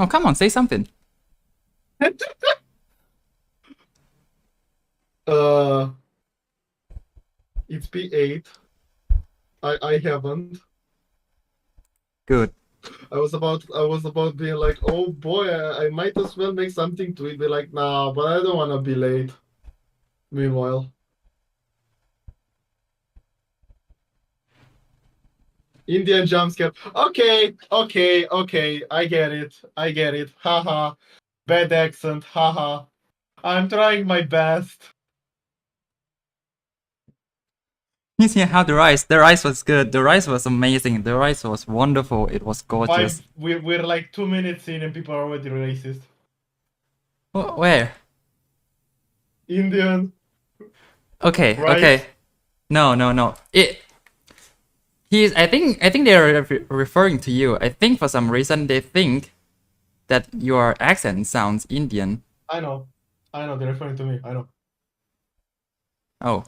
Oh, come on, say something. It's P8. I haven't. Good. I was about being like, oh boy, I might as well make something to it. Be like, nah, but I don't want to be late. Meanwhile, Indian jump scare. Okay. I get it. Haha. Bad accent. Haha. I'm trying my best. You see how the rice was good. The rice was amazing. The rice was wonderful. It was gorgeous. We're like 2 minutes in and people are already racist. Where? Indian, Okay, right? okay. No. I think they're referring to you. I think for some reason they think that your accent sounds Indian. I know. They're referring to me. I know. Oh.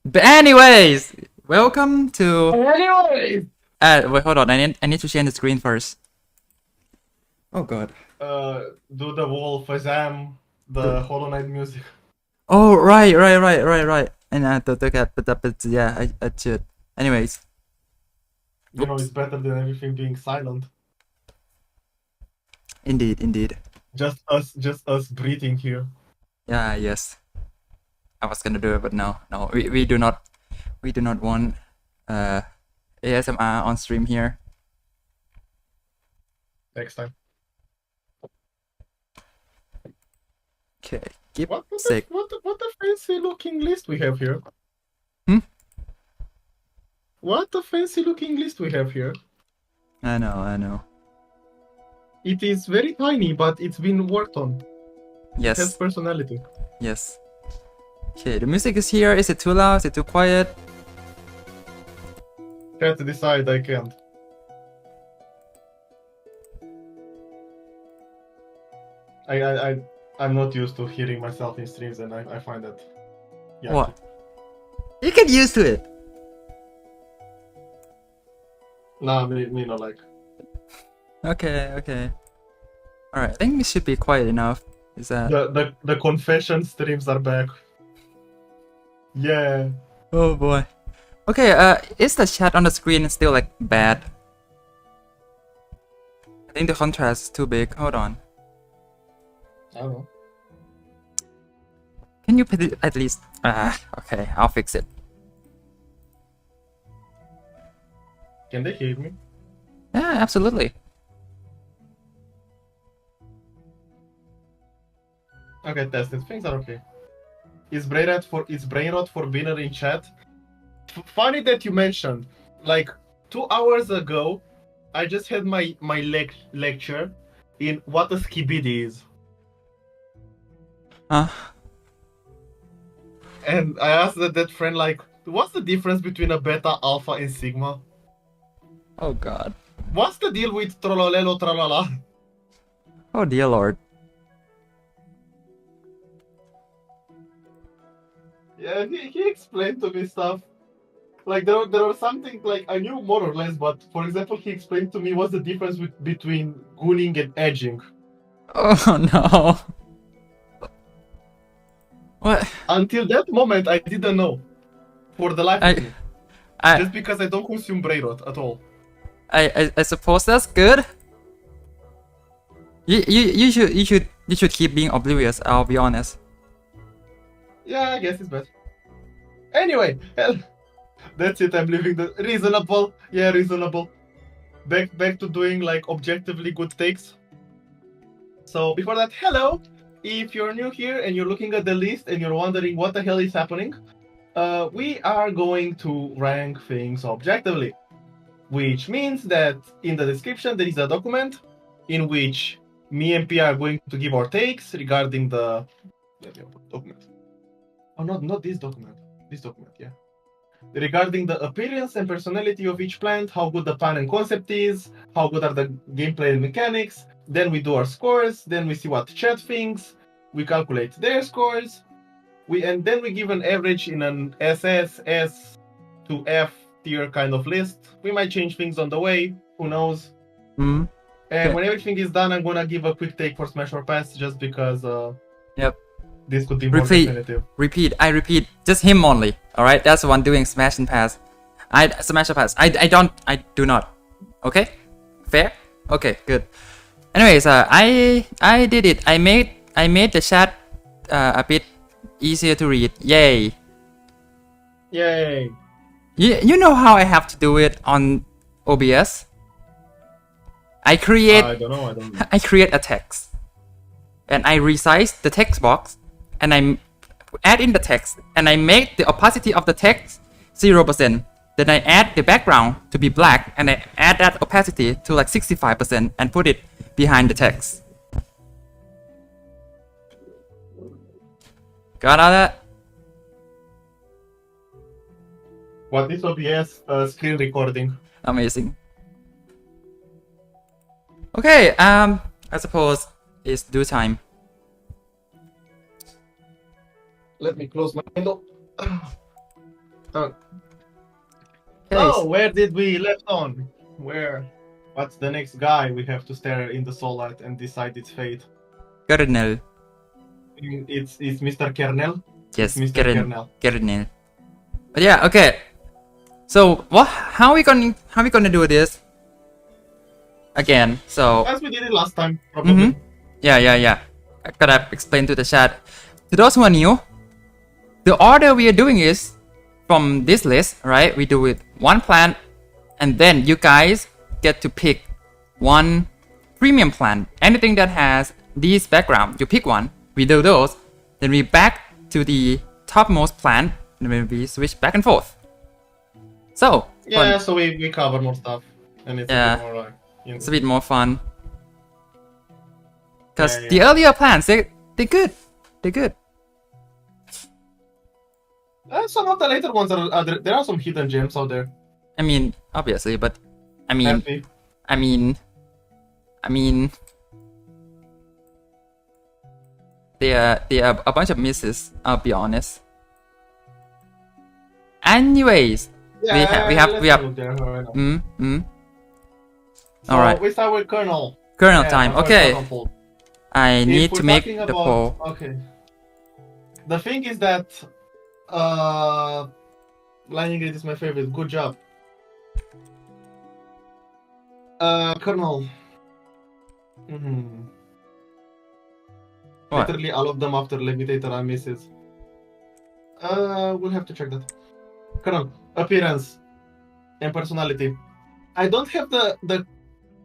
But anyways, welcome to. Anyway, Wait, hold on. I need to change the screen first. Oh god. do the wall Fazam, the Hollow Knight music. Oh right. And but yeah, I should. Anyways. You know, Oops. it's better than everything being silent. Indeed. Just us breathing here. Yeah, yes. I was gonna do it, but no. We do not want ASMR on stream here. Next time. Okay, keep What sick. a fancy looking list we have here. Hmm? What a fancy looking list we have here. I know. It is very tiny, but it's been worked on. It has Yes. personality. Yes. Okay, the music is here. Is it too loud? Is it too quiet? Try to decide, I can't. I'm not used to hearing myself in streams, and I find that. Yeah. What? You get used to it. Nah, me not like. Okay. Alright, I think this should be quiet enough. Is that? The confession streams are back. Yeah. Oh boy. Okay, is the chat on the screen still like bad? I think the contrast is too big. Hold on. I don't know. Can you at least? Okay, I'll fix it. Can they hear me? Yeah, absolutely. Okay, tested. Things are okay. Is brain rot for Binner in chat? Funny that you mentioned. Like 2 hours ago, I just had my lecture in what a skibidi is. And I asked that friend like, what's the difference between a beta, alpha, and sigma? Oh god. What's the deal with trollolelo tralala? Oh dear lord. Yeah, he explained to me stuff. Like there was something like I knew more or less, but for example, he explained to me what's the difference between gooning and edging. Oh no. What? Until that moment, I didn't know. For the life of me. Just because I don't consume Brainrot at all. I suppose that's good. You should keep being oblivious. I'll be honest. Yeah, I guess it's best. Anyway, that's it. I'm leaving the reasonable. Yeah, reasonable. Back to doing like objectively good takes. So before that, hello. If you're new here and you're looking at the list and you're wondering what the hell is happening, we are going to rank things objectively, which means that in the description there is a document in which me and P are going to give our takes regarding the document. Oh, not this document. This document, yeah. Regarding the appearance and personality of each plant, how good the plan and concept is, how good are the gameplay and mechanics. Then we do our scores. Then we see what chat thinks. We calculate their scores. And then we give an average in an SS, S to F tier kind of list. We might change things on the way. Who knows? Hmm. And Okay. when everything is done, I'm gonna give a quick take for Smash or Pass just because Yep. this could be more Repeat. definitive. Repeat. I repeat. Just him only. All right. That's the one doing smash and pass. I smash or pass. I do not. Okay. Fair. Okay. Good. Anyways, I did it. I made the chat a bit easier to read. Yay. Yay! You know how I have to do it on OBS? I create I don't know. I create a text and I resize the text box and I add in the text and I make the opacity of the text 0%. Then I add the background to be black and I add that opacity to like 65% and put it behind the text. Got all that? What is OBS screen recording? Amazing. Okay, I suppose it's due time. Let me close my window. Okay, Oh, where did we left on? Where? What's the next guy we have to stare in the soul at and decide its fate? Kernel. It's Mr. Kernel. Yes, Mr. Kernel. Kernel. Kernel. But yeah, okay. So how are we gonna do this? Again, so As we did it last time, probably. Mhm. Yeah. I gotta explain to the chat. To those who are new, the order we are doing is from this list, right? We do it one plan, and then you guys get to pick one premium plan. Anything that has these background, you pick one. We do those, then we back to the topmost plan, and then we switch back and forth. So Yeah, so we cover more stuff, and it's Yeah. a bit more like. it's a bit more fun. Because Yeah. the earlier plans, they're good. They're good. Some of the later ones there are some hidden gems out there. I mean, obviously, but I mean, Happy. I mean, they are a bunch of misses. I'll be honest. Anyways, Yeah, we let's have. look there right now. So Alright. we start with Kernel. Kernel Yeah, time. first Okay, Kernel-pult. I If need we're to make talking the about- poll. Okay. The thing is that Lightning Grid is my favorite. Good job. Kernel. What? Literally all of them after Levitator are misses. We'll have to check that. Kernel, appearance and personality. I don't have the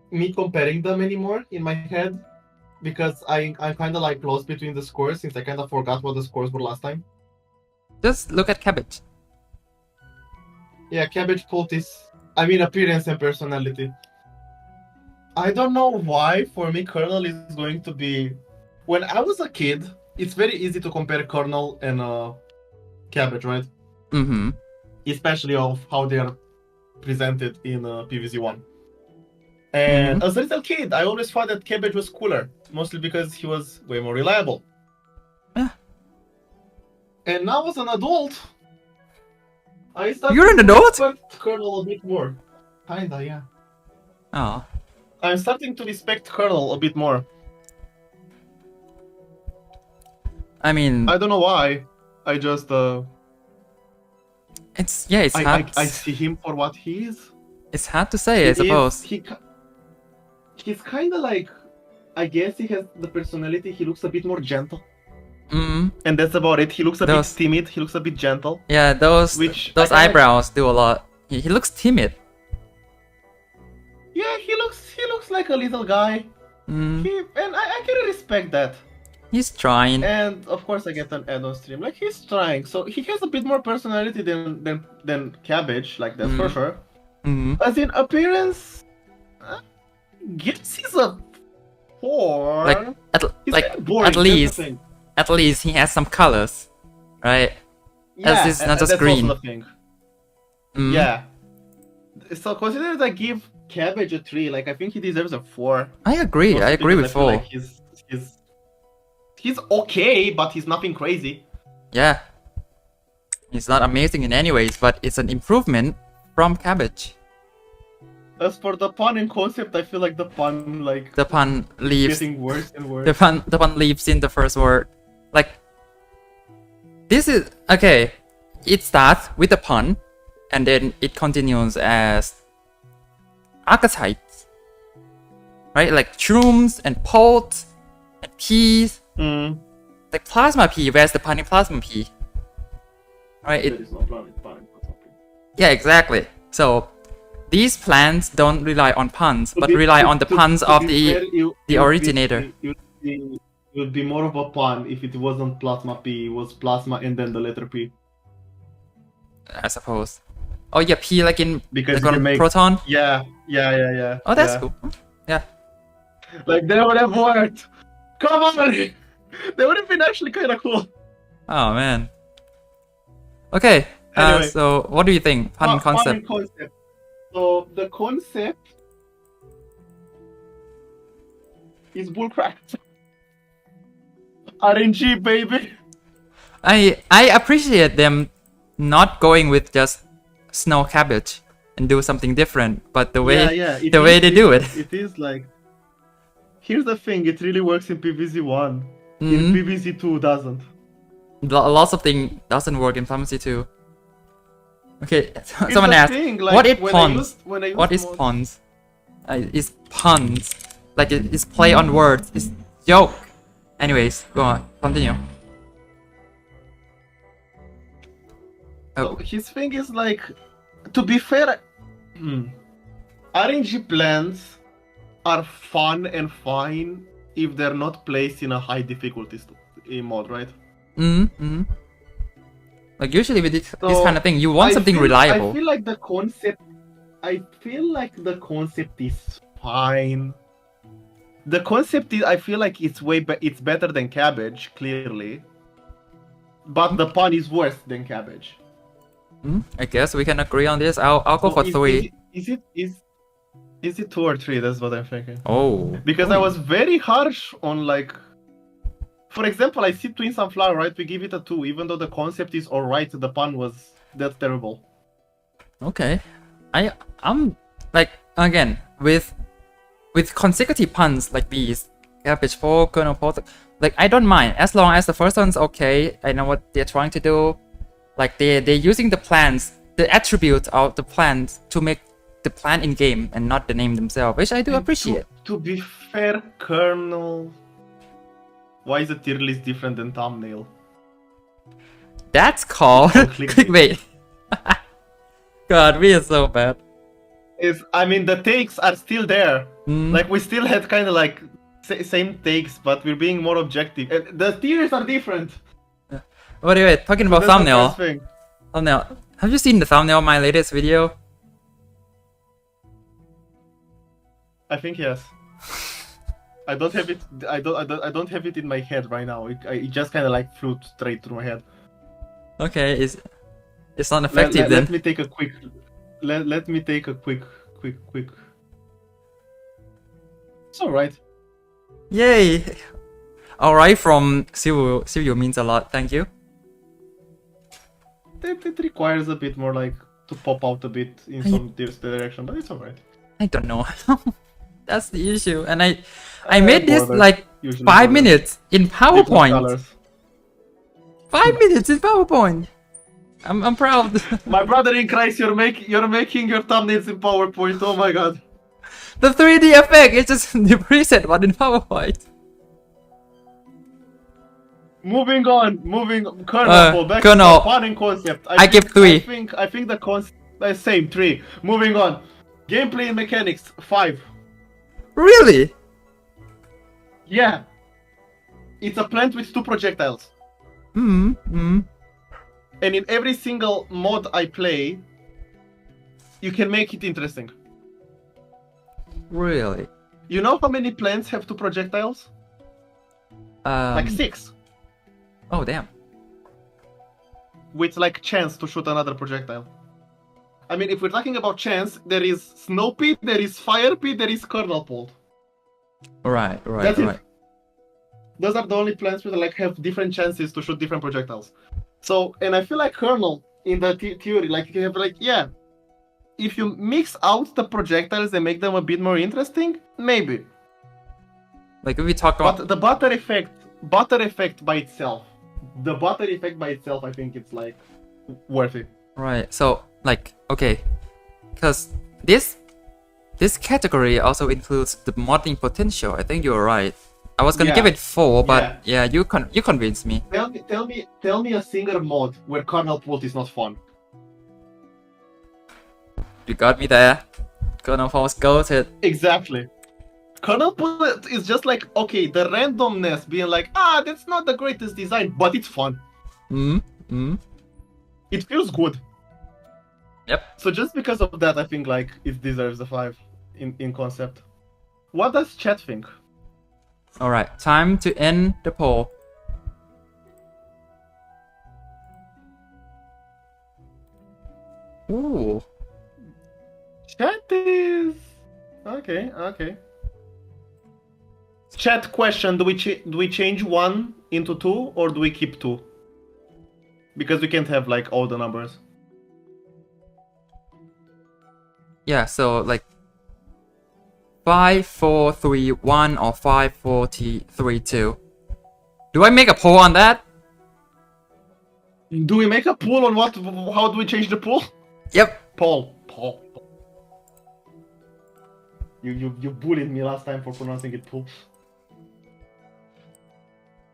me comparing them anymore in my head because I'm kind of like lost between the scores since I kind of forgot what the scores were last time. Just look at Cabbage. Yeah, Kernel-pult is, I mean, appearance and personality. I don't know why, for me, Kernel is going to be... When I was a kid, it's very easy to compare Kernel and Cabbage, right? Mm-hmm. Especially of how they are presented in PvZ 1. And as a little kid, I always thought that Cabbage was cooler, mostly because he was way more reliable. Yeah. And now as an adult, I started You're an to adult? respect Kernel a bit more. Kinda, yeah. Oh. I'm starting to respect Kernel a bit more. I mean, I don't know why. I just it's hard. I see him for what he is. It's hard to say, I suppose. He's kind of like, I guess he has the personality. He looks a bit more gentle, Mm. and that's about it. He looks a Those- bit timid. He looks a bit gentle. Yeah, those Which those I kinda- eyebrows do a lot. He looks timid. Yeah, he looks like a little guy. Mm. And I can respect that. He's trying. And of course, I get an add-on stream. Like he's trying, so he has a bit more personality than Cabbage. Like that's for sure. Mm. As in appearance, I guess he's a 4. Like He's like kinda boring, at that's the least thing. at least he has some colors, right? Yeah, it's not just that's green. also the thing. Mm. Yeah. So consider that I give Cabbage a 3. Like I think he deserves a 4. I agree. Mostly I agree because with feel 4. Like he's okay, but he's nothing crazy. Yeah. It's not amazing in any ways, but it's an improvement from Cabbage. As for the pun and concept, I feel like the pun like The pun leaves. getting worse and worse. The pun leaves in the first word. Like, this is okay. It starts with a pun, and then it continues as archetypes, right? Like shrooms and pults and peas. Like plasma pea. Where's the pun in plasma pea? Right? There is no pun. Yeah, exactly. So these plans don't rely on puns, but rely on the puns of the originator. It would be more of a pun if it wasn't plasma P, it was plasma and then the letter P. I suppose. Oh yeah, P like in Because like you on make- proton. Yeah. Oh, that's yeah. cool. Yeah. Like they would have worked. Come on! They would have been actually kind of cool. Oh man. Okay. Anyway. So what do you think? Pun concept. Pun concept. So the concept is bullcrap. RNG, baby. I appreciate them not going with just snow cabbage and do something different, but the way the way they do it. It is like. Here's the thing. It really works in PvZ 1. In Mhm. PvZ 2 doesn't. Lots of things doesn't work in pharmacy too. Okay, Here's someone the asked, thing, like, what is when I puns? used- when I What used is mod- puns? Is puns. Like it's play on words. It's joke. Anyways, go on. Continue. So his thing is like, to be fair, RNG plans are fun and fine if they're not placed in a high difficulty mod, right? Mm-hmm. Like usually with this So, kind of thing, you want something reliable. I feel like the concept is fine. The concept is, I feel like it's it's better than cabbage, clearly. But the pun is worse than cabbage. I guess we can agree on this. I'll go for 3. Is it 2 or 3? That's what I'm thinking. Oh. Because I was very harsh on like, for example, I see Twin Sunflower, right? We give it a 2, even though the concept is alright. The pun was that terrible. Okay. I'm like, again, with consecutive puns like these, cabbage 4, Kernel-pult, like I don't mind as long as the first one's okay. I know what they're trying to do. Like they're using the plans, the attributes of the plans to make the plan in game and not the name themselves, which I do appreciate. To be fair, Kernel. Why is the tier list different than thumbnail? That's called clickbait. God, we are so bad. I mean, the takes are still there. Mm. Like we still had kind of like same takes, but we're being more objective. The tiers are different. Wait, talking about That's the thumbnail. first thing. Thumbnail. Have you seen the thumbnail of my latest video? I think yes. I don't have it. I don't have it in my head right now. It just kind of like flew straight through my head. Okay, it's not effective then. Let me take a quick. Let me take a quick. It's alright. Yay! Alright from Silviu means a lot, thank you. It requires a bit more like to pop out a bit in some direction, but it's alright. I don't know. That's the issue. And I made this borders. like Usually 5 borders. minutes in Different PowerPoint. colors. 5 minutes in PowerPoint. I'm proud. My brother in Christ, you're making your thumbnails in PowerPoint. Oh my god. The 3D effect is just the preset one in PowerPoint. Moving Kernel-pult, back Kernel. to the fun and concept. I give 3. I think the concept same 3. Moving on. Gameplay and mechanics 5. Really? Yeah. It's a plant with 2 projectiles. And And in every single mod I play, you can make it interesting. really? You know how many plants have 2 projectiles? Like 6. Oh damn. With like chance to shoot another projectile. I mean, if we're talking about chance, there is Snow Pit, there is Fire Pit, there is Kernel-pult. Right. That's it. Those are the only plants that like have different chances to shoot different projectiles. So, and I feel like Kernel in the theory, like you have like, yeah, if you mix out the projectiles and make them a bit more interesting, maybe. Like if we talk about But the butter effect by itself, I think it's like worth it. right. So like okay, because this category also includes the modding potential. I think you're right. I was gonna Yeah. give it 4, but yeah, you convinced me. Tell me a single mod where Kernel-pult is not fun. You got me there. Kernel-pult goated. Exactly. Kernel-pult is just like, okay, the randomness being like, that's not the greatest design, but it's fun. It feels good. Yep. So just because of that, I think like it deserves a 5 in concept. What does chat think? All right, time to end the poll. Ooh. Chat is okay. Chat question: do we change 1 into 2 or do we keep 2? Because we can't have like all the numbers. Yeah, so like 5, 4, 3, 1 or 5, 4, 3, 2. Do I make a poll on that? Do we make a poll on what? How do we change the poll? Yep. Poll. You bullied me last time for pronouncing it pool.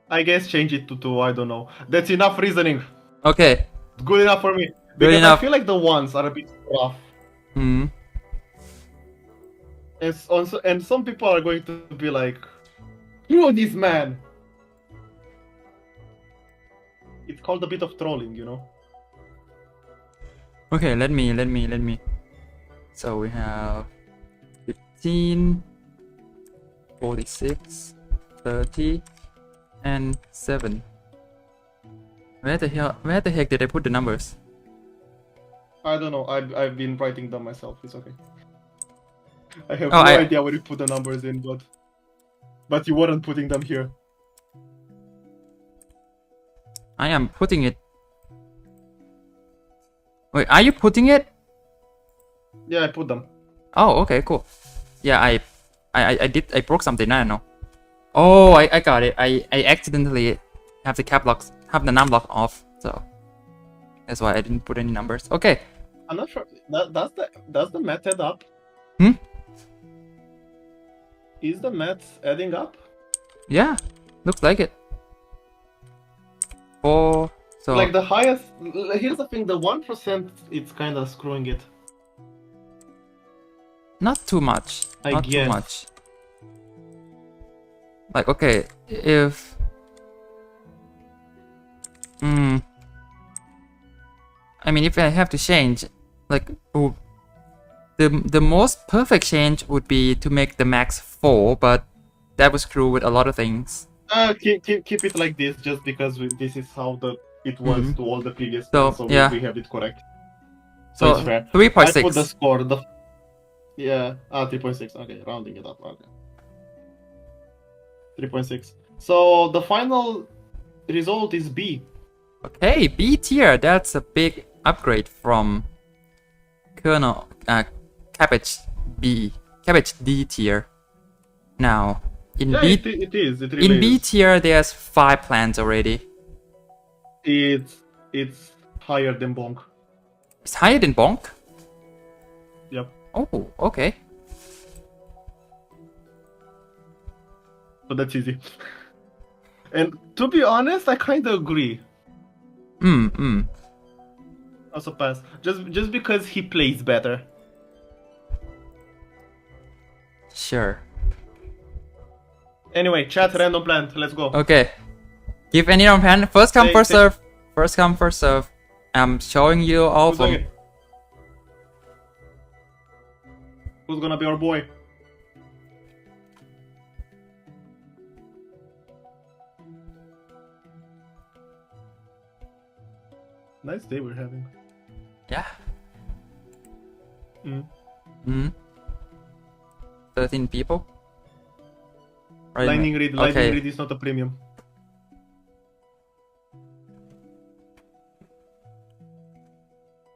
I guess change it to 2, I don't know. That's enough reasoning. Okay. Good enough for me. Good Because enough. I feel like the ones are a bit rough. Hmm. And some people are going to be like, screw this man! It's called a bit of trolling, you know? Okay, let me. So we have 15, 46, 30, and 7. Where the heck did I put the numbers? I don't know. I've been writing them myself. It's okay. I have Oh, no idea where you put the numbers in, but you weren't putting them here. I am putting it. Wait, are you putting it? Yeah, I put them. Oh, okay, cool. Yeah, I broke something. I don't know. Oh, I got it. I accidentally have the num block off, so that's why I didn't put any numbers. Okay. I'm not sure. Does the math add up? Hmm? Is the math adding up? Yeah, looks like it. 4. So Like the highest. Here's the thing: the 1%, it's kind of screwing it. not too much. I Not guess. too much. Like okay, if I mean, if I have to change, like, the most perfect change would be to make the max 4, but that would screw with a lot of things. Keep it like this, just because this is how it was to all the previous ones, so yeah. we have it correct. So it's fair. 3.6. I put the score. 3.6. Okay, rounding it up. Okay. 3.6. So the final result is B. Okay, B tier. That's a big upgrade from kernel cabbage D tier. Now in Yeah, B it is. It really in B is. tier there's 5 plans already. It's higher than Bonk. It's higher than Bonk. Yep. Oh, okay. But that's easy. And to be honest, I kind of agree. Also pass. Just because he plays better. Sure. Anyway, chat random plant. Let's go. Okay. Give any random plan. First come, first Say- serve. First come, first serve. I'm showing you all Who's from. doing it? Who's gonna be our boy? Nice day we're having. Yeah. Mm. 13 people. Right. Lightning read. Okay. Lightning read is not a premium.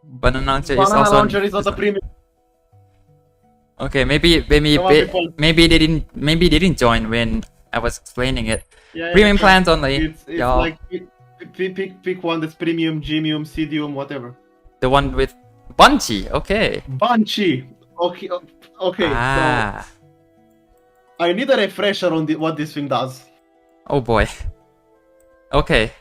Banana launcher is Banana also. launcher is not a premium. Okay, maybe they didn't join when I was explaining it. Yeah, Premium plans only. It's y'all. like pick one that's premium, genium, cedium, whatever. The one with Bun Chi. Okay. Bun Chi. Okay, okay. Ah. So I need a refresher on what this thing does. Oh boy. Okay.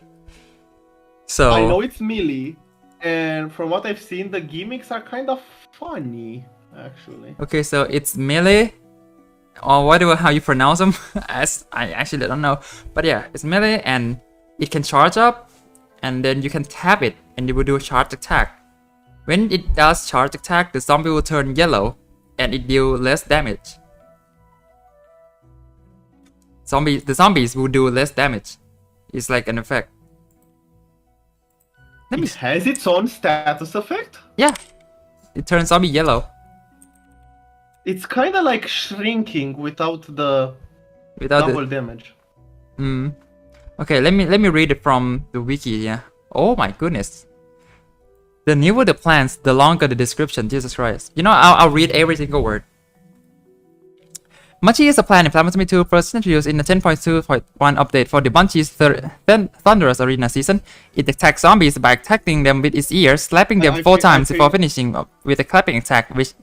So I know it's melee, and from what I've seen, the gimmicks are kind of funny, actually. okay, so it's melee, or how you pronounce them? As I actually don't know, but yeah, it's melee, and it can charge up, and then you can tap it, and it will do a charge attack. When it does charge attack, the zombie will turn yellow, and it deal less damage. The zombies will do less damage. It's like an effect. It has its own status effect? Yeah. It turns zombie yellow. It's kind of like shrinking without the double damage. Okay, let me read it from the wiki, yeah. Oh my goodness. The newer the plans, the longer the description, Jesus Christ. You know, I'll read every single word. Bun Chi is a plan implemented to first introduced in the 10.2.1 update for the Bun Chi's Thunderous Arena season. It attacks zombies by attacking them with its ears, slapping them 4 times before finishing with a clapping attack, which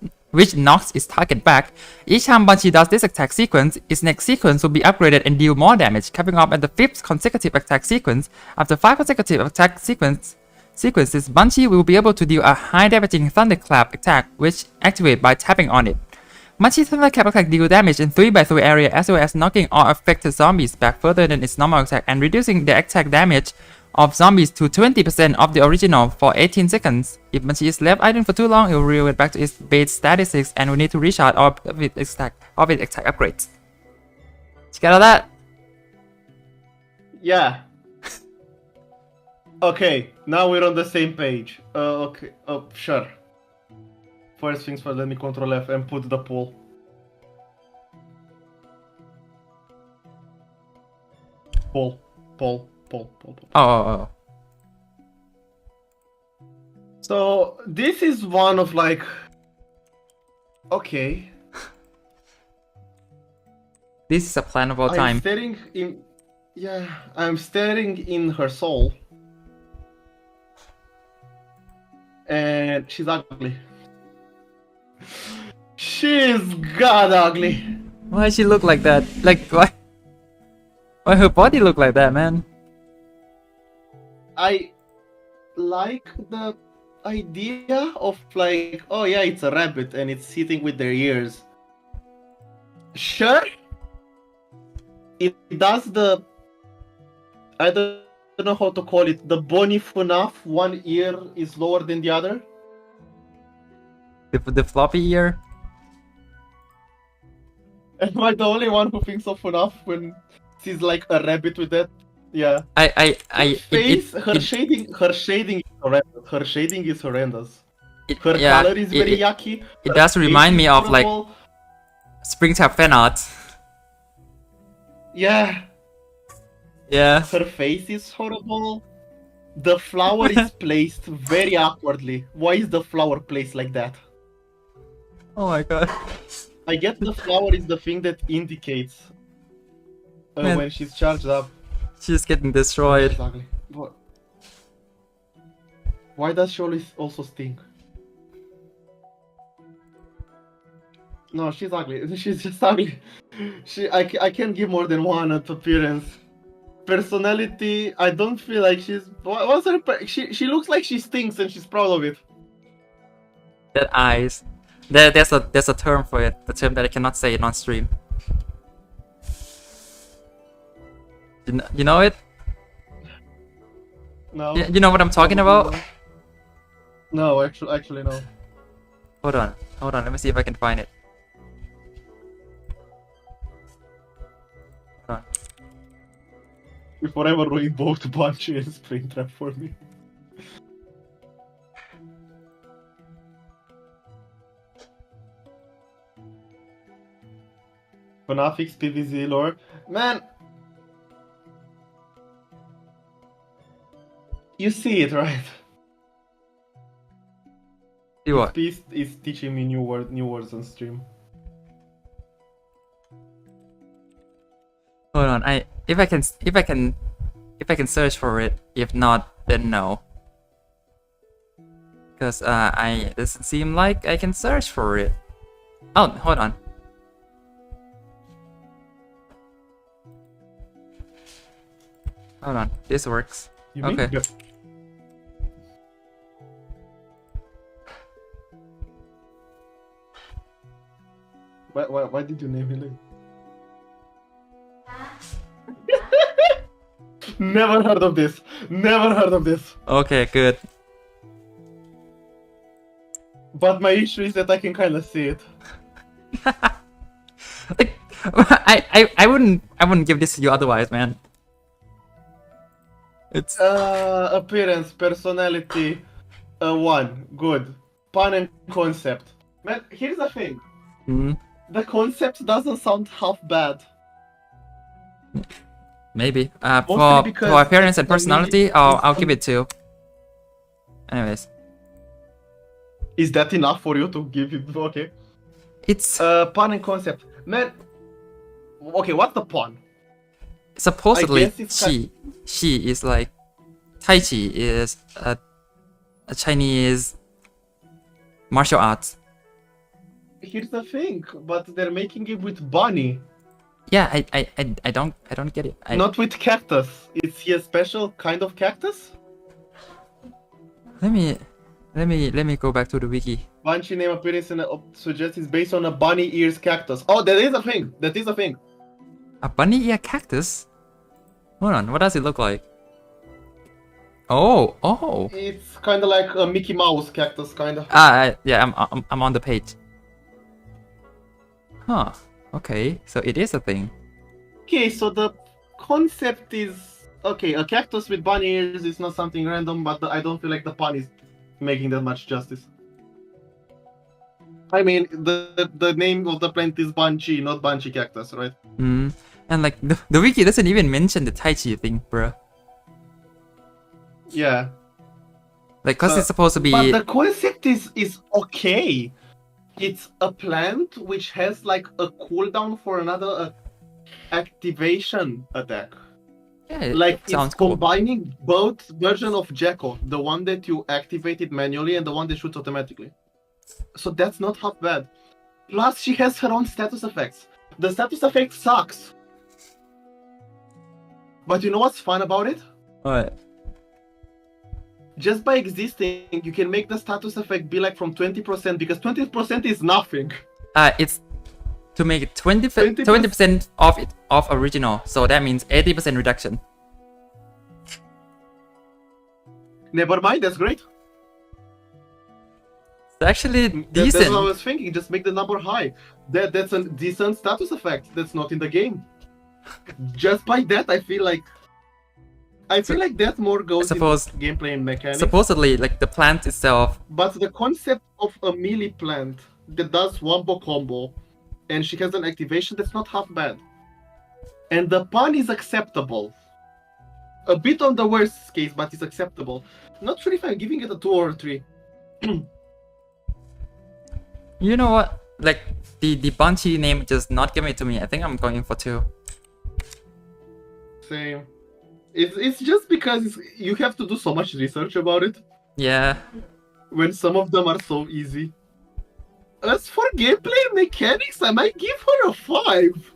knocks its target back. Each time Bun Chi does this attack sequence, its next sequence will be upgraded and deal more damage, capping off at the 5th consecutive attack sequence. After 5 consecutive attack sequences, Bun Chi will be able to deal a high damaging thunderclap attack, which activates by tapping on it. Bun Chi's thunderclap attack deals damage in 3x3 area as well as knocking all affected zombies back further than its normal attack and reducing the attack damage of zombies to 20% of the original for 18 seconds. If Bun Chi is left idle for too long, it will revert back to its base statistics and will need to recharge all of its attack upgrades. Did you get all that? Yeah. Okay, now we're on the same page. Okay, sure. First things first, let me Control F and put the poll. Poll. Oh. So this is one of like, okay. This is a plan of all time. I'm staring in her soul. And she's ugly. She's god ugly. Why she look like that? Like why her body look like that, man? I like the idea of like, oh yeah, it's a rabbit and it's sitting with their ears. Sure. It does the, I don't know how to call it, the bony FNAF, one ear is lower than the other. The floppy ear? Am I the only one who thinks of FNAF when she's like a rabbit with that? Yeah. Her shading is horrendous. Her shading is horrendous. Her color is very yucky. It does remind me of like Springtime fan art. Yeah. Yeah. Her face is horrible. The flower is placed very awkwardly. Why is the flower placed like that? Oh my god. I get the flower is the thing that indicates when she's charged up. She's getting destroyed. Exactly. Why does she also stink? No, she's ugly. She's just ugly. I can't give more than one at appearance. Personality, I don't feel like she's. What's her? She looks like she stinks and she's proud of it. That eyes. There's a term for it. The term that I cannot say it on stream. You know it? No. You know what I'm talking about? No, actually no. Hold on. Let me see if I can find it. Hold on. You forever ruined both Bun Chi and Springtrap for me. Fanatics PvZ lore. Man! You see it, right? See what? Beast is teaching me new words on stream. Hold on. If I can search for it. If not, then no. Because it doesn't seem like I can search for it. Oh, hold on. Hold on. This works. You mean? Okay. Yeah. Why did you name him? Never heard of this. Never heard of this. Okay, good. But my issue is that I can kind of see it. Like, I wouldn't give this to you otherwise, man. It's Appearance, personality, 1. Good. Pun and concept. Man, here's the thing. Mhm. The concept doesn't sound half bad. Maybe. Mostly because For appearance and it's personality, I'll give it 2. Anyways, Is that enough for you to give it? Okay. it's Pun and concept. Man. Okay, what's the pun? supposedly I guess it's she is like Tai Chi is a Chinese martial arts. Here's the thing, but they're making it with bunny, Yeah, I don't get it. not with cactus. Is he a special kind of cactus? Let me go back to the wiki. Bun Chi name appearance and suggests it's based on a bunny ears cactus. Oh, that is a thing. That is a thing. A bunny ear cactus? Hold on, what does it look like? Oh. It's kind of like a Mickey Mouse cactus, kind of. Yeah, I'm on the page. Huh. Okay, so it is a thing. Okay, so the concept is okay. A cactus with bunny ears is not something random, but I don't feel like the pun is making that much justice. I mean, the name of the plant is Bun Chi, not Bun Chi cactus, right? And like the wiki doesn't even mention the Tai Chi thing, bruh. Yeah. Like, cause it's supposed to be. But the concept is okay. It's a plant which has like a cooldown for another activation attack. Yeah, it Like sounds it's cool. combining both version of Jacko, the one that you activated manually and the one that shoots automatically. So that's not half bad. Plus, she has her own status effects. The status effect sucks. But you know what's fun about it? What? Just by existing, you can make the status effect be like from 20% because 20% is nothing. It's to make it 20% off original, so that means 80% reduction. Never mind, that's great. It's actually That's decent. what I was thinking. Just make the number high. That's a decent status effect. That's not in the game. Just by that, I feel like that more goes into gameplay and mechanics. Supposedly, like the plant itself. But the concept of a melee plant that does wombo combo, and she has an activation that's not half bad. And the pun is acceptable. A bit on the worst case, but it's acceptable. Not sure if I'm giving it a 2 or a 3. You know what? Like the Bun Chi name just not giving it to me. I think I'm going for 2. Same. It's just because you have to do so much research about it. Yeah. When some of them are so easy. As for gameplay mechanics, I might give her a 5.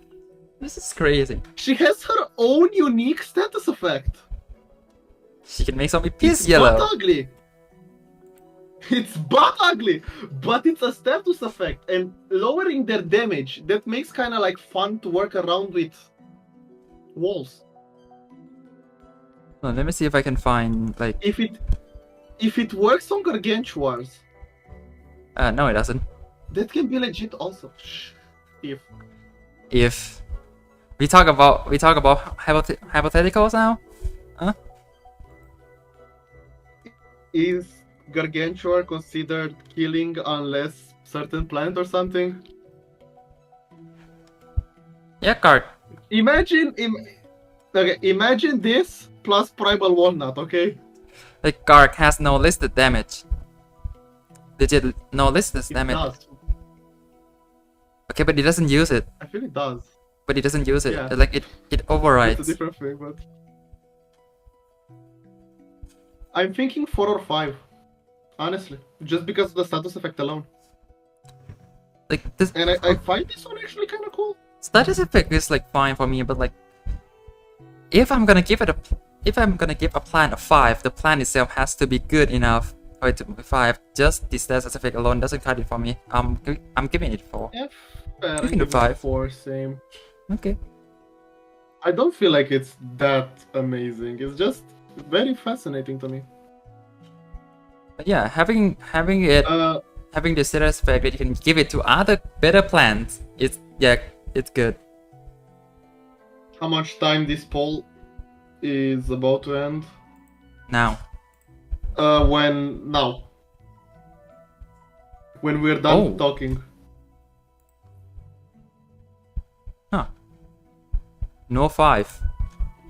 This is crazy. She has her own unique status effect. She can make something piss It's yellow. butt ugly. It's butt ugly, but it's a status effect, and lowering their damage, that makes kind of like fun to work around with walls. Oh, let me see if I can find like. If it works on Gargantuars, No, it doesn't. that can be legit also. If we talk about hypotheticals now, huh? Is Gargantuar considered killing unless certain plant or something? Yeah, Garg. Imagine this plus Primal Walnut, okay? Like Garg has no listed damage. Legit, no listed It damage. does. Okay, but he doesn't use it. I feel it does. but he doesn't use it. Yeah. Like it overrides. It's a different thing, but I'm thinking 4 or 5, honestly, just because of the status effect alone. Like this, And I find this one actually kind of cool. status effect is like fine for me, but like if I'm gonna give a plan a 5, the plan itself has to be good enough for it to be 5. Just the status effect alone doesn't cut it for me. I'm giving it 4. Yeah, fair. You can do 5. 4, same. Okay. I don't feel like it's that amazing. It's just very fascinating to me. But yeah, having the status effect that you can give it to other better plans, it's good. How much time this poll is about to end? Now. When we're done Oh. talking. Huh. No 5.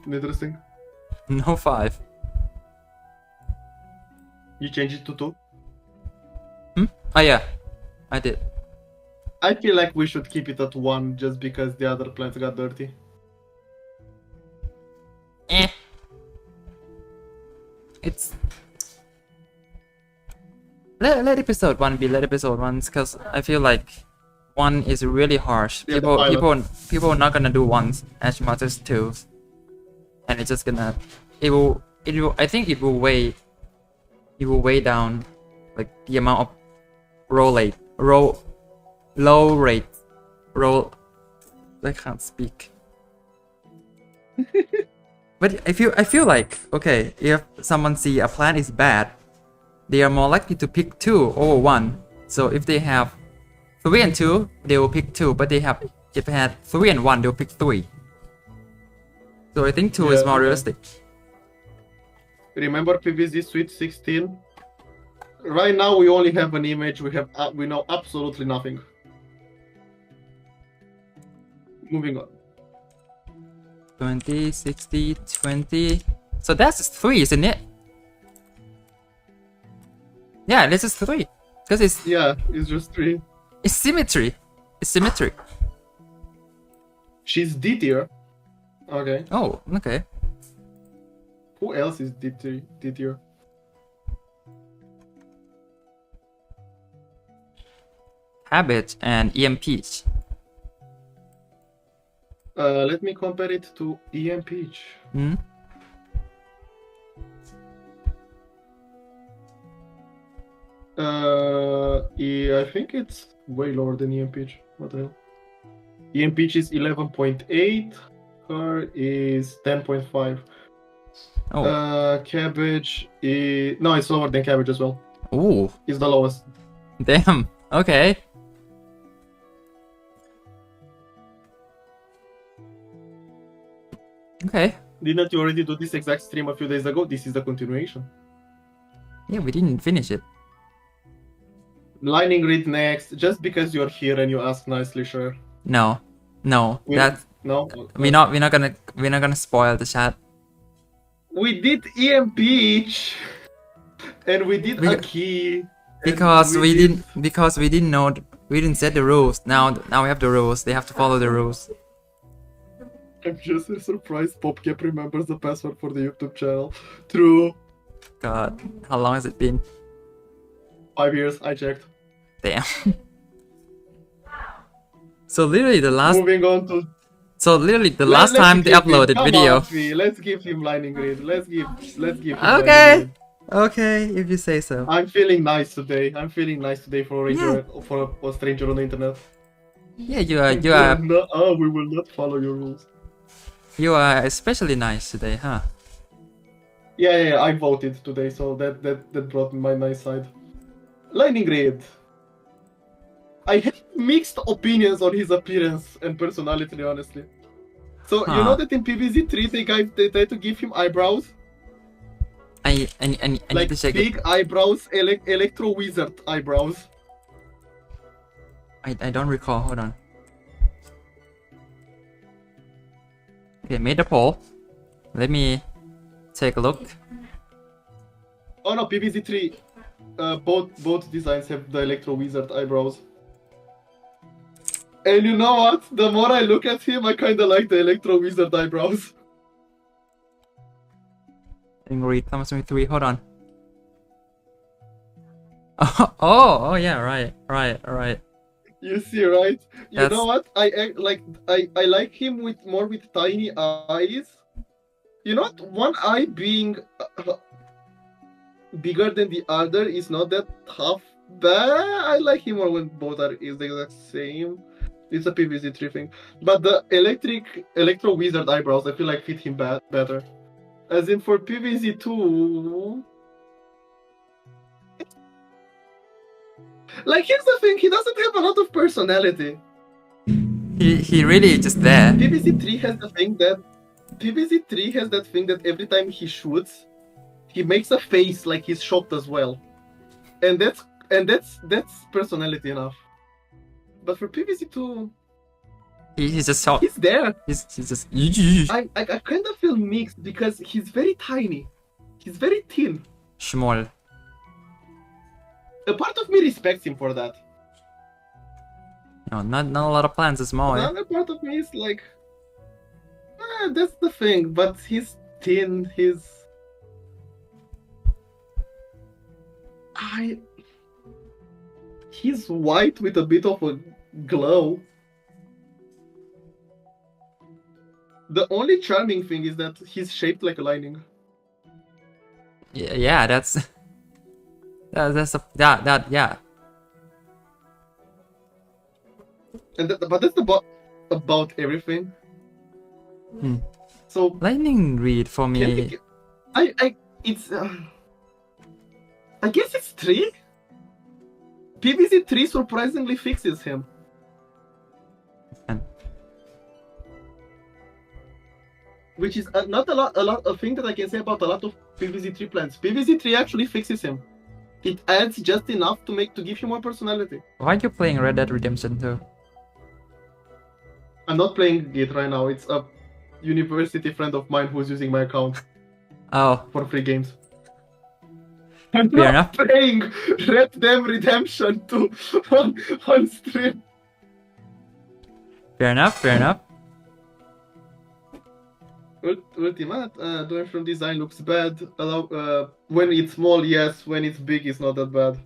Interesting. No 5. You change it to 2? Oh yeah, I did. I feel like we should keep it at 1 just because the other plants got dirty. It's let episode 1 be let episode 1, because I feel like 1 is really harsh. Yeah, the People are not gonna do 1s as much as 2s, and it's just gonna I think it will weigh down like the amount of low rate. I can't speak. But I feel like, okay, if someone see a plan is bad, they are more likely to pick 2 over 1. So if they have 3 and 2, they will pick 2. But if they had 3 and 1, they'll pick 3. So I think 2 is more realistic. Remember PvZ Sweet 16? Right now we only have an image. We know absolutely nothing. Moving on. 20, 60, 20. So that's 3, isn't it? Yeah, this is 3. Because it's just 3. It's symmetry. It's symmetric. She's D tier. Okay. Oh, okay. Who else is D tier? Habit and EMPs. Let me compare it to EMPH. Hmm? I think it's way lower than EMPH. What the hell? EMPH is 11.8. Her is 10.5. Oh. Cabbage is... No, it's lower than Cabbage as well. Ooh. It's the lowest. Damn. Okay. Okay. Didn't you already do this exact stream a few days ago? This is the continuation. Yeah, we didn't finish it. Lightning read next, just because you're here and you ask nicely, sure. No. No. No. We're not gonna spoil the chat. We did EMPH and we did a key. Because we didn't know, we didn't set the rules. Now we have the rules. They have to follow the rules. I'm just surprised PopCap remembers the password for the YouTube channel. True. God, how long has it been? 5 years, I checked. Damn. So literally the last. Moving on to. So literally the last time they uploaded video. Let's give him lightning read. Let's give him. Okay. Okay, if you say so. I'm feeling nice today. For a stranger on the internet. Yeah, you are. We will not follow your rules. You are especially nice today, huh? Yeah, I voted today, so that brought my nice side. Lightning Reed. I have mixed opinions on his appearance and personality, honestly. So you know that in PvZ 3 they tried to give him eyebrows. I need like to check big it. eyebrows, electro wizard eyebrows. I don't recall. Hold on. Okay, made a poll. Let me take a look. Oh no, PvZ 3. Both designs have the electro wizard eyebrows. And you know what? The more I look at him, I kind of like the Electro Wizard eyebrows. Read Thomas 3. Hold on. Oh, yeah, right. You see, right? You That's- know what? I like him with more with tiny eyes. You know what? One eye being bigger than the other is not that half bad. I like him more when both are is the exact same. It's a PvZ 3 thing. But the Electro Wizard eyebrows, I feel like fit him better. As in for PvZ 2. Like, here's the thing, he doesn't have a lot of personality. He really is just there. PvZ 3 has the thing that every time he shoots, he makes a face like he's shocked as well. And that's personality enough. But for PvZ 2, He's just shocked. he's there. He's just. I kind of feel mixed because he's very tiny. He's very thin. Small. A part of me respects him for that. No, not a lot of plants are small. Another part of me is like, that's the thing. But he's thin. He's white with a bit of a glow. The only charming thing is that he's shaped like a lightning. Yeah, that's yeah. But that's about everything. So Lightning read for me. I guess it's 3. PvZ 3 surprisingly fixes him. Which is not a thing that I can say about a lot of PvZ 3 plans. PvZ 3 actually fixes him. It adds just enough to give him more personality. Why are you playing Red Dead Redemption 2? I'm not playing it right now. It's a university friend of mine who's using my account Oh, for free games. I'm Fair not enough. playing Red Dead Redemption 2 on stream. fair enough. Ultimate, doing from design looks bad. When it's small, yes. When it's big, it's not that bad.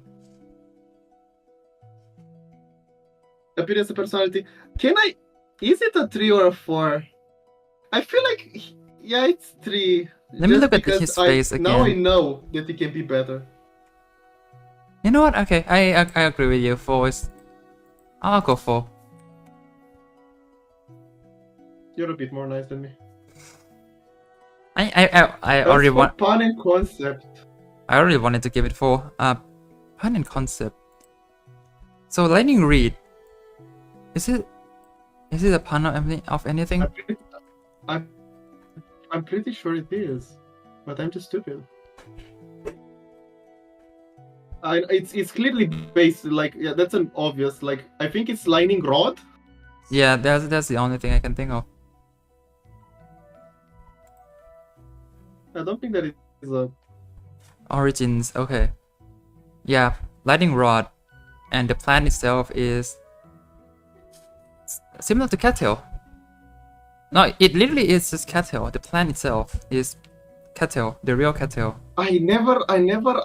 Appearance and personality. Is it a 3 or a 4? I feel like, yeah, it's 3. Let me Just look at because his face Now I again. know that it can be better. You know what? Okay, I agree with you. 4 is. I'll go 4. You're a bit more nice than me. I already As for want. Pun and concept. I already wanted to give it 4. Pun and concept. So lightning read. Is it a pun of anything? I'm pretty sure it is, but I'm just stupid. It's clearly based like, yeah, that's an obvious, like, I think it's lightning rod. Yeah, that's the only thing I can think of. I don't think that it is a. Origins, okay. Yeah, lightning rod, and the plant itself is similar to cattail. No, it literally is just cattail. The plant itself is cattail, the real cattail. I never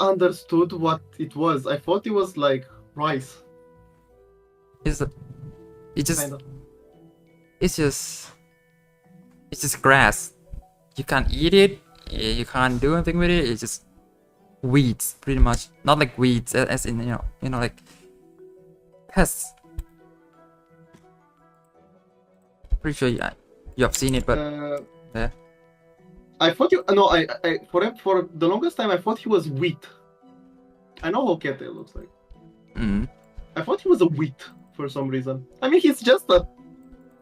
understood what it was. I thought it was like rice. It's Kinda. just grass. You can't eat it. You can't do anything with it. It's just weeds, pretty much. Not like weeds, as in like pests. Pretty sure you have seen it, but yeah. I thought for the longest time I thought he was wheat. I know how cattail looks like. I thought he was a wheat for some reason. I mean, he's just a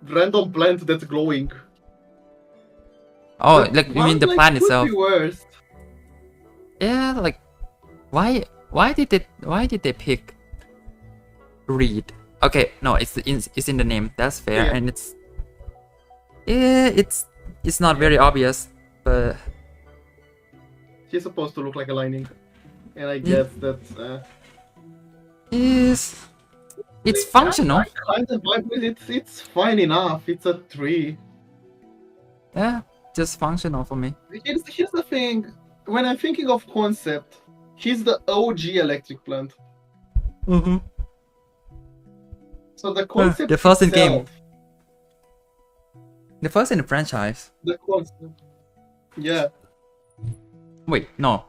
random plant that's glowing. Oh, But like you mean the one, plant could itself? be worse. Yeah, like why did they pick reed? Okay, no, it's in the name. That's fair, Yeah. and it's not very obvious, but He's supposed to look like a lightning, and I guess that's. It's functional. I kind of vibe with it. It's fine enough. It's a 3. Yeah, just functional for me. Here's the thing. When I'm thinking of concept, he's the OG electric plant. Mm-hmm. So the concept the first in game. itself, The first in the franchise. the concept. Yeah. Wait, no.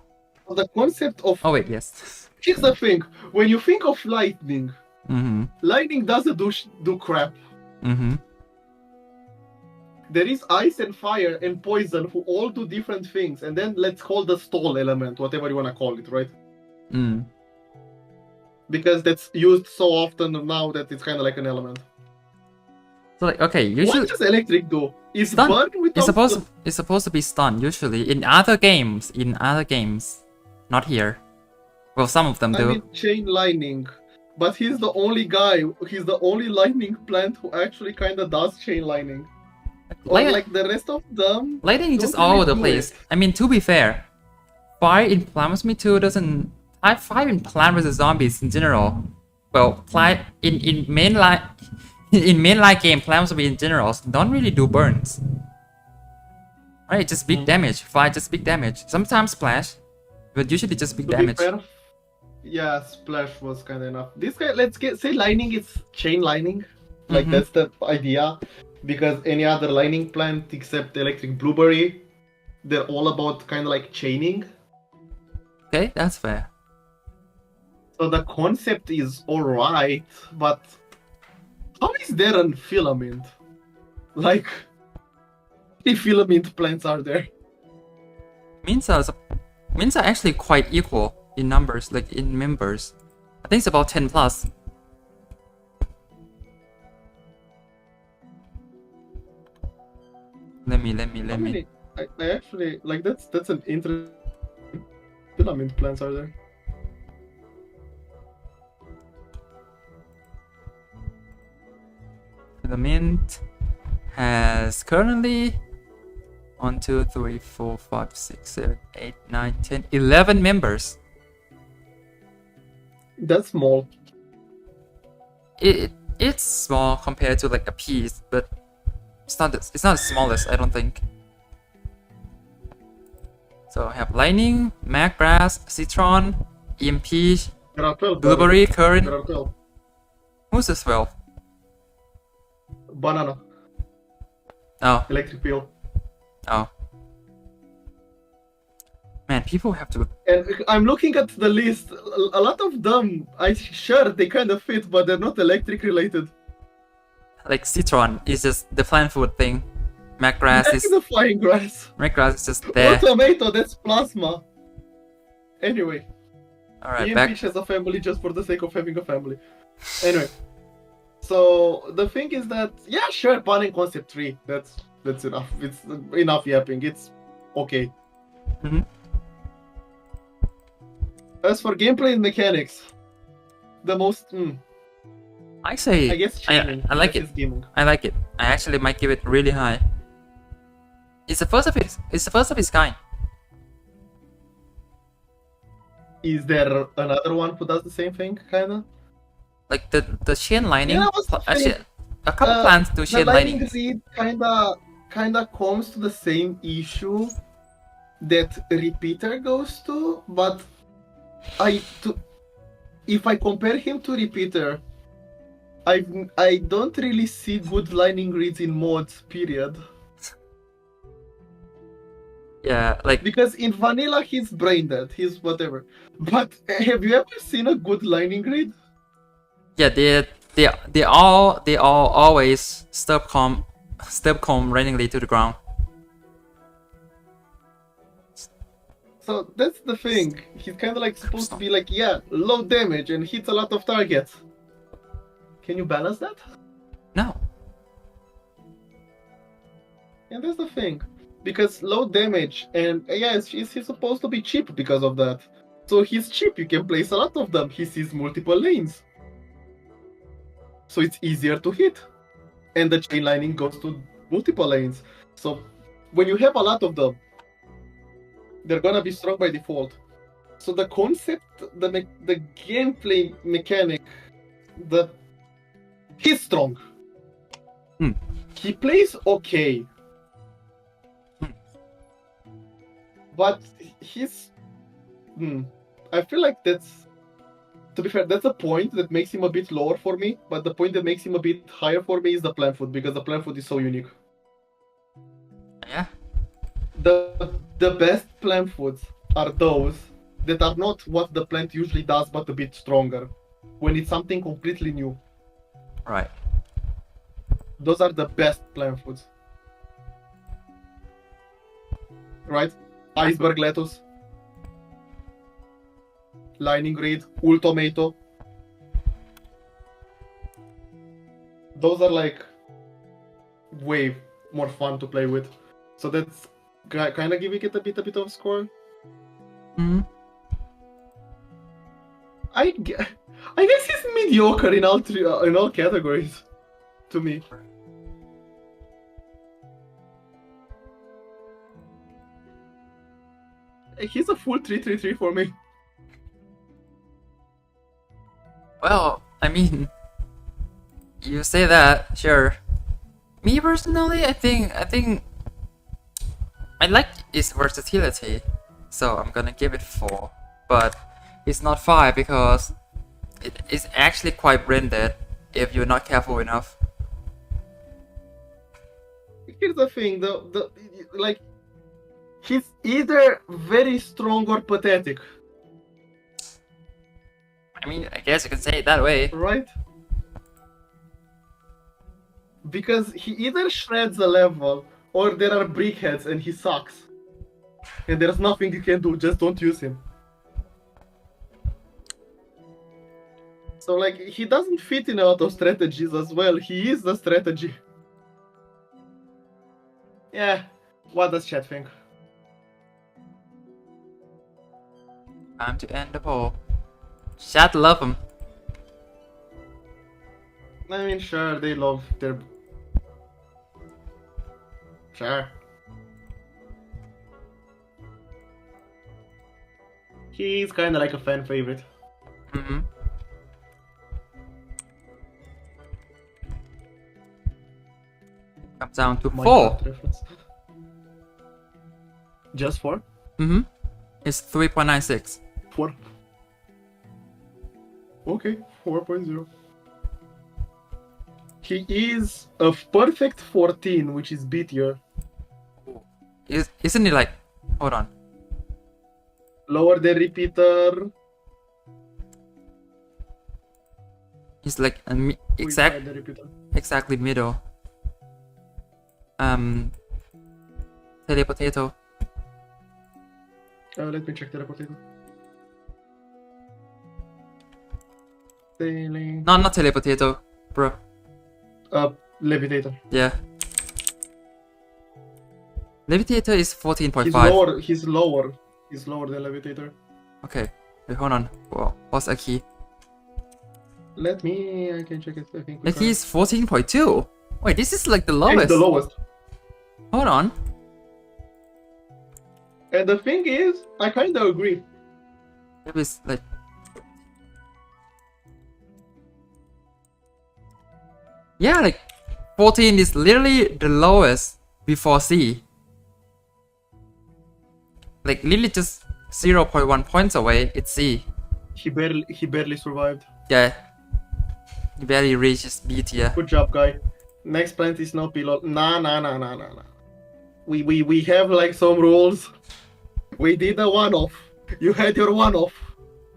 So the concept of Oh wait, yes. here's the thing. When you think of lightning, Mm-hmm. lightning doesn't do crap. Mm-hmm. There is ice and fire and poison who all do different things, and then let's call the stall element, whatever you wanna call it, right? Mm. Because that's used so often now that it's kind of like an element. So like, okay, usually What does electric do? Is stun. burn without It's supposed to be stun usually in other games. Not here. Well, some of them do. I mean, chain lightning. But he's the only guy, he's the only lightning plant who actually kind of does chain lightning. Or like the rest of them. Lightning is don't just all really over the do place. it. I mean, to be fair, fire in Plant vs. Me 2 doesn't. Fire in Plant vs. Zombies in general. Well, in mainline in mainline game, Plant vs. Me in general don't really do burns. Right, just big damage. Fire just big damage. Sometimes splash, but usually just big To be damage. fair, yeah, splash was kind of enough. This guy, say lightning is chain lightning. Like that's the idea. Because any other lightning plant except electric blueberry, they're all about kind of like chaining. Okay, that's fair. So the concept is alright, but how is there a filament? Like, how many filament plants are there? Means are actually quite equal in numbers, like in members. I think it's about 10 plus. Let me. I actually like that's an interesting filament plants are there. Filament has currently 1, 2, 3, 4, 5, 6, 7, 8, 9, 10, 11 members. That's small. It's small compared to like a piece, but it's not the smallest, I don't think. So I have lightning, mag grass, citron, EMP, There are 12. blueberry, current. There are 12. Who's the 12? Banana. Oh, Electric peel. oh. Man, people have to. And I'm looking at the list. A lot of them, sure they kind of fit, but they're not electric related. Like citron is just the plant food thing. Mag grass That's is the flying grass. is just Or there. tomato, that's plasma. Anyway, Alright, Ian back. Peach has a family just for the sake of having a family. Anyway, so the thing is that yeah, sure, Pan in Concept 3. That's enough. It's enough yapping. It's okay. Mhm. As for gameplay and mechanics, the most I say I guess chaining. I like That it. is gaming. I like it. I actually might give it really high. It's the first of its kind. Is there another one who does the same thing, kinda? Like the chain lining. Yeah, I was Actually, thinking, a couple plants do The chain lightning lining. read kinda comes to the same issue that repeater goes to, but if I compare him to repeater, I don't really see good lightning reads in mods, period. Yeah, like Because in vanilla he's brain dead, he's whatever. But have you ever seen a good lightning read? yeah, they all always step comb randomly to the ground. So that's the thing. He's kind of like supposed to be like, yeah, low damage and hits a lot of targets. Can you balance that? No. And that's the thing. Because low damage and yes, he's supposed to be cheap because of that. So he's cheap, you can place a lot of them. He sees multiple lanes. So it's easier to hit. And the chain lining goes to multiple lanes. So when you have a lot of them, they're gonna be strong by default. So the concept, the gameplay mechanic, the He's strong. Hmm. He plays okay. But he's... I feel like that's... To be fair, that's a point that makes him a bit lower for me, but the point that makes him a bit higher for me is the plant food, because the plant food is so unique. Yeah. The best plant foods are those that are not what the plant usually does, but a bit stronger. When it's something completely new. Right. Those are the best plant foods. Right? Iceberg lettuce. Lining reed. Ul tomato. Those are like way more fun to play with. So that's kind of giving it a bit of score. Hmm. I guess he's mediocre in all categories, to me. He's a full 3-3-3 for me. Well, I mean, you say that, sure. Me personally, I think I like its versatility, so I'm gonna give it 4. But it's not 5 because it is actually quite branded if you're not careful enough. Here's the thing, like, he's either very strong or pathetic. I mean, I guess you can say it that way. Right? Because he either shreds a level, or there are brickheads and he sucks. And there's nothing you can do, just don't use him. So, like, he doesn't fit in a lot of strategies as well. He is the strategy. Yeah, what does chat think? Time to end the poll. Chat love him. I mean, sure, they love their... Sure. He's kinda like a fan favorite. Mm-hmm. Comes down to 4. Just 4? Mm-hmm. It's 3.96. 4. Okay, 4.0. He is a perfect 14, which is B tier. Isn't it like... Hold on. Lower than repeater. It's like a The repeater. exactly middle. Telepotato. Let me check the potato. Not telepotato, bro. Levitator. Yeah. Levitator is 14.5. He's lower than Levitator. Okay. Wait, hold on. Well, what's a key? I can check it. I think. The key is 14.2. Wait, this is like the lowest. It's the lowest. Hold on. And the thing is, I kinda agree. It was like... Yeah, like 14 is literally the lowest before C. Like literally just 0.1 points away, it's C. He barely survived. Yeah. He barely reaches B tier. Good job, guy. Next plant is no pillow. Nah. We have like some rules. We did a one-off. You had your one-off.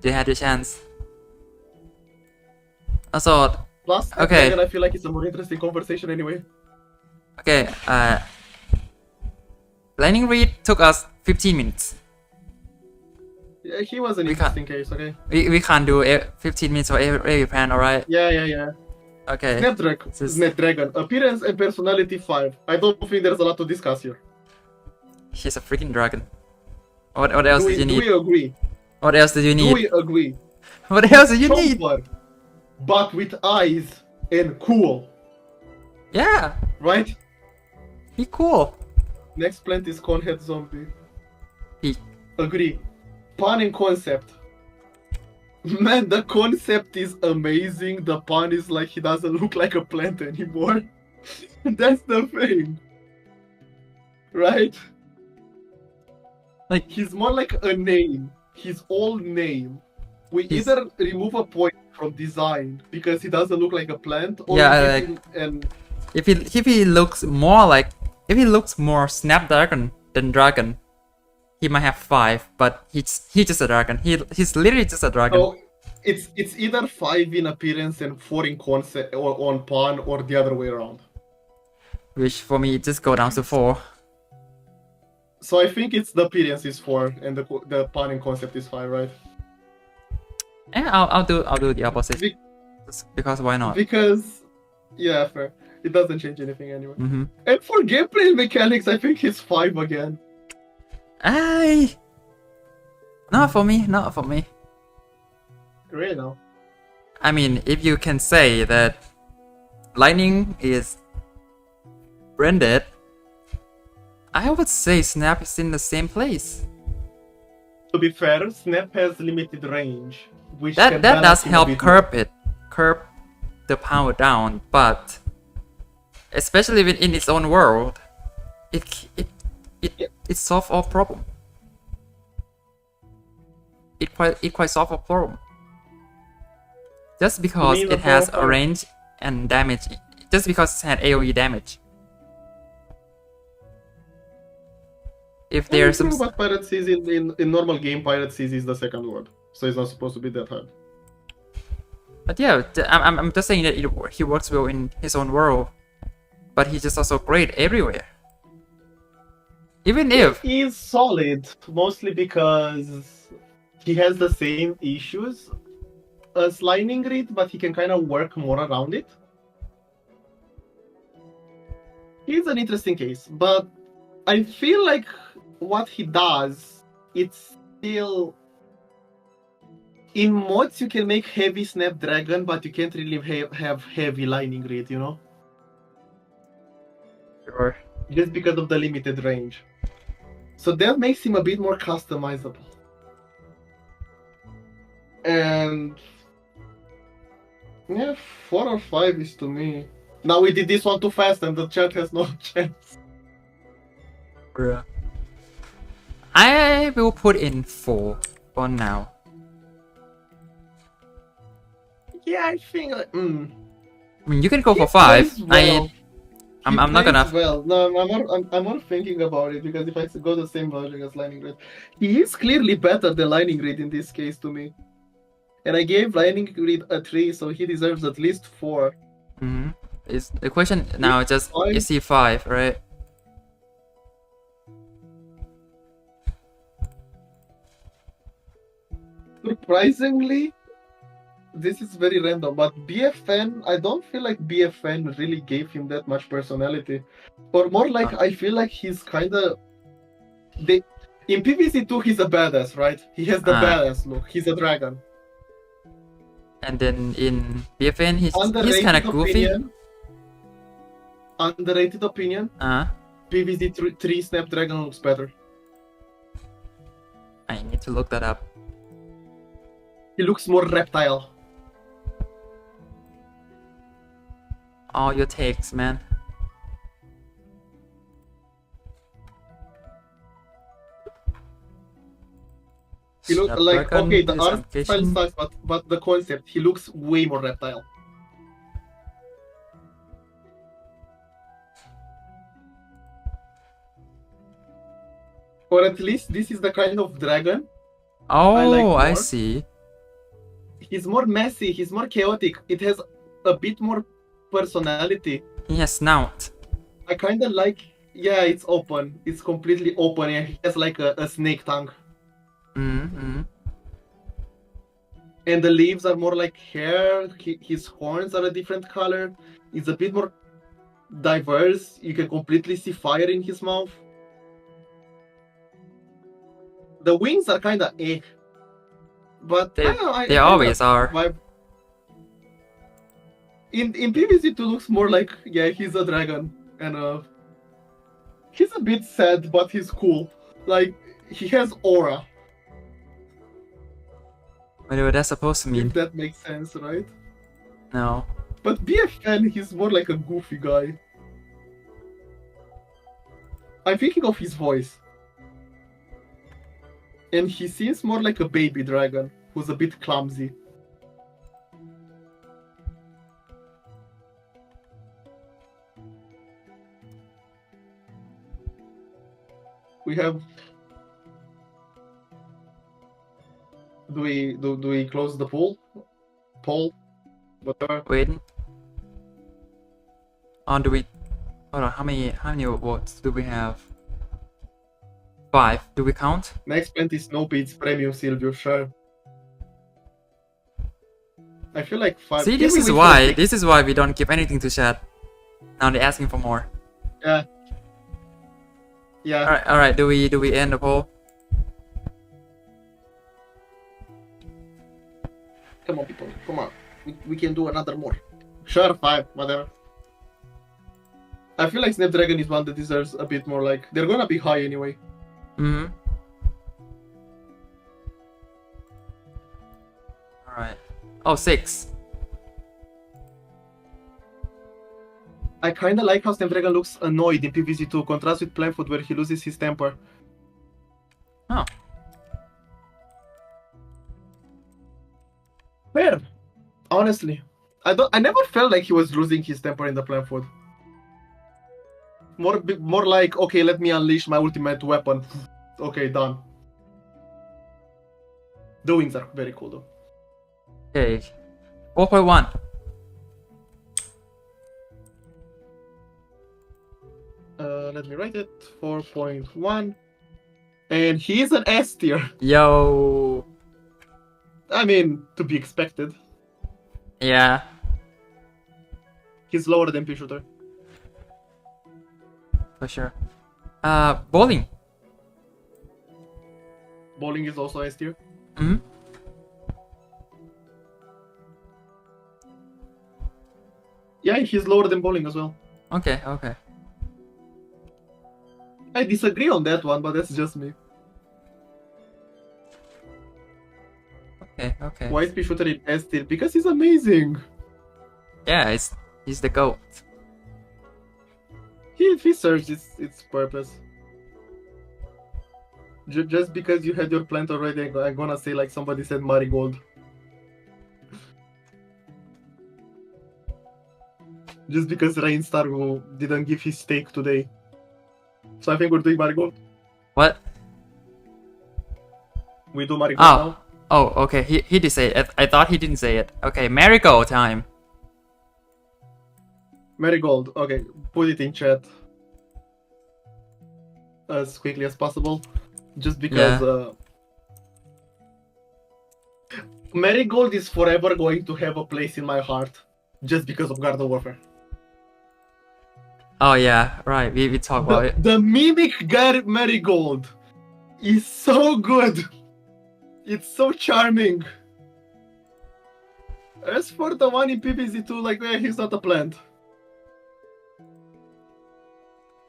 You had your chance. Also, Plus, okay. I feel like it's a more interesting conversation anyway. Okay, Lightning Read took us 15 minutes. Yeah, he was an interesting case, okay? We can't do 15 minutes for every plan, alright? Yeah. Okay. Snapdragon. Appearance and personality 5. I don't think there's a lot to discuss here. He's a freaking dragon. What else did you need? Do we agree? What else did you need? Do we agree? What else did you need? Chomper, but with eyes and cool. Yeah. Right? He cool. Next plant is Conehead Zombie. He. Agree. Pun and concept. Man, the concept is amazing. The pun is like he doesn't look like a plant anymore. That's the thing. Right? Like, He's more like a name. His old name. We He's- either remove a point from design because he doesn't look like a plant, or Yeah, we give like- him an if he looks more Snapdragon than Dragon, he might have 5, but he's just a dragon. He's literally just a dragon. so it's either 5 in appearance and 4 in concept or on pun, or the other way around. Which for me just go down to 4. So I think it's the appearance is 4 and the pun in concept is 5, right? And I'll do the opposite. Be- Just because why not? Because yeah, fair. It doesn't change anything anyway. Mm-hmm. And for gameplay mechanics, I think it's 5 again. Not for me. Not for me. Really now. I mean, if you can say that Lightning is branded, I would say Snap is in the same place. To be fair, Snap has limited range, which That can does balance him a help bit curb the power down, but especially in its own world, it solves all problem. It quite solve a problem. Just because mean the it has a profile? range and damage, just because it had AoE damage. If there's some, But Pirate Seas in normal game, Pirate Seas is the second word, so it's not supposed to be that hard. but yeah, I'm just saying that he works well in his own world, but he's just also great everywhere. Even if He's solid, mostly because he has the same issues as Lightning Reed, but he can kind of work more around it. He's an interesting case, but I feel like what he does, it's still... In mods, you can make heavy Snapdragon, but you can't really have heavy Lightning Reed, you know? Sure. Just because of the limited range. So that makes him a bit more customizable. And yeah, 4 or 5 is to me. Now we did this one too fast and the chat has no chance. Bruh. I will put in 4 for now. Yeah, I think I mean, you can go He for 5. plays well. I'm He not gonna. plays well. No, I'm more thinking about it, because if I go the same version as Lightning Reed, he is clearly better than Lightning Reed in this case to me. And I gave Lightning Reed a 3, so he deserves at least 4. Mm-hmm. Is the question now just Five. is he 5, right? Surprisingly, this is very random, but BFN, I don't feel like BFN really gave him that much personality. Or more like, I feel like he's kinda... In PvZ 2, he's a badass, right? He has the badass look. He's a dragon. And then in BFN, he's Underrated kind of goofy. opinion. Underrated opinion. PvZ 3 Snapdragon looks better. I need to look that up. He looks more reptile. All your takes, man. He looks like, Snapdragon okay, the is art style application. sucks, but the concept, he looks way more reptile. Or at least this is the kind of dragon. Oh, I more. see. He's more messy, he's more chaotic. It has a bit more personality. He has snout. I kind of like, yeah, it's open. It's completely open and he has like a snake tongue. Mm-hmm. And the leaves are more like hair. His horns are a different color. It's a bit more diverse. You can completely see fire in his mouth. The wings are kind of eh. But They, I don't know, they always are. In PvZ 2 looks more like, yeah, he's a dragon. And he's a bit sad, but he's cool. Like, he has aura. Whatever that's supposed to mean. If that makes sense, right? No. But BFN, he's more like a goofy guy. I'm thinking of his voice. And he seems more like a baby dragon, who's a bit clumsy. We have... Do we close the poll? Poll? Whatever. Waiting. On do we... Hold on, how many votes do we have? 5. Do we count? Next plant is no beats premium Silviu, sure. I feel like 5. See, this is why we don't give anything to chat. Now they're asking for more. Yeah. Yeah. Alright, do we end the poll? Come on, people. Come on. We can do another more. Sure, 5, whatever. I feel like Snapdragon is one that deserves a bit more, like... They're gonna be high anyway. Mm-hmm. Alright. Oh, 6. I kinda like how Snapdragon looks annoyed in PvZ 2, contrast with Planfoot where he loses his temper. Oh. Fair. Honestly. I never felt like he was losing his temper in the Planfoot. More like, okay, let me unleash my ultimate weapon. Okay, done. The wings are very cool though. Okay. 4.1. Let me write it. 4.1. And he's an S tier. Yo. I mean, to be expected. Yeah. He's lower than P-Shooter. For sure. Bowling. Bowling is also S tier. Mm-hmm. Yeah, he's lower than Bowling as well. Okay. I disagree on that one, but that's just me. Okay. Why is P-Shooter in S tier? Because he's amazing. Yeah, he's the GOAT. He serves its purpose. Just because you had your plant already, I'm gonna say like somebody said Marigold. Just because Rainstar didn't give his stake today. So I think we're doing Marigold. What? We do Marigold now? Oh, okay. He did say it. I thought he didn't say it. Okay, Marigold time. Marigold, okay. Put it in chat. As quickly as possible. Just because... Marigold is forever going to have a place in my heart. Just because of Garden Warfare. Oh yeah, right. We talked about it. The Mimic Marigold is so good. It's so charming. As for the one in PvZ 2, like, he's not a plant.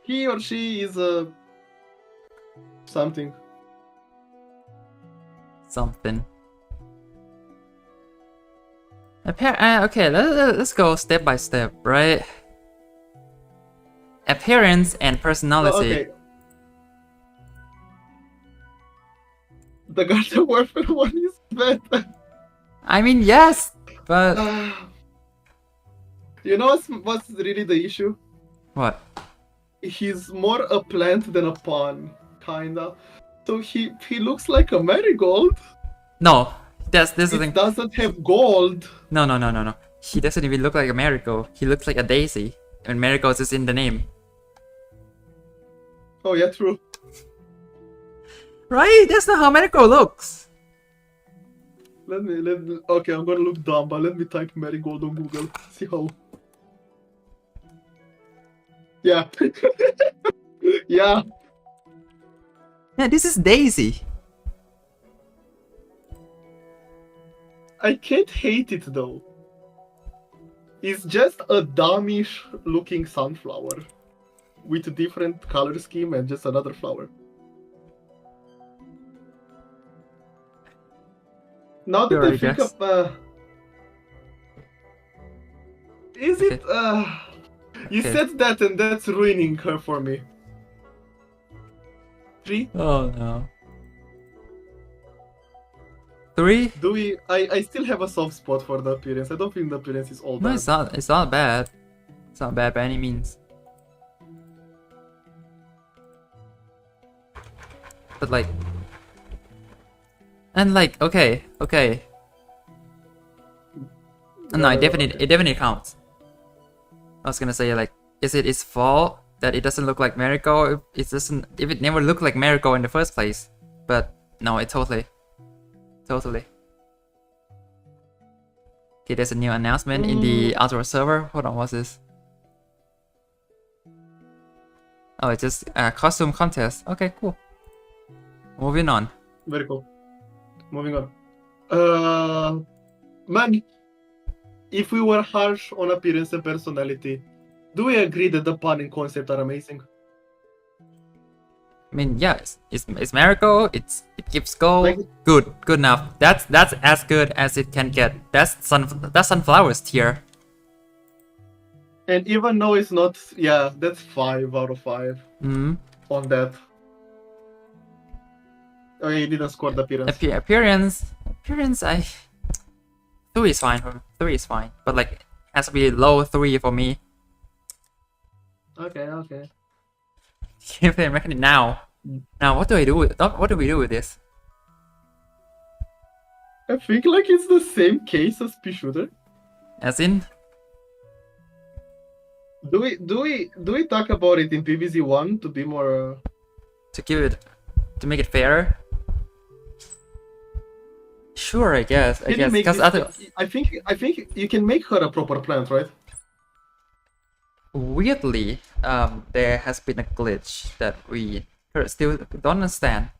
He or she is a... something. Okay, let's go step by step, right? Appearance and personality. Okay. The Garden Warfare one is better. I mean, yes, but... You know what's really the issue? What? He's more a plant than a pawn, kinda. So he looks like a marigold. No, that's the thing. It doesn't have gold. No. He doesn't even look like a marigold. He looks like a daisy. And marigold is in the name. Oh yeah, true. Right? That's not how marigold looks. Let me. Okay, I'm gonna look dumb, but let me type marigold on Google. See how. Yeah. Yeah. Yeah, this is Daisy. I can't hate it though. It's just a dumbish looking sunflower with a different color scheme and just another flower. Now that Sure, I I think guess. of, is Okay. it? You Okay. said that, and that's ruining her for me. 3. Oh no. 3? Do we? I still have a soft spot for the appearance. I don't think the appearance is all No, bad. it's not. It's not bad. It's not bad by any means. But like, and like, okay. No, it definitely counts. I was gonna say like, is it its fault that it doesn't look like Marigold? If it never looked like Marigold in the first place. But no, it totally. Okay, there's a new announcement in the outdoor server. Hold on, what's this? Oh, it's just a costume contest. Okay, cool. Moving on. Very cool. Moving on. Man, if we were harsh on appearance and personality, do we agree that the pun and concept are amazing? I mean, yeah, it's Marigold. It gives gold. Like- good enough. That's as good as it can get. That's sunflowers tier. And even though it's not, yeah, that's 5 out of 5 Hmm. on that. Oh, he didn't score the appearance. Appearance. 3 is fine. 3 is fine, but like it has to be low 3 for me. Okay. Gameplay mechanic now. Now, what do we do with this? I think like it's the same case as Pea Shooter. As in, Do we talk about it in PvZ 1 to be more? to make it fairer. Sure, I guess. Can you make Because this- I think you can make her a proper plant, right? weirdly, there has been a glitch that we still don't understand.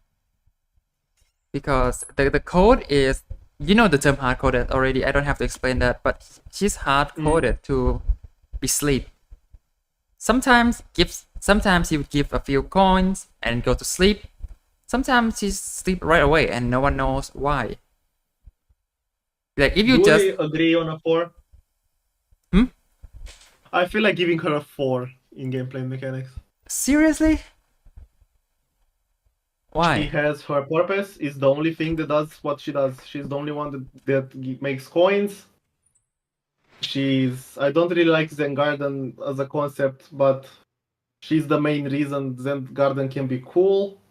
Because the code is, you know, the term hard coded already. I don't have to explain that, but she's hard coded to be sleep. Sometimes he would give a few coins and go to sleep. Sometimes he sleep right away and no one knows why. Like if you Do just we agree on a 4? I feel like giving her a 4 in gameplay mechanics. seriously, why? She has her purpose. Is the only thing that does what she does. She's the only one that makes coins. I don't really like Zen Garden as a concept, but she's the main reason Zen Garden can be cool.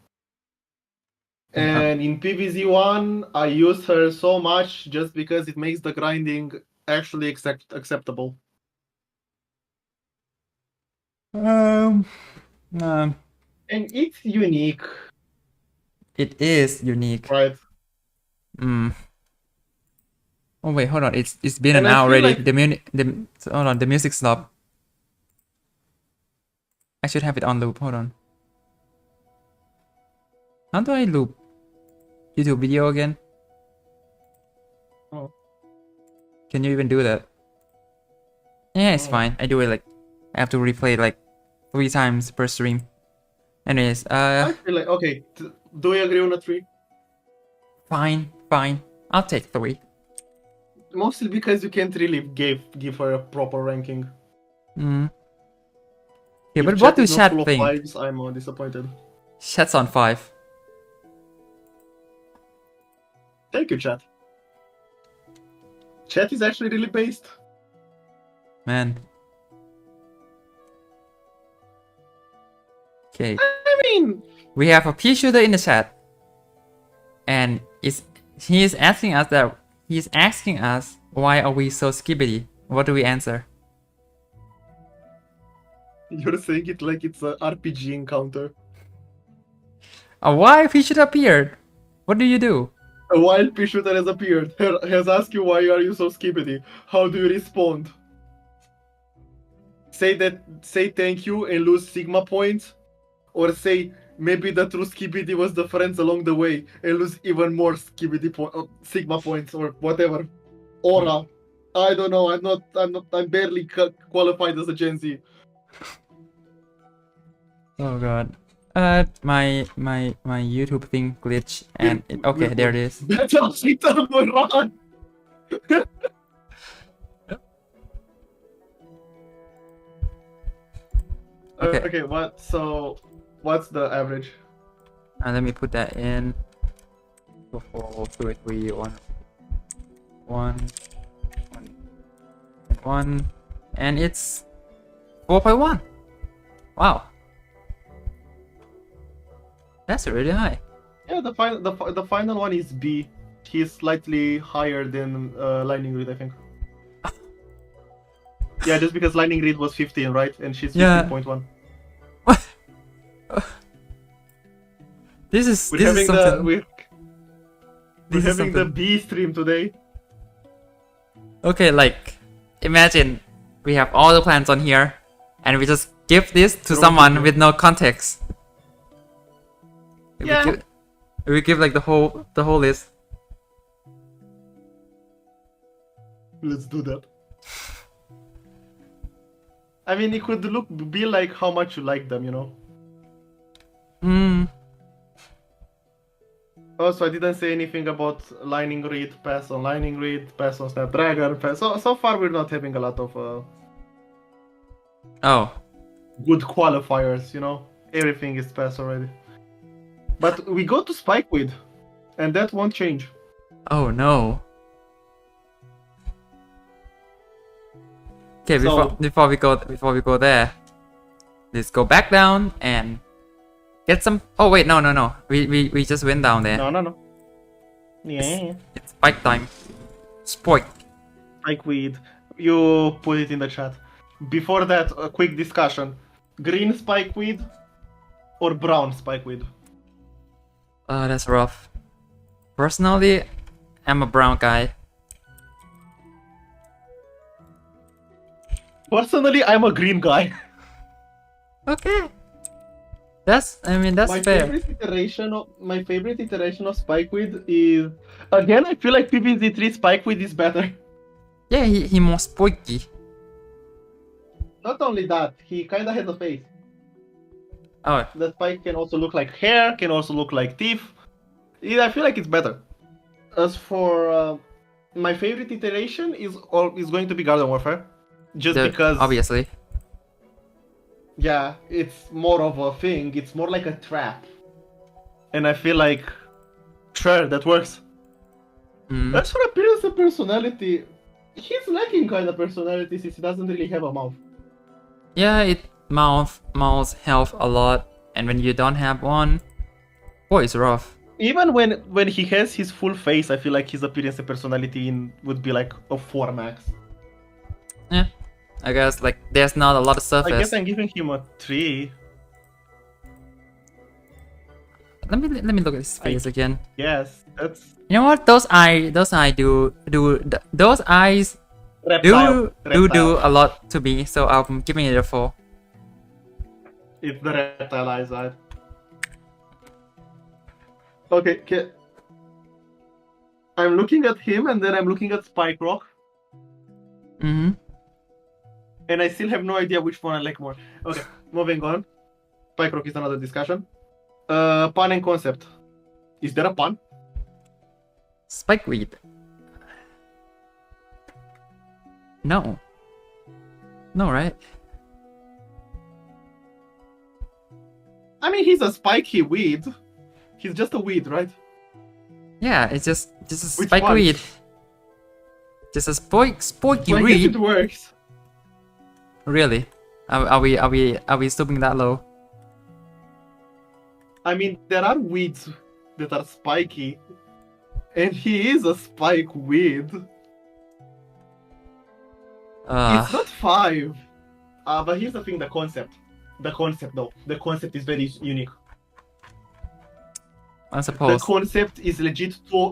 And in PvZ 1, I use her so much just because it makes the grinding actually acceptable. Um, And it's unique, it is unique. right? Oh wait, hold on. It's been an And I hour feel already. like- Hold on. The music stopped. I should have it on loop. Hold on. How do I loop YouTube video again? Oh. Can you even do that? Yeah, it's fine. I do it like I have to replay it like 3 times per stream. Anyways, I feel like, okay, do we agree on a 3? fine. I'll take 3. Mostly because you can't really give her a proper ranking. Yeah, If but what do is not chat full of think? 5s, I'm disappointed. Chat's on 5. Thank you, chat. Chat is actually really based. Man. Okay. I mean, We have a pea shooter in the chat, and he's asking us why are we so skibbity? What do we answer? you're saying it like it's an RPG encounter. Why pea shooter appeared? What do you do? A wild pea shooter has appeared. Has asked you why are you so skippity. How do you respond? Say thank you and lose Sigma points, or say maybe the true skibbity was the friends along the way and lose even more Sigma points or whatever. Aura. I don't know. I'm barely qualified as a Gen Z. Oh god. My YouTube thing glitch and okay, there it is. That's how Satan will run. Okay. Okay, what's the average? Let me put that in. 4, 2, 3, 1, 1, and it's 4.1. Wow, that's really high. Yeah, the final one is B. He's slightly higher than lightning read, I think. Yeah, just because lightning read was 15, right? And she's 15.1. What? This is something. We're having the B stream today. Okay, like imagine we have all the plans on here, and we just give this to someone with no context. Yeah. We give like the whole list. Let's do that. I mean, it could be like how much you like them, you know. Also, I didn't say anything about lightning read, pass on lightning read, pass on Snapdragon, pass. So far, we're not having a lot of good qualifiers, you know. Everything is pass already. But we go to Spikeweed, and that won't change. Oh no. Okay, before we go there, let's go back down and get some. Oh wait, no. We just went down there. No. Yeah. It's spike time. Spikeweed. You put it in the chat. Before that, a quick discussion: green Spikeweed or brown Spikeweed? That's rough. Personally, I'm a brown guy. Personally, I'm a green guy. Okay. That's fair. My favorite iteration of Spikeweed is, again, I feel like PvZ3 Spikeweed is better. Yeah, he more spiky. Not only that, he kinda has a face. Oh. The spike can also look like hair, can also look like teeth. Yeah, I feel like it's better. As for my favorite iteration is going to be Garden Warfare. Because obviously. Yeah, it's more of a thing. It's more like a trap. And I feel like sure, that works. As for appearance and personality, he's lacking kind of personality since he doesn't really have a mouth. Yeah, it mouths help a lot, and when you don't have one, boy, it's rough. Even when he has his full face, I feel like his appearance and personality would be like a 4 max. Yeah, I guess like there's not a lot of surface. I guess I'm giving him a 3. Let me look at his face again. Yes, that's. You know what? Those eyes do a lot to me. So I'm giving it a 4. It's the reptile eyes, right? Okay. I'm looking at him and then I'm looking at Spike Rock. And I still have no idea which one I like more. Okay, moving on. Spike Rock is another discussion. Pun and concept. Is there a pun? Spikeweed. No, right? I mean, he's a spiky weed. He's just a weed, right? Yeah, it's just a spike weed. Just a spiky I weed. guess it works. Really? Are we stooping that low? I mean, there are weeds that are spiky, and he is a spike weed. It's not 5. But here's the thing: the concept. The concept is very unique. I suppose. The concept is legit two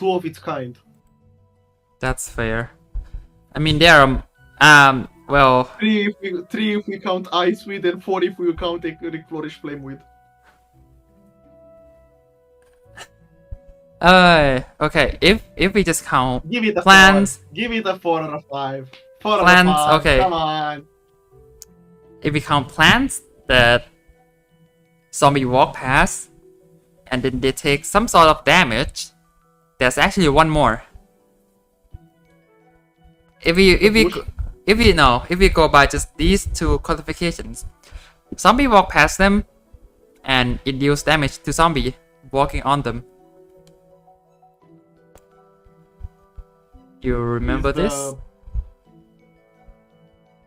of its kind. That's fair. I mean, there are well. 3 if we count Ice Weed, and 4 if we count Rick Flourish Flame Weed. Okay. If we just count Give it a plants, 4. Give it a 4 or a 5. 4 plants, or a 5. okay. Come on. If we count plants that zombie walk past, and then they take some sort of damage, there's actually one more. If we go by just these two qualifications, zombie walk past them and induce damage to zombie walking on them. You remember this?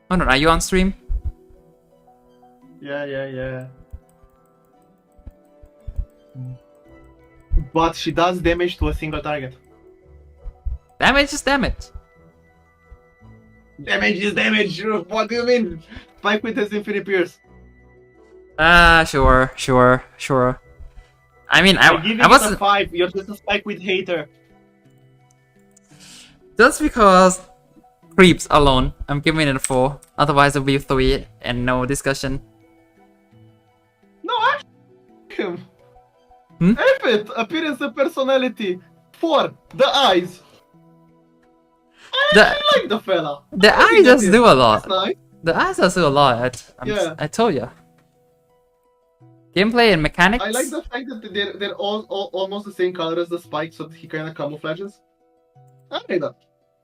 Oh no, are you on stream? Yeah. But she does damage to a single target. Damage is damage. Damage is damage. What do you mean? Spike with his infinite pierce. Sure. I mean, I was a 5. You're just a spike with hater. Just because creeps alone, I'm giving it a 4. Otherwise, it'll be 3 and no discussion. No, I him. Hmm? F it. Appearance and personality. 4. The eyes. I like the fella. The eyes does do a lot. Nice. The eyes does do a lot. I told you. Gameplay and mechanics. I like the fact that they're all almost the same color as the spike, so he kind of camouflages. I like that.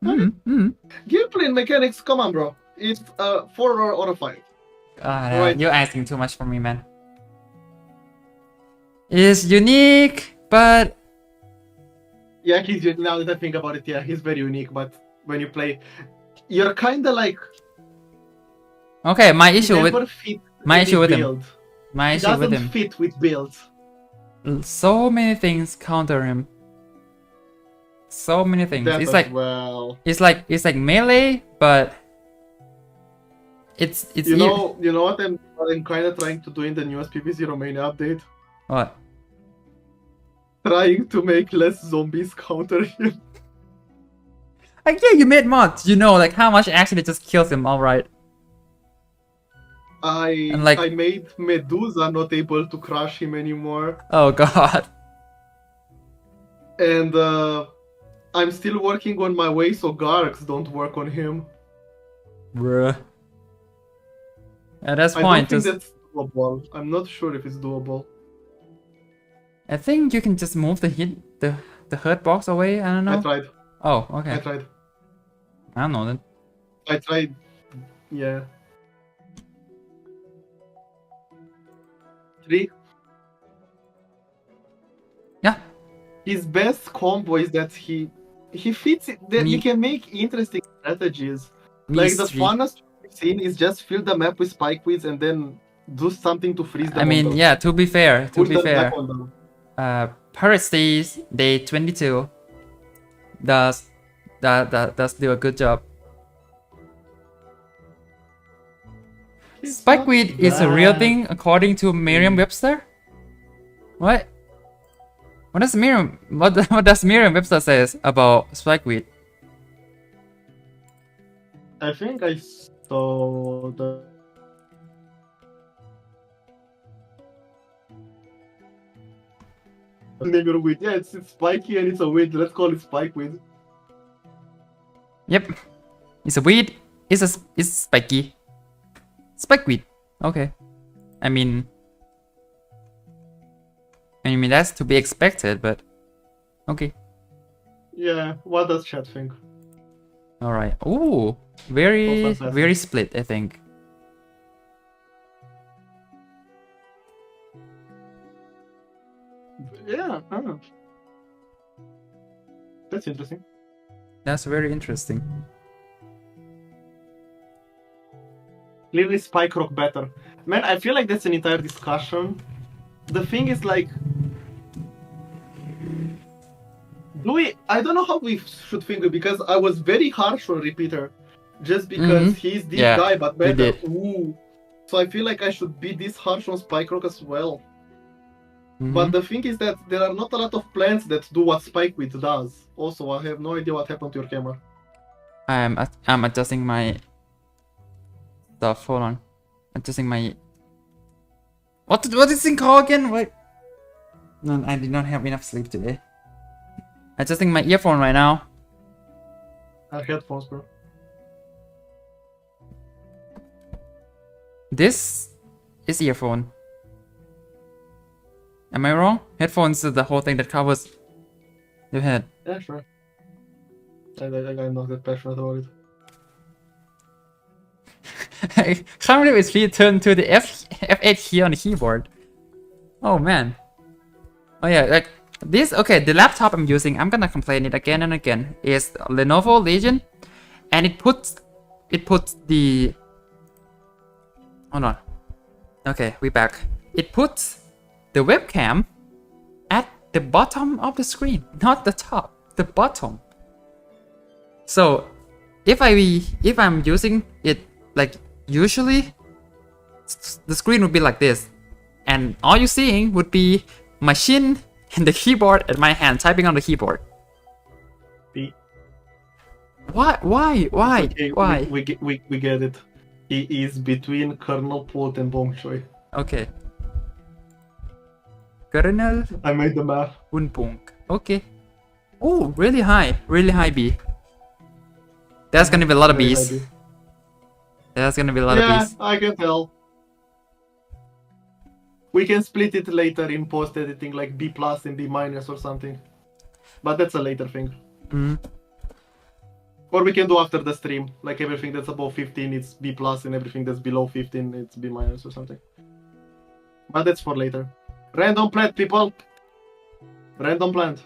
Gameplay and mechanics, come on, bro. It's 4 or a 5. Right. You're asking too much from me, man. It's unique, but yeah, he's now that I think about it, yeah, he's very unique. But when you play, you're kind of like okay. My issue with him. My issue with him. Fit with builds. So many things counter him. So many things. It's like it's like melee, but it's you know what I'm kind of trying to do in the newest PvZ Romania update. What? Trying to make less zombies counter him. Like yeah, you made mods. You know, like how much actually just kills him. All right. I made Medusa not able to crush him anymore. Oh god. And I'm still working on my way so Gargs don't work on him. Bruh. At this point, I don't think that's doable. I'm not sure if it's doable. I think you can just move the hurt box away. I don't know. I tried. Oh, okay. I tried. I don't know then. I tried. Yeah. 3. Yeah. His best combo is that he fits it. That you can make interesting strategies. Like the funnest scene is just fill the map with spikeweeds and then do something to freeze them. I mean, yeah. To be fair, Pirate Stays Day 22 does do a good job. Spikeweed is a real thing according to Merriam-Webster. What? What does Merriam-Webster says about spikeweed? I think I saw the. Name your weed. Yeah, it's spiky and it's a weed. Let's call it spikeweed. Yep, it's a weed. It's spiky. Spikeweed. Okay. I mean that's to be expected, but okay. Yeah. What does chat think? All right. Ooh, very split. I think. Yeah. That's interesting. That's very interesting. Clearly Spike Rock better. Man, I feel like that's an entire discussion. The thing is like... I don't know how we should think it, because I was very harsh on Repeater. Just because he's this guy, but better. Ooh. So I feel like I should be this harsh on Spike Rock as well. But the thing is that there are not a lot of plants that do what Spikeweed does. Also, I have no idea what happened to your camera. I'm adjusting my stuff. Hold on. Adjusting my... What is this thing called again? Wait. No, I did not have enough sleep today. Adjusting my earphone right now. Headphones, bro. This is earphone. Am I wrong? Headphones is the whole thing that covers your head. Yeah, sure. I'm not that passionate about it. I can't believe it's returned to the F8 key on the keyboard. Oh man. Oh yeah, like this. Okay, the laptop I'm using, I'm gonna complain it again and again, is Lenovo Legion, and it puts the. Hold on. Okay, we back. It puts the webcam at the bottom of the screen, not the top, the bottom. So if I'm using it like usually, the screen would be like this, and all you're seeing would be my chin and the keyboard and my hand typing on the keyboard. Why? Okay, Why? We get it. He is between Kernel-pult and Bun Chi. Okay. Kernel I made the math. Unpunk. Okay. Oh, really high B. That's gonna be a lot of Very B's. heavy. That's gonna be a lot of Yeah, B's. I can tell. We can split it later in post editing, like B plus and B minus or something. But that's a later thing. Mm. Or we can do after the stream, like everything that's above 15 it's B plus and everything that's below 15 it's B minus or something. But that's for later. Random plant, people! Random plant.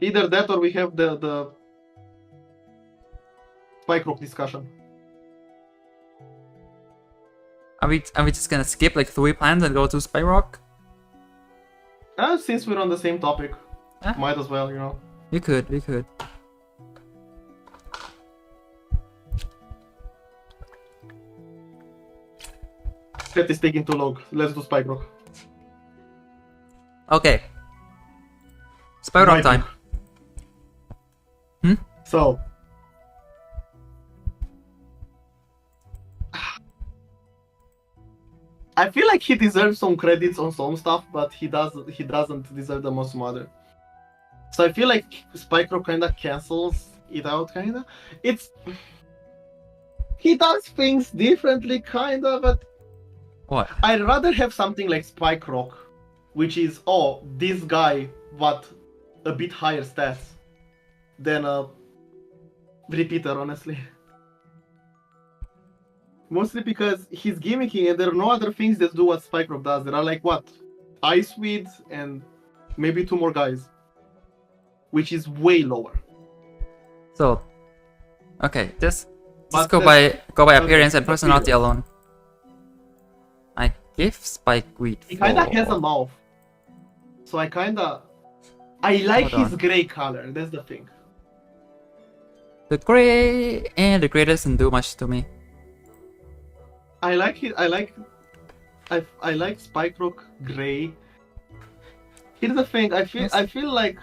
Either that or we have the spike rock discussion. Are we just gonna skip like 3 plans and go to Spyrock? Since we're on the same topic, Huh? might as well, you know. We could. Chat is taking too long. Let's do spike rock. Okay. Spyrock time. So, I feel like he deserves some credits on some stuff, but he doesn't deserve them on some other. So I feel like Spycro kinda cancels it out, kinda. He does things differently, kinda, but What? I'd rather have something like Spike Rock, which is, oh, this guy, but a bit higher stats, than a repeater, honestly. Mostly because he's gimmicky and there are no other things that do what Spike Rock does. There are like, what? Ice Weed and maybe 2 more guys. Which is way lower. So, okay, just But go that's- by okay, appearance and but personality anyway. alone. I give Spikeweed. He kinda has a 4. mouth. So I like Hold his on. gray color, that's the thing. The gray doesn't do much to me. I like Spike Rock gray. Here's the thing, I feel like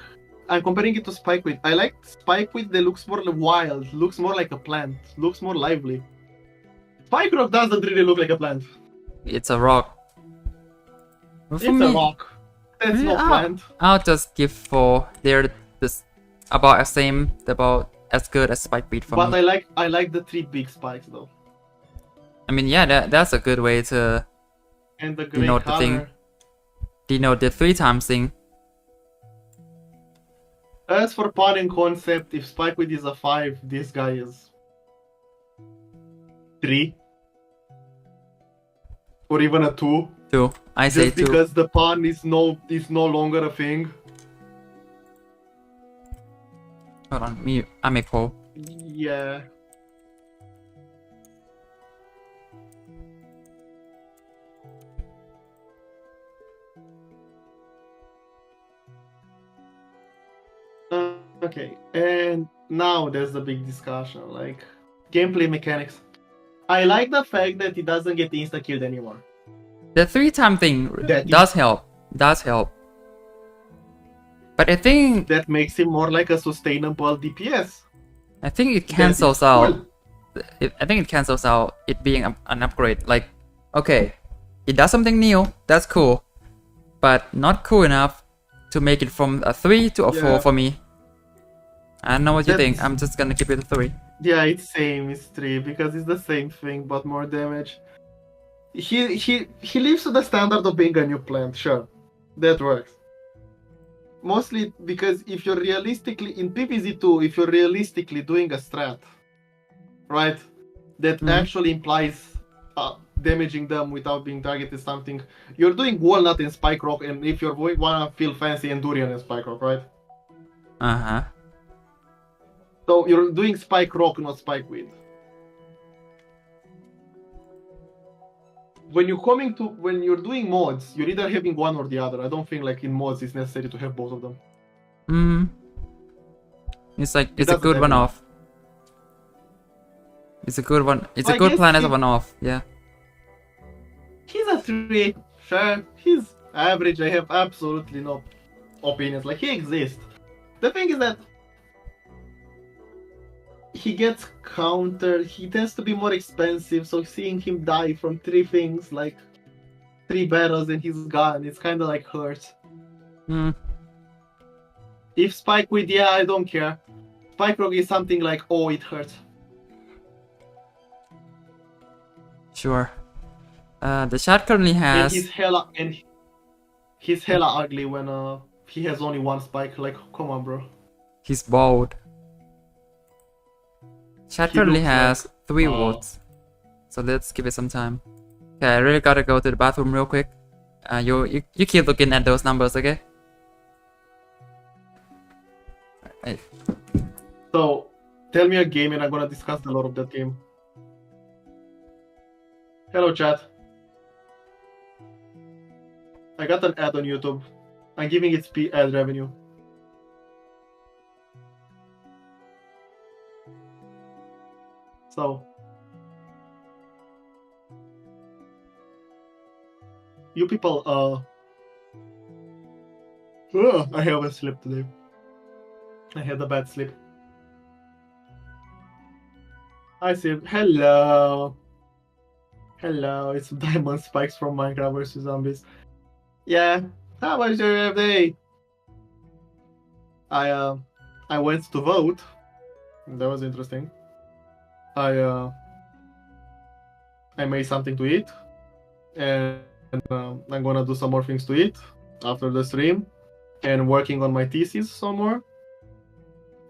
I'm comparing it to Spikeweed. I like Spikeweed that looks more wild, looks more like a plant, looks more lively. Spike Rock doesn't really look like a plant. It's a rock. But for It's me, a rock. That's no plant. I'll just give 4. They're just about as good as Spikeweed for But me. I like the 3 big spikes though. I mean, yeah, that's a good way to And the gray denote the color. thing. Denote the 3 times thing. As for pun and concept, if Spikeweed is a 5, this guy is 3. Or even a 2. 2. I say Just 2. because the pun is no longer a thing. Hold on, I make 4. Yeah. Okay, and now there's the big discussion, like gameplay mechanics. I like the fact that he doesn't get insta-killed anymore. The 3-time thing That does help. But I think That makes him more like a sustainable DPS. it cancels out. I think it cancels out it being an upgrade. Like, okay, it does something new. That's cool, but not cool enough to make it from a 3 to a 4 Yeah. for me. I don't know what you think. That's- I'm just gonna keep it a 3. Yeah, it's same, it's 3, because it's the same thing, but more damage. he lives to the standard of being a new plant. Sure, that works. Mostly because if you're realistically in PvZ2, if you're realistically doing a strat, right, that actually implies damaging them without being targeted something, you're doing Walnut and Spike Rock, and if you're wanna feel fancy, and Durian and Spike Rock, right? Uh-huh. So you're doing Spike Rock, not Spike Weed. When you're doing mods, you're either having one or the other. I don't think like in mods it's necessary to have both of them. It's like it's a good one-off. It's a good one. It's a good plan as a one-off. Yeah. He's a 3. Sure, he's average. I have absolutely no opinions. Like, he exists. The thing is that he gets countered. He tends to be more expensive, so seeing him die from 3 things, like 3 battles and he's gone, it's kind of like hurts. If Spike with, yeah, I don't care. Spike Rock is something like, oh, it hurts. Sure. The chat currently has. And he's hella ugly when he has only 1 spike. Like, come on, bro. He's bald. Chat currently has like, 3 votes. So let's give it some time. Okay, I really gotta go to the bathroom real quick. You keep looking at those numbers, okay? Right. So, tell me a game and I'm gonna discuss the lore of that game. Hello, chat. I got an ad on YouTube. I'm giving it ad revenue. So, you people, I haven't slept today. I had a bad sleep. I said, hello. Hello, it's Diamond Spikes from Minecraft vs. Zombies. Yeah, how was your day? I went to vote. That was interesting. I made something to eat, and I'm gonna do some more things to eat after the stream, and working on my thesis some more,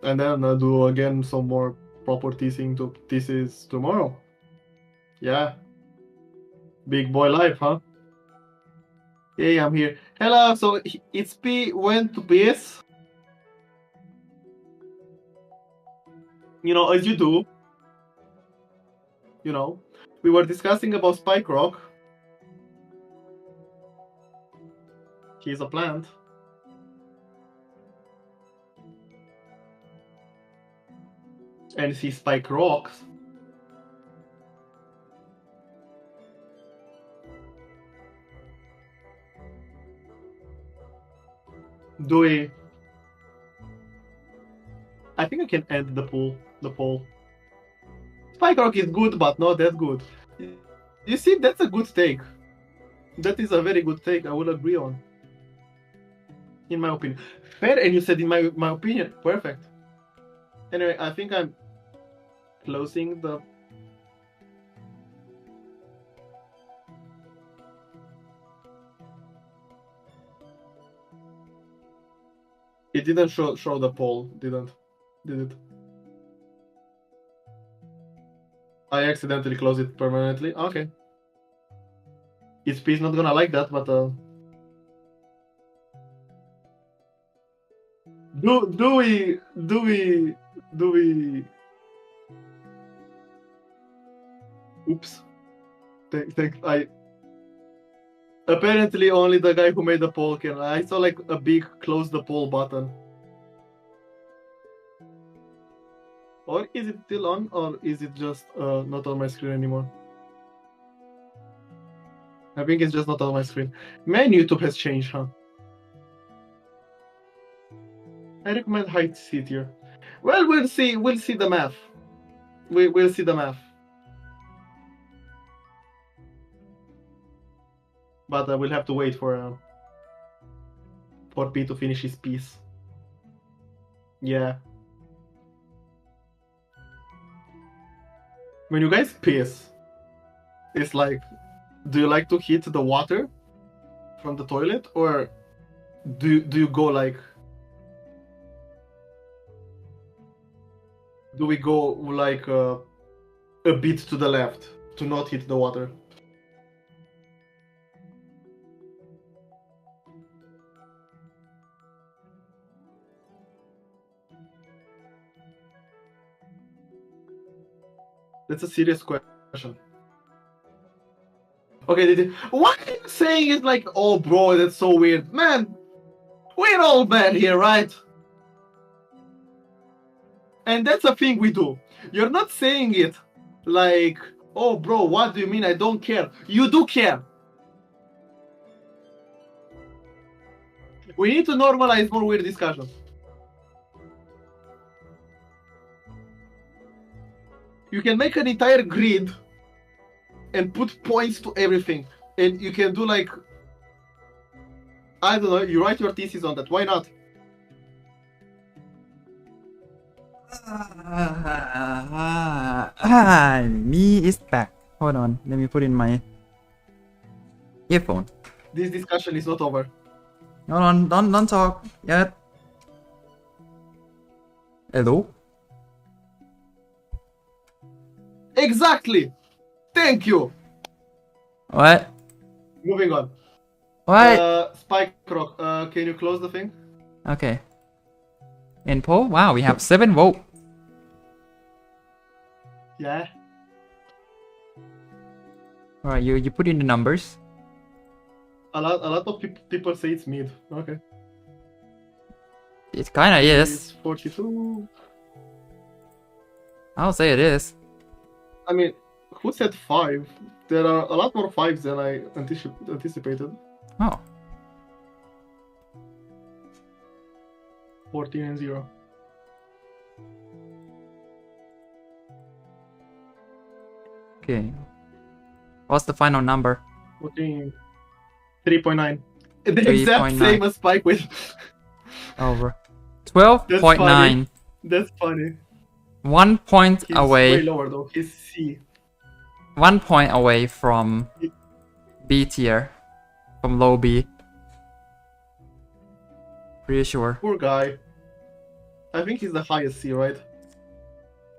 and then I'll do again some more proper thesis tomorrow. Yeah, big boy life, huh? Hey, I'm here. Hello. So it's P went to PS. You know, as you do. You know, we were discussing about Spike Rock. He's a plant. And he Spike Rocks. Do we? I think I can end the poll. Spike Rock is good, but not that good. You see, that's a good take. That is a very good take. I will agree on. In my opinion. Fair, and you said in my opinion. Perfect. Anyway, I think I'm closing the... It didn't show the poll, did it? I accidentally closed it permanently. Okay. It's not gonna like that, but do we oops. Apparently only the guy who made the poll can. I saw like a big close the poll button. Or is it still on, or is it just not on my screen anymore? I think it's just not on my screen. Man, YouTube has changed, huh? I recommend high C tier. Well, we'll see the math. We'll see the math. But we'll have to wait for P to finish his piece. Yeah. When you guys piss, it's like do you like to heat the water from the toilet, or do you go like? Do we go like a bit to the left to not hit the water? That's a serious question. Okay, why are you saying it like, oh bro, that's so weird? Man, we're all men here, right? And that's a thing we do. You're not saying it like, oh bro, what do you mean I don't care? You do care. We need to normalize more weird discussions. You can make an entire grid and put points to everything. And you can do like, I don't know, you write your thesis on that. Why not? Me is back. Hold on, let me put in my earphone. This discussion is not over. Hold on, don't talk yet. Hello? Exactly! Thank you! What? Moving on. What? Spike Rock, can you close the thing? Okay. Info? Wow, we have 7 votes. Yeah. Alright, you put in the numbers. A lot of people say it's mid. Okay. It kinda is. It's 42. I'll say it is. I mean, who said 5? There are a lot more 5s than I anticipated. Oh. 14 and 0. Okay. What's the final number? 14. 3.9. The exact 3.9. same as Spike with. Over. 12.9. That's funny. 1 point He's away. way lower though. He's C. 1 point away from B tier. From low B. Pretty sure. Poor guy. I think he's the highest C, right?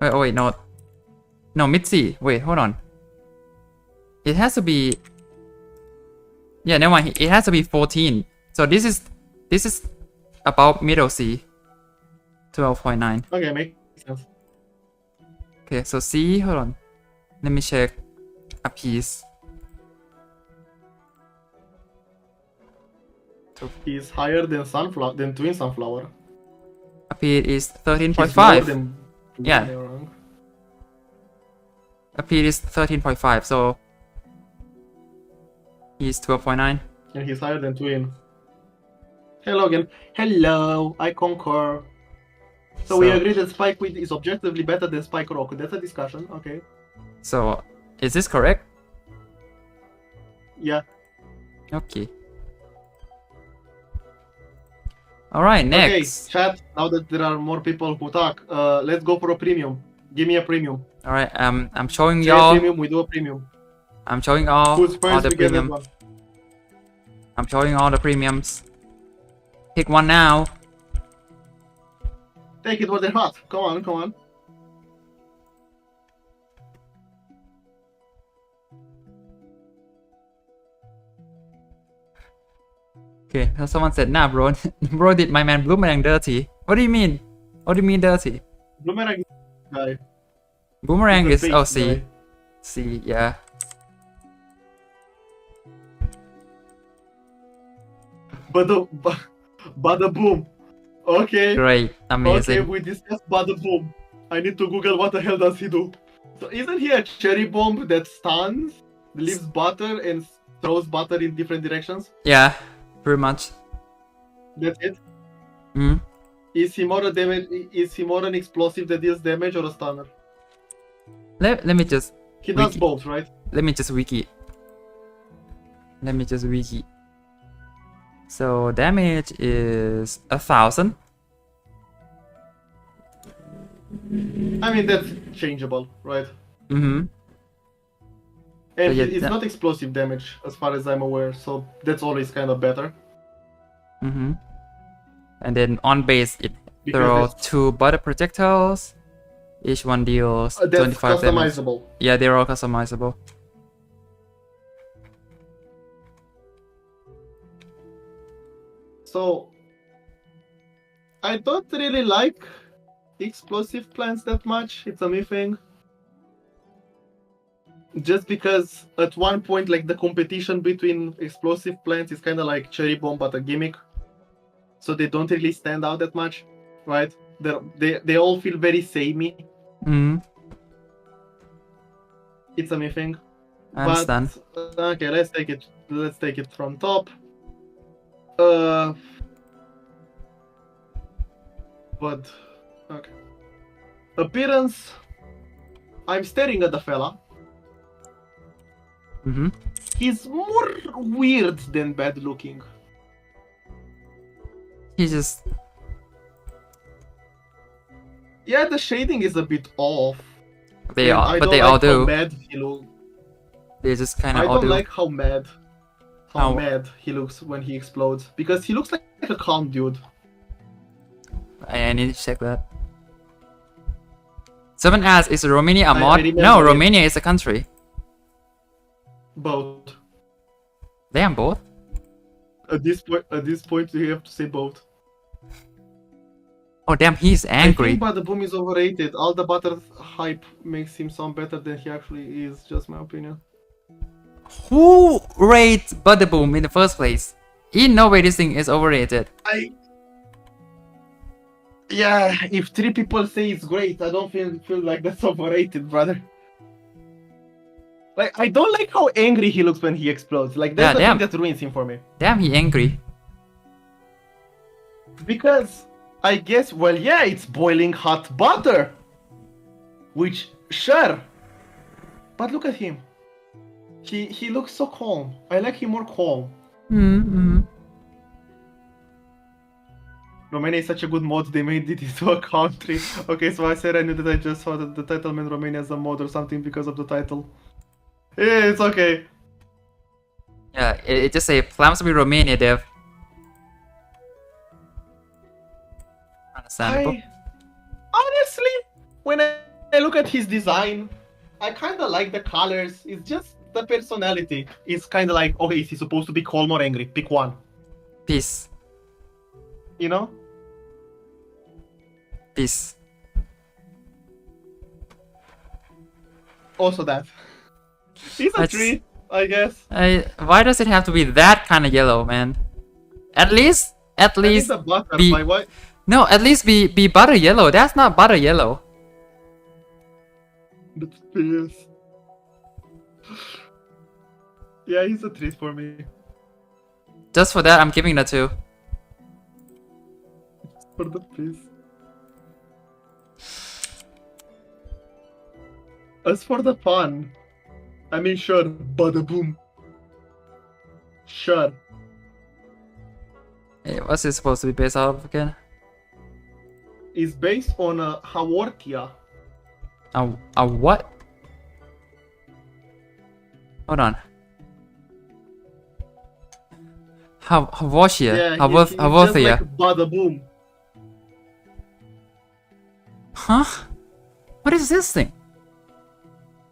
Wait, oh wait, no. No, mid C. Wait, hold on. It has to be... Yeah, never mind. It has to be 14. So this is about middle C. 12.9. Okay, makes sense. Okay, so C, hold on. Let me check a piece. He's higher than sunflower, than twin sunflower. A piece is He's lower 13.5. than Yeah. wrong. A piece is 13.5, so he's 12.9. And he's higher than twin. Hello again. Hello, I concur. So we agree that Spike Wheat is objectively better than Spike Rock. That's a discussion, okay. So, is this correct? Yeah. Okay. Alright, next. Okay, chat, now that there are more people who talk, let's go for a premium. Give me a premium. Alright, I'm showing Say a y'all. premium, we do a premium. I'm showing all Who's first, the we get that premium. one. I'm showing all the premiums. Pick one now. Take it while they're hot. Come on, come on. Okay, so someone said, nah bro, bro did my man Boomerang dirty. What do you mean? What do you mean dirty? Boomerang guy. Boomerang He's is, a oh fake C. guy. C, yeah. Bada Boom. Okay. Great, amazing. Okay, we discussed Bada Boom. I need to Google what the hell does he do. So isn't he a cherry bomb that stuns, leaves butter, and throws butter in different directions? Yeah, pretty much. That's it? Hmm. Is he more a damage? Is he more an explosive that deals damage or a stunner? Let me just He does Wiki. both, right? let me just wiki. Let me just wiki. So damage is 1,000. I mean that's changeable, right? Mm-hmm. And yeah, it's not explosive damage, as far as I'm aware, so that's always kind of better. Mm-hmm. And then on base, it Because throws it's- 2 butter projectiles. Each one deals That's 25 damage. customizable. Yeah, they're all customizable. So, I don't really like explosive plants that much. It's a me thing. Just because at one point, like, the competition between explosive plants is kind of like cherry bomb, but a gimmick. So they don't really stand out that much, right? They all feel very samey. Mm-hmm. It's a me thing. I understand. Okay, let's take it from top. But okay. Appearance. I'm staring at the fella. Mm-hmm. He's more weird than bad looking. He's just... Yeah, the shading is a bit off. They And all, I but don't they like all how do. mad he looks. They just kind I of all don't do. like how How- mad he looks when he explodes, because he looks like a calm dude. I need to check that. Someone asked, is Romania a I mod? remember No, it. Romania is a country. Both. Damn, both. At this point, you have to say both. Oh, damn, he's I angry. think Bada Boom is overrated. All the butter hype makes him sound better than he actually is. Just my opinion. Who rates Bada Boom in the first place? In no way this thing is overrated. Yeah, if 3 people say it's great, I don't feel like that's overrated, brother. Like, I don't like how angry he looks when he explodes. Like, that's Yeah, the thing that ruins him for me. Damn, he angry. Because I guess, well, yeah, it's boiling hot butter. Which, sure. But look at him. He looks so calm. I like him more calm. Mm-hmm. Romania is such a good mod, they made it into a country. Okay, so I said I knew that I just saw that the title meant Romania as a mod or something because of the title. Yeah, it's okay. Yeah, it just say plans to be Romania Dev. Understandable. Honestly, when I look at his design, I kind of like the colors. It's just the personality. It's kind of like, okay, is he supposed to be calm or angry? Pick one. Peace. You know? Peace. Also that. He's a That's- tree, I guess. Why does it have to be that kind of yellow, man? At least I think the be- butterfly. Why? no, at least be butter yellow. That's not butter yellow. The face. Yeah, he's a treat for me. Just for that, I'm giving that 2. For the face. As for the fun, I mean, sure, Bada Boom. Sure. Hey, what's it supposed to be based off of again? Is based on a Hawortia. A what? Hold on. Hawortia. Yeah, he's just Haworthia. like Bada Boom. Huh? What is this thing?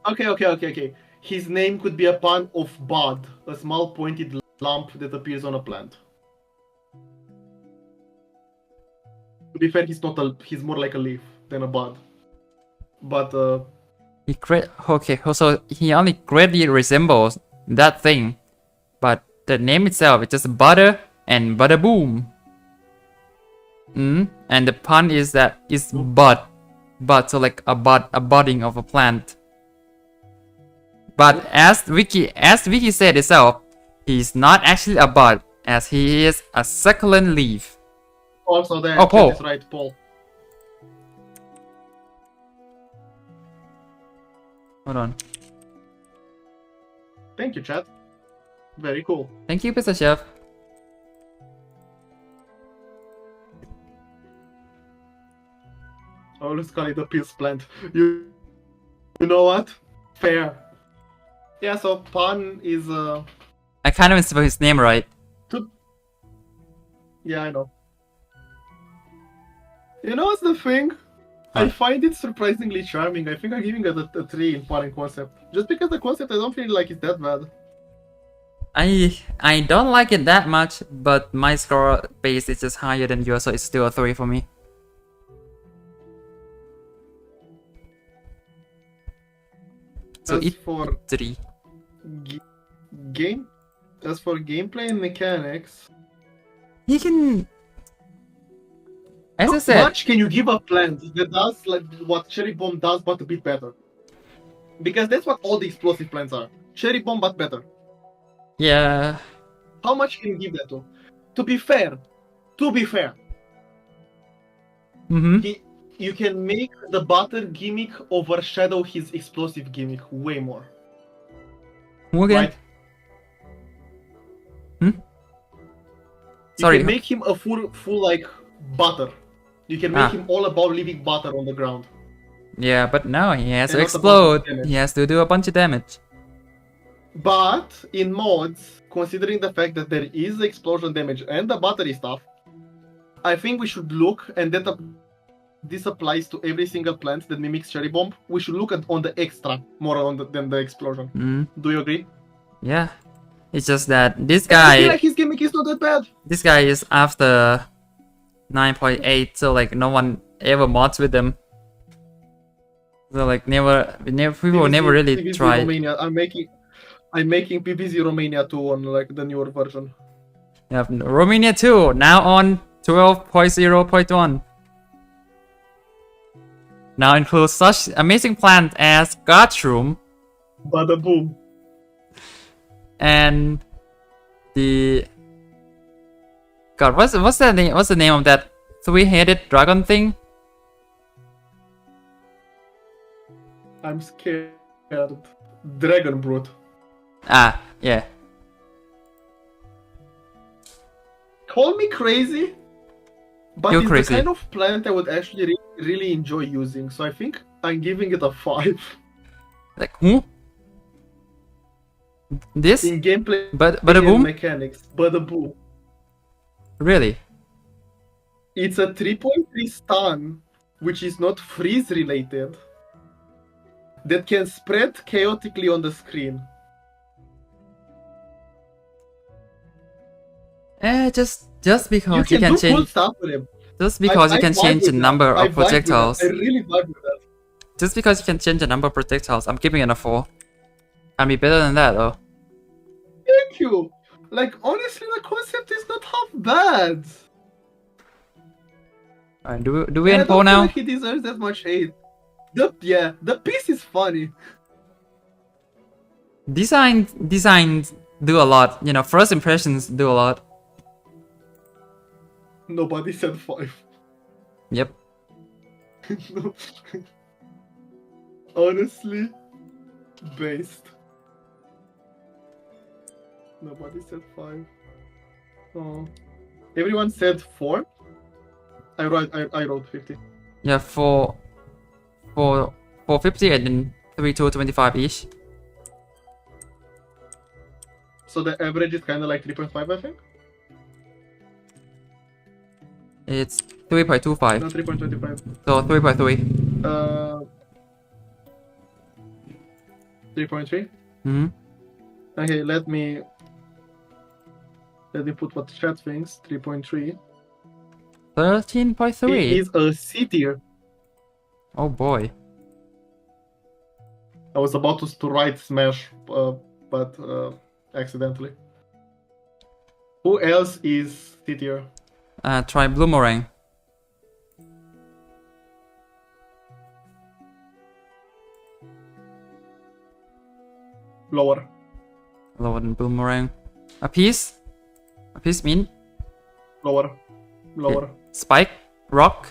Okay. His name could be a pun of bud, a small pointed lump that appears on a plant. To be fair, he's more like a leaf than a bud. But Okay, so he only greatly resembles that thing, but the name itself is just butter and Bada Boom. And the pun is that it's bud, so like a budding of a plant. But as Wiki said itself, he's not actually a bud, as he is a succulent leaf. also there, Oh, Paul. is right, Paul. Hold on. Thank you, chat. Very cool. Thank you, Mr. Chef. Oh, let's call it a peace plant. You know what? Fair. Yeah, so Pan is I kind of spell his name right. yeah, I know. You know what's the thing? I What? find it surprisingly charming. I think I'm giving it a 3 in Pan concept. Just because the concept I don't feel like it's that bad. I don't like it that much, but my score base is just higher than yours, so it's still a 3 for me. So As for 3. game, as for gameplay and mechanics, He can, as I how said, much can you give a plant that does like what Cherry Bomb does, but a bit better? Because that's what all the explosive plants are. Cherry Bomb, but better. yeah. How much can you give that to? To be fair, Mm-hmm. you can make the butter gimmick overshadow his explosive gimmick way more. Who again? Right? Hmm? You Sorry. can make him a full like butter. You can make him all about leaving butter on the ground. Yeah, but now he has to And not a bunch of explode. damage. He has to do a bunch of damage. But in mods, considering the fact that there is explosion damage and the battery stuff, I think we should look, and this applies to every single plant that mimics Cherry Bomb. We should look on the extra more than the explosion. Mm. Do you agree? Yeah. It's just that this I feel guy, like his gimmick is not that bad. this guy is after 9.8, so like no one ever mods with them. So like people never really PvZ tried. Romania. I'm making PvZ Romania 2 on like the newer version. Yeah, Romania 2 now on 12.0.1. Now includes such amazing plant as Guardroom Bada Boom. and the God, what's that name? What's the name of that three-headed dragon thing? I'm scared. Dragon Brute. Ah, yeah. Call me crazy, but You're it's crazy. the kind of plant I would actually really enjoy using. So I think I'm giving it a 5 Like who? This? in gameplay. Bada and Boom? mechanics. Bada Boom. Really? It's a 3.3 stun, which is not freeze related, that can spread chaotically on the screen. Just because you can do cool change, stuff with him. just because you can vibe change the with that. number I of vibe with that. projectiles, I really vibe with that. just because you can change the number of projectiles, I'm giving it a 4. Can be better than that though. Thank you. Like honestly, the concept is not half bad. Alright, do we And I end don't poll feel now? like he deserves that much hate. The piece is funny. Designs do a lot. You know, first impressions do a lot. Nobody said 5. Yep. No. Honestly, based. Nobody said 5. Oh. Everyone said 4. I wrote 50. Yeah, for 50 and then 3 to 25 each. So the average is kind of like 3.5, I think. It's 3.25. No, 3.25. So 3.3. 3.3. Mm-hmm. Okay, let me put what chat thinks. 3.3. 13.3. It is a C tier. Oh boy. I was about to write Smash, but accidentally. Who else is C tier? Try Bloomerang. Lower. Lower than Boomerang. A piece mean? Lower. Lower. Spike? Rock?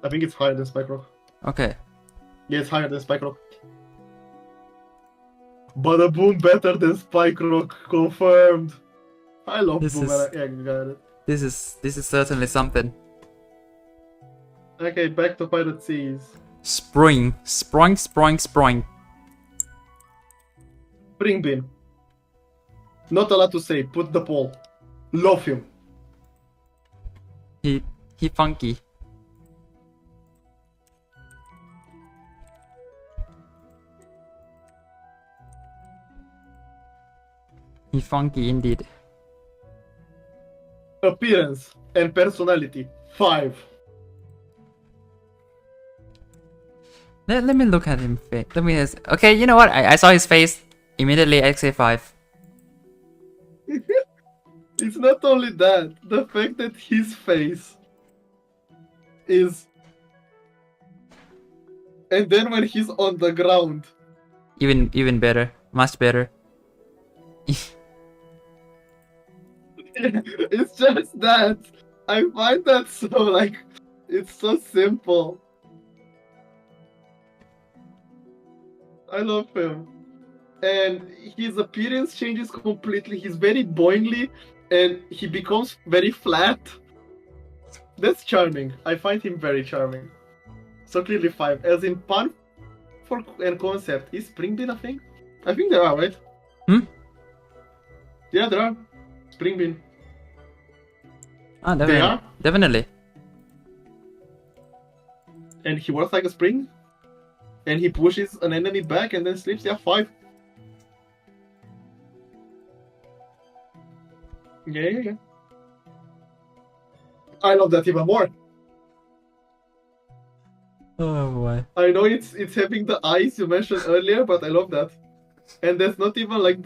I think it's higher than Spike Rock. Okay. Yeah, it's higher than Spike Rock. Bada Boom better than Spike Rock, confirmed. I love This Boom. is- Yeah, got it. This is certainly something. Okay, back to Pirate Seas. Spring. Sproing. Spring Bean. Not a lot to say. Put the poll. Love him. He funky. He funky indeed. Appearance and personality 5. Let me look at him. Let me just, okay, you know what? I saw his face immediately. I say 5. It's not only that, the fact that his face is, and then when he's on the ground, Even better, much better. it's just that I find that so like, it's so simple. I love him. And his appearance changes completely. He's very boingly and he becomes very flat. That's charming. I find him very charming. So clearly 5. As in pun for and concept, is Spring Bean a thing? I think there are, right? Yeah, there are. Spring Bean. Ah, definitely. They are? Definitely. And he works like a spring. And he pushes an enemy back and then sleeps. Yeah, 5. Yeah. I love that even more. Oh boy. I know it's having the eyes you mentioned earlier, but I love that. And that's not even like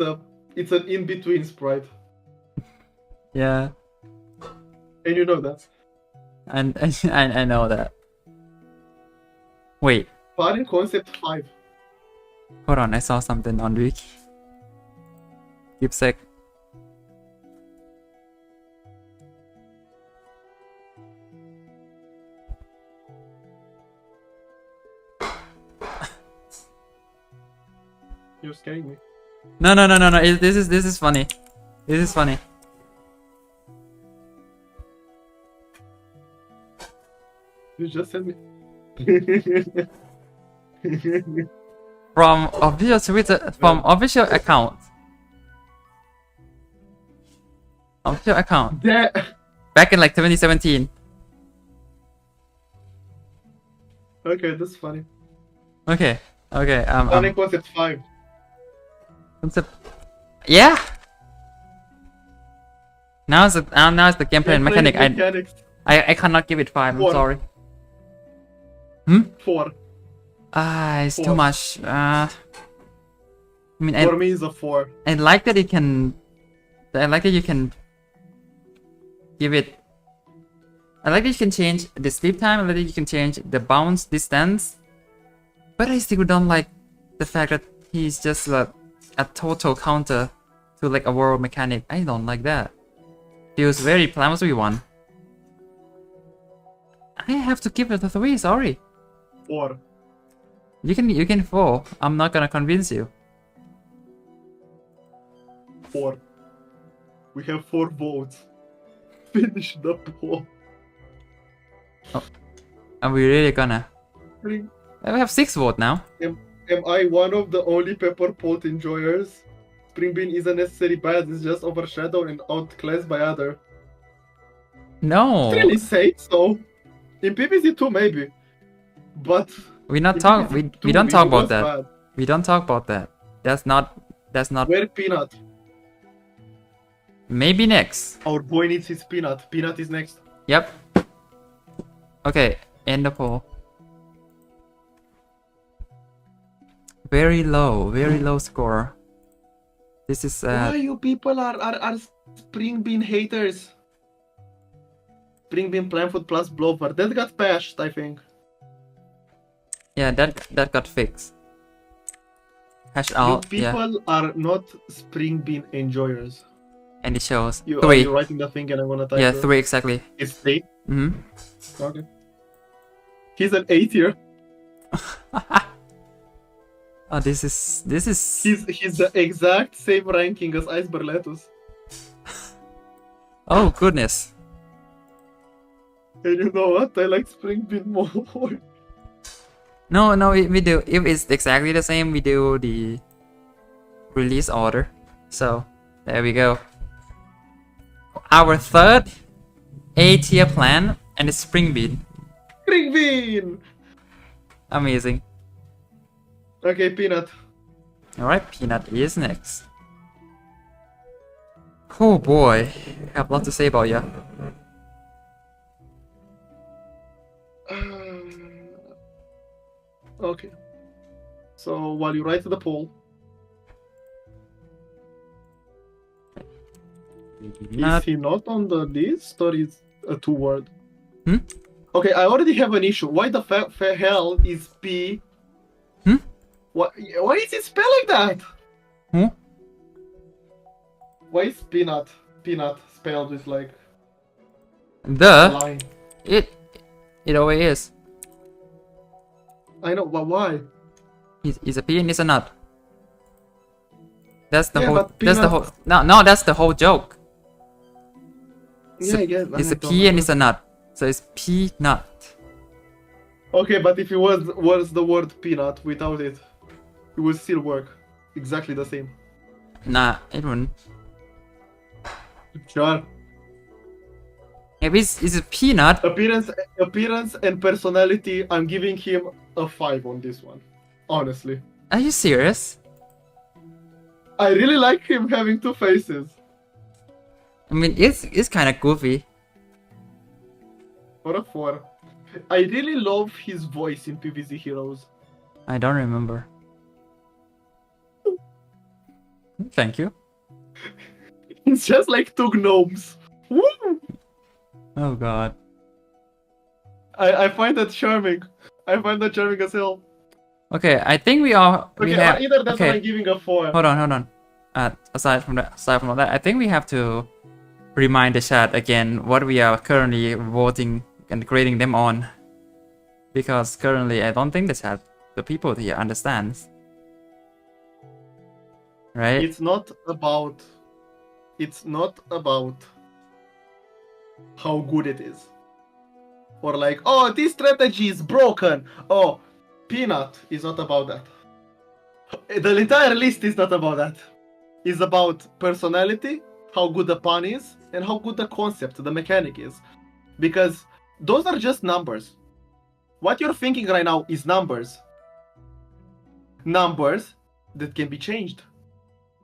it's an in-between sprite. Yeah. And you know that. And I know that. Wait. Foreign concept 5. Hold on, I saw something on Wiki. Keep sec. You're scaring me. No. This is funny. This is funny. You just sent me. From official Twitter, from official account. Official account. That. Back in like 2017. Okay, that's funny. Okay. Foreign concept 5. Concept. Yeah. Now it's the gameplay and mechanic. Mechanics. I cannot give it 5. I'm 4. sorry. 4. It's 4. too much. I mean, For me, it's a 4. I like that it can. I like that you can give it. I like that you can change the sleep time. I like that you can change the bounce distance. But I still don't like the fact that he's just like a total counter to like a world mechanic. I don't like that. Feels very Plumsy one. I have to give it a 3. Sorry. 4. You can 4. I'm not gonna convince you. 4. We have 4 votes. Finish the poll. Are we really gonna? Am We have 6 votes now. I one of the only pepper-pot enjoyers? Spring Bean isn't necessarily bad, it's just overshadowed and outclassed by other. No. Really say so. In PvZ 2 maybe. But We don't in talk. PvZ We 2, don't it talk about was that. bad. We don't talk about that. That's not. Where Peanut? Maybe next. Our boy needs his Peanut. Peanut is next. Yep. Okay. End the poll. Very low score. This is Why you people are Spring Bean haters? Spring Bean Plan Food plus Blover. That got patched, I think. yeah, that got fixed. Hashed You out, yeah, people are not Spring Bean enjoyers. and it shows Are 3. you writing the thing and I'm gonna type Yeah, it? 3 exactly. It's 3? Mm-hmm. Okay. He's an 8 here. Oh, this is. He's the exact same ranking as Iceberg Lettuce. Oh goodness. And you know what? I like Spring Bean more. No, we do. If it's exactly the same, we do the release order. So there we go. Our third A tier plan, and it's Spring Bean. Spring Bean! Amazing. Okay, Peanut. Alright, Peanut is next. Oh boy, I have a lot to say about you. Okay. So while you write the poll, is he not on the list or is a 2-word? Hmm? Okay, I already have an issue. Why the hell is P? Hmm? Why is it spelled like that? Hmm? Why is peanut spelled with like a The line? It always is. I know, but why? It's a pea and it's a nut. That's the Yeah, whole. but That's the peanut- whole. No, that's the whole joke. Yeah, I guess. It's a pea and it's a nut, so it's peanut. Okay, but if it was the word peanut without it, it would still work. Exactly the same. Nah, it wouldn't. Sure. If it's a peanut, Appearance and personality, I'm giving him a 5 on this one. Honestly. are you serious? I really like him having 2 faces. I mean, it's kind of goofy. For a 4. I really love his voice in PvZ Heroes. I don't remember. Thank you. It's just like 2 gnomes. Woo! Oh god. I find that charming. I find that charming as hell. Okay, I think we are. Okay, we have, either that's okay. what I'm giving a 4. Hold on. Aside from that, I think we have to remind the chat again what we are currently voting and grading them on, because currently I don't think the people here understands. Right? It's not about how good it is. Or like, oh, this strategy is broken. Oh, Peanut is not about that. The entire list is not about that. It's about personality, how good the pun is, and how good the concept, the mechanic is. Because those are just numbers. What you're thinking right now is numbers. Numbers that can be changed.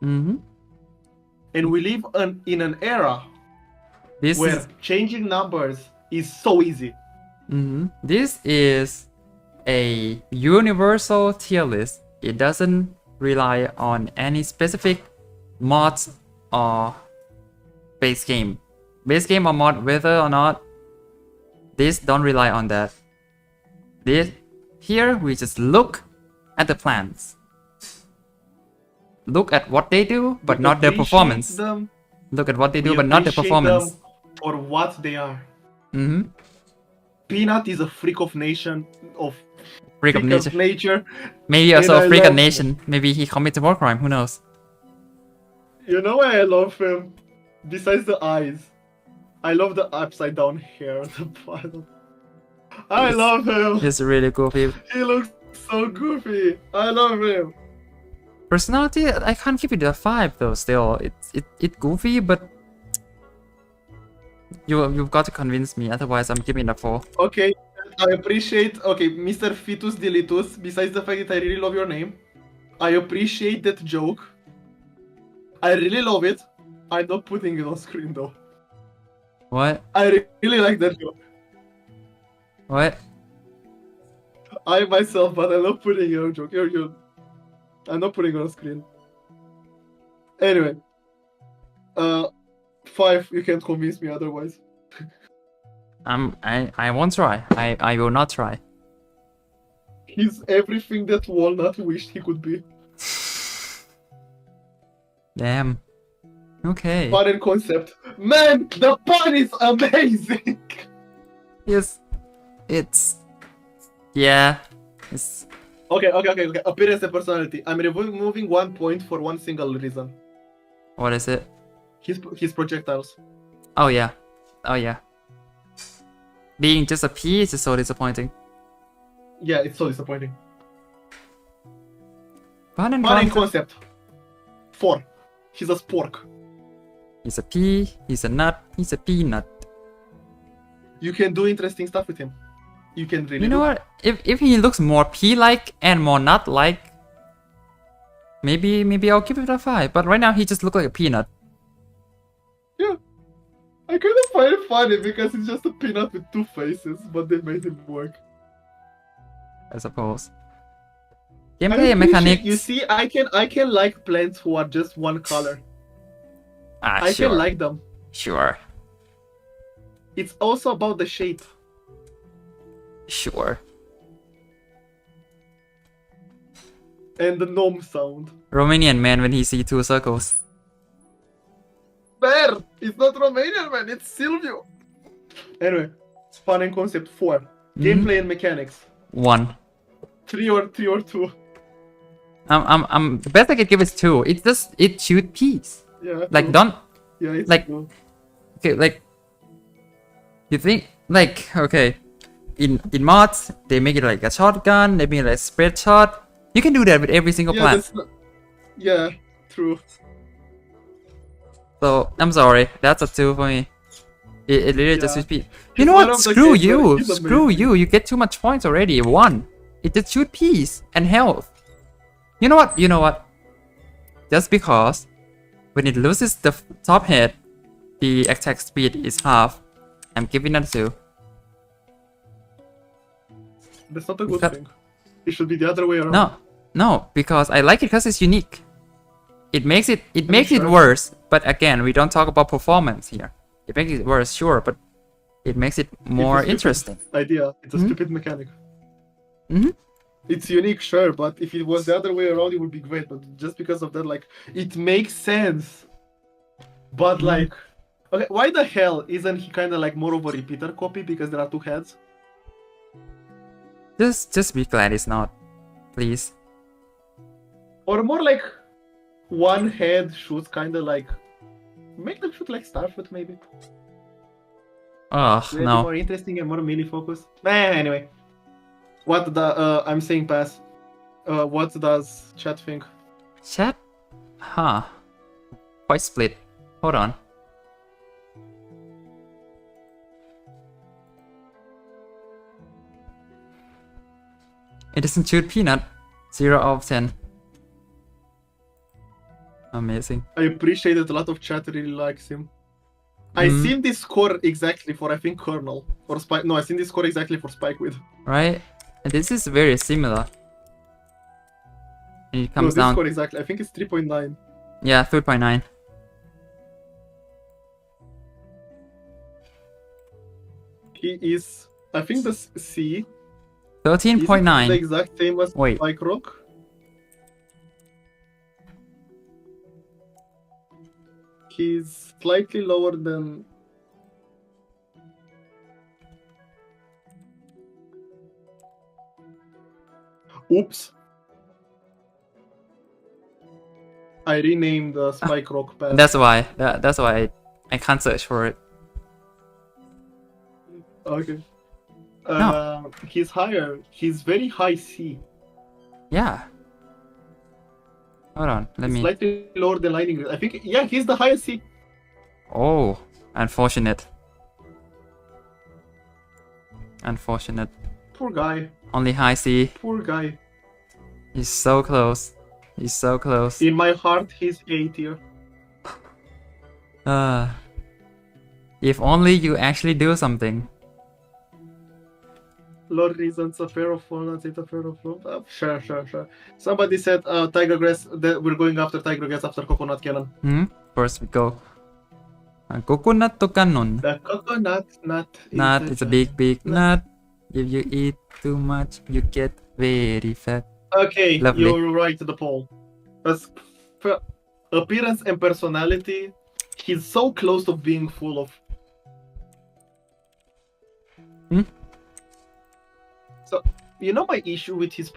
Mm-hmm. And we live in an era This where is changing numbers is so easy. This is a universal tier list. It doesn't rely on any specific mods or base game. Base game or mod, whether or not, this don't rely on that. This here we just look at the plans. Look at what they do, but not their performance. Look at what they do, but not their performance. Them for what they are. Mm-hmm. Peanut is a freak of nature. Freak of nature. Maybe And also I a freak of love- nation. Maybe he committed war crime. Who knows? You know why I love him? Besides the eyes, I love the upside down hair at the bottom. I love him. He's really goofy. He looks so goofy. I love him. Personality, I can't give it a 5 though. Still, it's goofy, but you've got to convince me. Otherwise, I'm giving it a 4. Okay, I appreciate. Okay, Mr. Fitus Dilitus. Besides the fact that I really love your name, I appreciate that joke. I really love it. I'm not putting it on screen though. What? I really like that joke. What? I myself, but I'm not putting it on joke. I'm not putting it on screen. Anyway, 5. You can't convince me otherwise. I won't try. I will not try. He's everything that Walnut wished he could be. Damn. Okay. Pun and concept. Man, the pun is amazing! Yes. It's. Yeah. It's. Okay. Appearance and personality. I'm removing 1 point for one single reason. What is it? His projectiles. Oh yeah. Being just a P is just so disappointing. Yeah, it's so disappointing. Pun and Pun and concept. concept. 4. He's a spork. He's a pea, he's a nut, he's a peanut. You can do interesting stuff with him. You can really. You know what? If he looks more pea-like and more nut-like, maybe I'll give it a 5. But right now he just looks like a peanut. Yeah. I kind of find it funny because it's just a peanut with 2 faces, but they made him work. I suppose. I Gameplay and mechanics. You see, I can like plants who are just one color. I Sure. can like them. Sure. It's also about the shape. Sure. And the gnome sound. Romanian man when he see 2 circles. Bear! It's not Romanian, man, it's Silviu! Anyway, fun and concept 4. Gameplay and mechanics. 1. 3 or 2. The best I could give is 2. It's just it shoot peas. Yeah. Like true. don't Yeah, it's like- true. okay, like you think like okay. In mods, they make it like a shotgun, they make it like a spread shot. You can do that with every single Yeah, plant. that's not... Yeah, true. So I'm sorry, that's a 2 for me. It literally just Yeah. shoots peas. You He's know one what? of the Screw kids, but you. he's Screw amazing. you. You get too much points already. 1. It just shoot peas and health. You know what? You know what? Just because when it loses the top head, the attack speed is half. I'm giving it a 2. That's not a good Because- thing. It should be the other way around. No, because I like it because it's unique. It makes it sure. worse, but again, we don't talk about performance here. It makes it worse, sure, but it makes it more It's a interesting. stupid idea. It's a Mhm. stupid mechanic. Mhm. It's unique, sure, but if it was the other way around, it would be great. But just because of that, like, it makes sense. But like, okay, why the hell isn't he kind of like more of a repeater copy because there are 2 heads? Just be glad it's not, please. Or more like 1 head shoots kind of like make them shoot like Starfoot maybe. Ugh, Maybe no. more interesting and more melee focused. Anyway, what the I'm saying pass. What does chat think? Chat? Huh. Quite split. Hold on. It doesn't shoot peanut. 0 out of 10. Amazing. I appreciate that a lot of chat really likes him. I Mhm. seen this score exactly for I think Kernel or Spike. No, I seen this score exactly for Spikeweed. Right? And this is very similar. And it No, comes this down. score exactly. I think it's 3.9. Yeah, 3.9. He is. I think the C. Is 13.9. the exact same as Wait. Spike Rock. He's slightly lower than. Oops. I renamed the Spike Rock path. That's why. That's why I can't search for it. Okay. No. He's higher. He's very high C. Yeah. Hold on. Let me. Slightly lower than Lightning Grid. I think, yeah, he's the highest C. Oh, unfortunate. Unfortunate. Poor guy. Only high C. Poor guy. He's so close. He's so close. In my heart, he's A tier. If only you actually do something. Lord reasons a pair of walnuts, it's a pair of sure. Somebody said Tiger Grass, that we're going after Tiger Grass after Coconut Cannon. First we go. Coconut to cannon. The coconut nut. Nut, it's a big nut. If you eat too much, you get very fat. Okay, Lovely. you're right to the poll. That's appearance and personality. He's so close to being full of. So you know my issue with his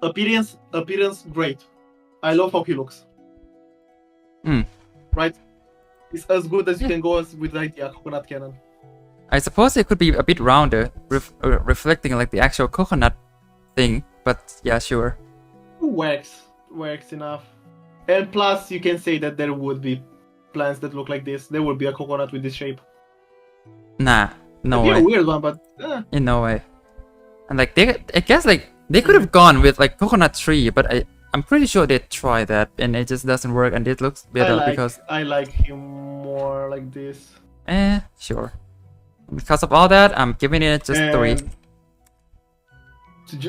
appearance. Appearance, great. I love how he looks. Right, it's as good as you can go as with the idea Coconut Cannon. I suppose it could be a bit rounder, reflecting like the actual coconut thing, but yeah, sure. Wax. works enough. And plus, you can say that there would be plants that look like this. There would be a coconut with this shape. Nah, no It'd be way. a weird one, but In no way. And like I guess like they could have gone with like coconut tree, but I'm pretty sure they tried that and it just doesn't work, and it looks better because I like him more like this. Sure. Because of all that, I'm giving it just 3.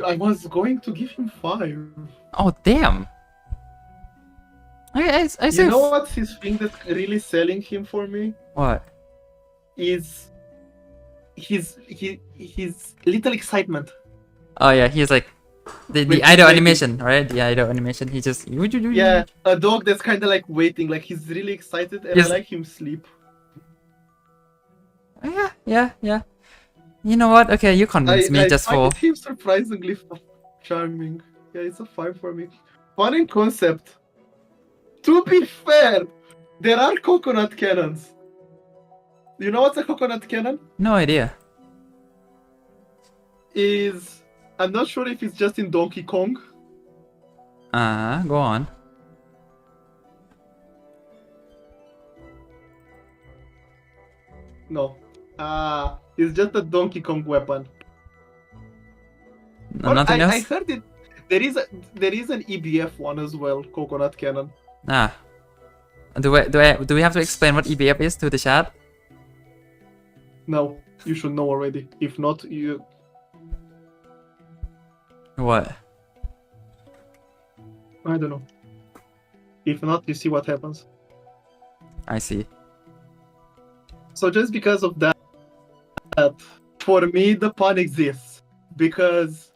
I was going to give him 5. Oh damn. I say You know what's his thing that's really selling him for me? what? Is his little excitement. Oh yeah, he's like the idle animation, right? The idle animation. He just Yeah, a dog that's kind of like waiting, like he's really excited, and Yes. I like him sleep. Yeah. You know what? Okay, you convinced me I just for. find him surprisingly charming. Yeah, it's a 5 for me. Fun in concept. To be fair, there are coconut cannons. You know what's a coconut cannon? No idea. I'm not sure if it's just in Donkey Kong. Go on. No. It's just a Donkey Kong weapon. No, nothing else. I heard it. There is an EBF one as well, coconut cannon. Do we have to explain what EBF is to the chat? No, you should know already. If not, you. What? I don't know. If not, you see what happens. I see. So just because of that, for me the pun exists because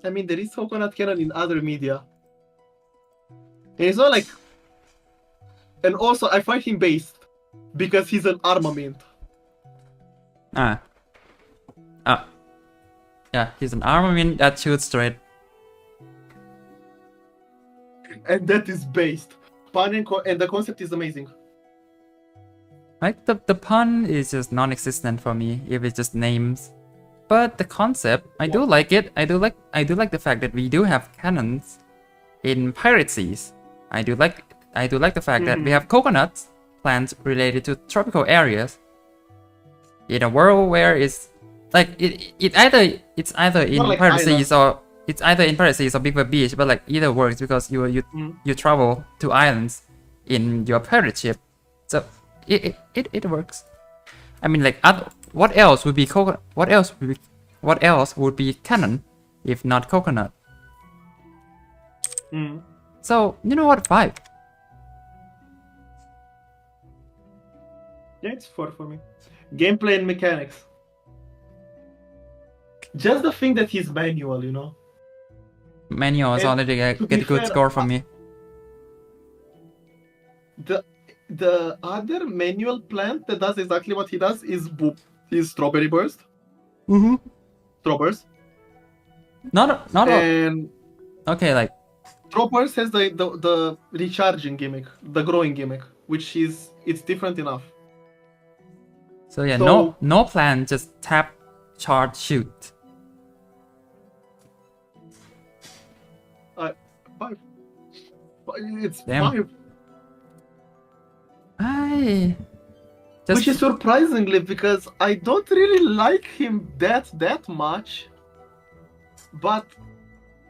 I mean there is coconut cannon in other media. And it's not like. And also I find him based because he's an armament. Yeah, he's an armament that shoots straight. And that is based. Pun and the concept is amazing. Like the pun is just non-existent for me if it's just names. But the concept, I do like it. I do like the fact that we do have cannons in pirate seas. I do like the fact that we have coconuts, plants related to tropical areas. In a world where it's like it's either in like pirate seas or Big Web Beach, but like either works because you travel to islands in your pirate ship, so it works. I mean, like what else would be coconut? What else would be canon if not coconut? So you know what? 5. Yeah, it's 4 for me. Gameplay and mechanics. Just the thing that he's manual, you know. Manual is already get a good score from me. The other manual plant that does exactly what he does is strawberry burst. Strawburst. Not and okay, like Strawburst has the recharging gimmick, the growing gimmick, which it's different enough. so yeah, So- no plan, just tap, charge, shoot. 5. It's Damn. 5. Just Which is surprisingly because I don't really like him that much. But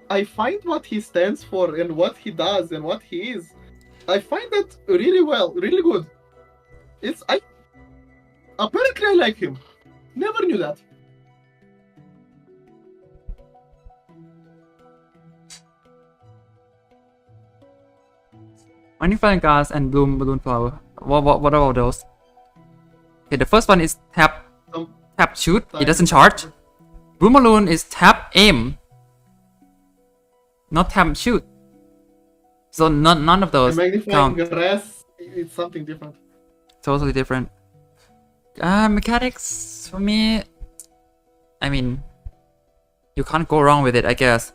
I find what he stands for and what he does and what he is. I find that really good. Apparently I like him. Never knew that. Magnifying glass and bloom balloon flower. What are all those? Okay, the first one is tap shoot. It doesn't charge. Bloom balloon is tap aim, not tap shoot. So none of those Magnifying count. glass, it's something different. Totally different. Mechanics for me. I mean, you can't go wrong with it, I guess.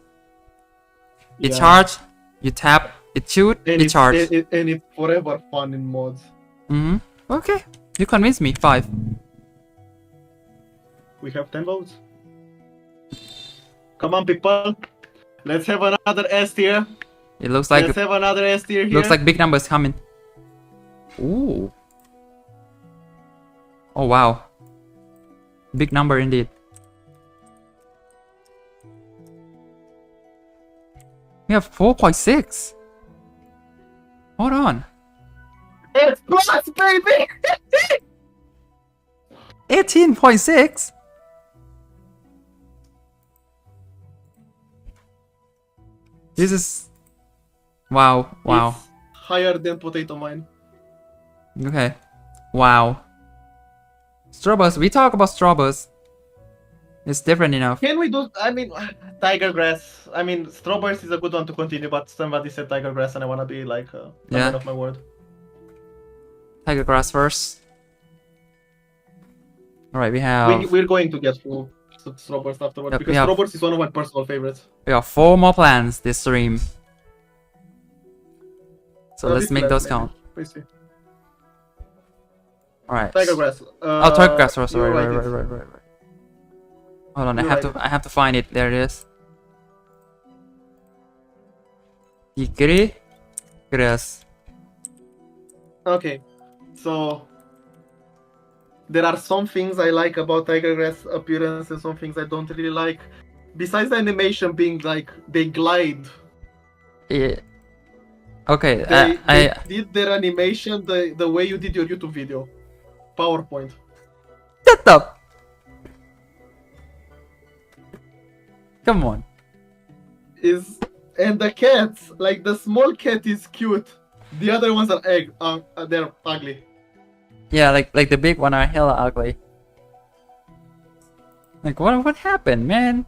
It Yeah. charge, you tap, it shoot, And it charge. and it's forever fun in mods. Okay, you convinced me. 5. We have 10 votes. Come on, people. Let's have another S tier. It looks like Let's have another S tier here. looks like big numbers coming. Ooh. Oh wow. Big number indeed. We have 4.6. Hold on. It's plus, baby. 18.6. This is wow. It's higher than potato mine. Okay. Wow. Strawberries. We talk about strawberries. It's different enough. Can we do? I mean, tiger grass. I mean, strawberries is a good one to continue, but somebody said tiger grass, and I wanna be like a man of my word. Tiger grass first. Alright, we have We're going to get full strawberries afterwards, because strawberries is one of my personal favorites. we have 4 more plans this stream. So let's make those count. Alright. Tiger grass. Oh, tiger grass first. Right. Hold on, I have to find it. There it is. Tigre grass. Okay, so there are some things I like about tiger grass appearance and some things I don't really like. Besides the animation being like they glide. Yeah. Okay, they did their animation the way you did your YouTube video. PowerPoint. Shut up! Come on. And the cats, like the small cat is cute. The other ones are they're ugly. Yeah, like the big one are hella ugly. Like what happened, man?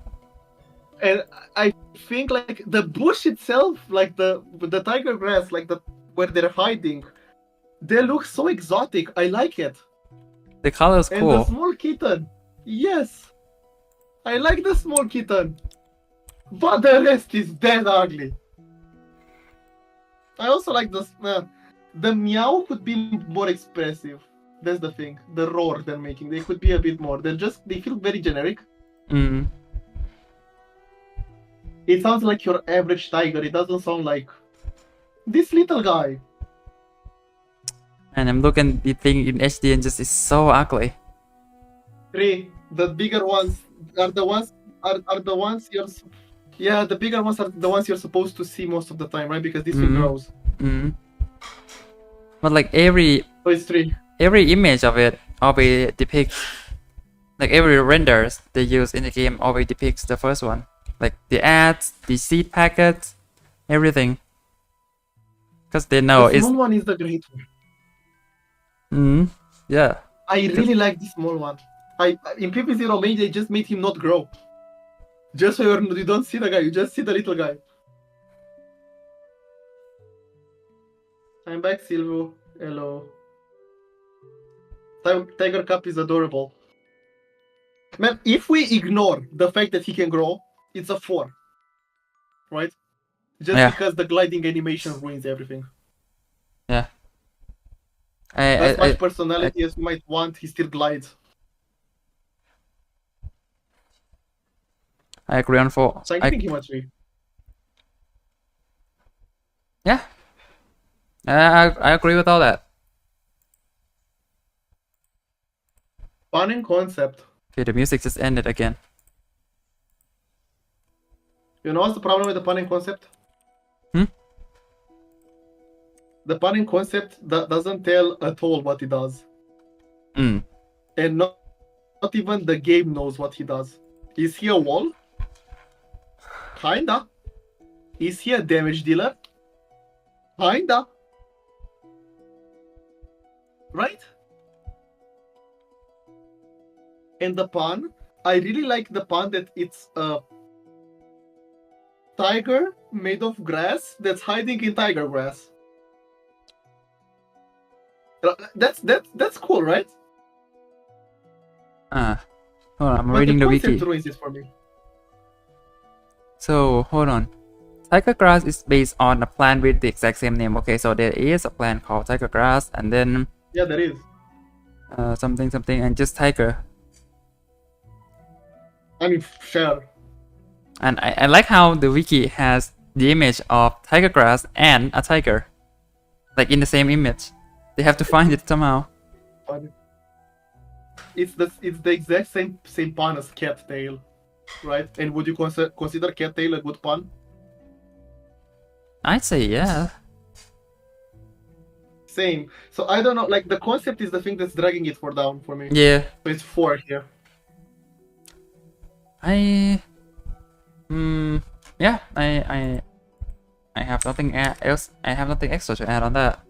And I think like the bush itself, like the tiger grass, like where they're hiding, they look so exotic. I like it. The color's cool. And the small kitten, yes, I like the small kitten, but the rest is dead ugly. I also like the meow could be more expressive. That's the thing. The roar they're making, they could be a bit more. They feel very generic. Mm. It sounds like your average tiger. It doesn't sound like this little guy. And I'm looking the thing in HD and just it's so ugly. The bigger ones are the ones you're. Yeah, the bigger ones are the ones you're supposed to see most of the time, right? Because this thing grows. But like every it's 3. Every image of it always depicts, like every renders they use in the game always depicts the first one. Like the ads, the seed packets, everything. Because they know the small one is the great one. Yeah. I really like the small one. In PvZ Romania they just made him not grow. Just so you don't see the guy, you just see the little guy. I'm back, Silviu. Hello. Tiger Cup is adorable. Man, if we ignore the fact that he can grow, it's a 4. Right? Just because the gliding animation ruins everything. Yeah. As much personality as you might want, he still glides. I agree on 4. So I'm thinking much. Yeah. I agree with all that. Punning concept. Okay, the music just ended again. You know what's the problem with the punning concept? The punning concept doesn't tell at all what he does. And not even the game knows what he does. Is he a wall? Kinda. Is he a damage dealer? Kinda. Right? And the pun, I really like the pun that it's a tiger made of grass that's hiding in tiger grass. That's cool, right? Hold on, I'm reading the wiki. Ruins it for me. So hold on. Tiger grass is based on a plant with the exact same name. Okay, so there is a plant called tiger grass, and then yeah, there is something, and just tiger. I mean, sure. And I like how the wiki has the image of tiger grass and a tiger, like in the same image. They have to find it somehow. It's the exact same pun as cattail, right? And would you consider cattail a good pun? I'd say yeah. Same. So I don't know. Like the concept is the thing that's dragging it down for me. Yeah. So it's 4 here. Yeah. I have nothing else. I have nothing extra to add on that.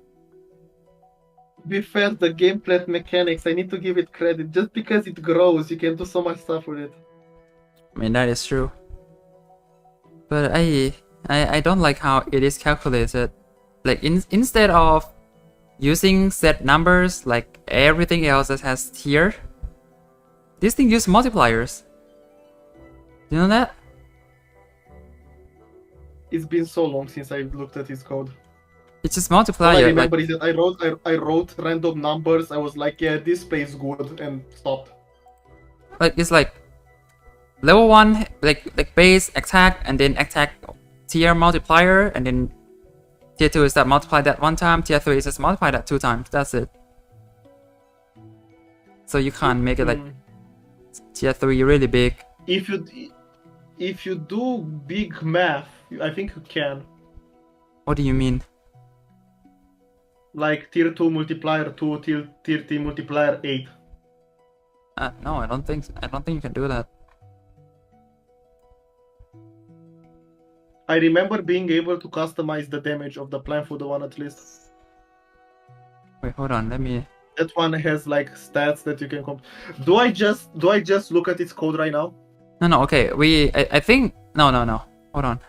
Be fair, the gameplay mechanics, I need to give it credit. Just because it grows, you can do so much stuff with it. I mean, that is true. But I don't like how it is calculated. Like instead of using set numbers like everything else that has tier, this thing uses multipliers. You know that? It's been so long since I looked at his code. It's just All I multiplier. remember Like, is that I wrote random numbers. I was like, yeah, this plays good, and stopped. it's like level 1 like base attack and then attack tier multiplier, and then tier 2 is that multiply that 1 time, tier 3 is just multiply that 2 times. That's it. So you can't make it like tier 3 really big. If you do big math, I think you can. What do you mean? Like tier 2 multiplier 2, tier 3 multiplier 8. No, I don't think you can do that. I remember being able to customize the damage of the plant food one at least. Wait, hold on. Let me. That one has like stats that you can do I just look at its code right now? No. Okay. I think no. Hold on.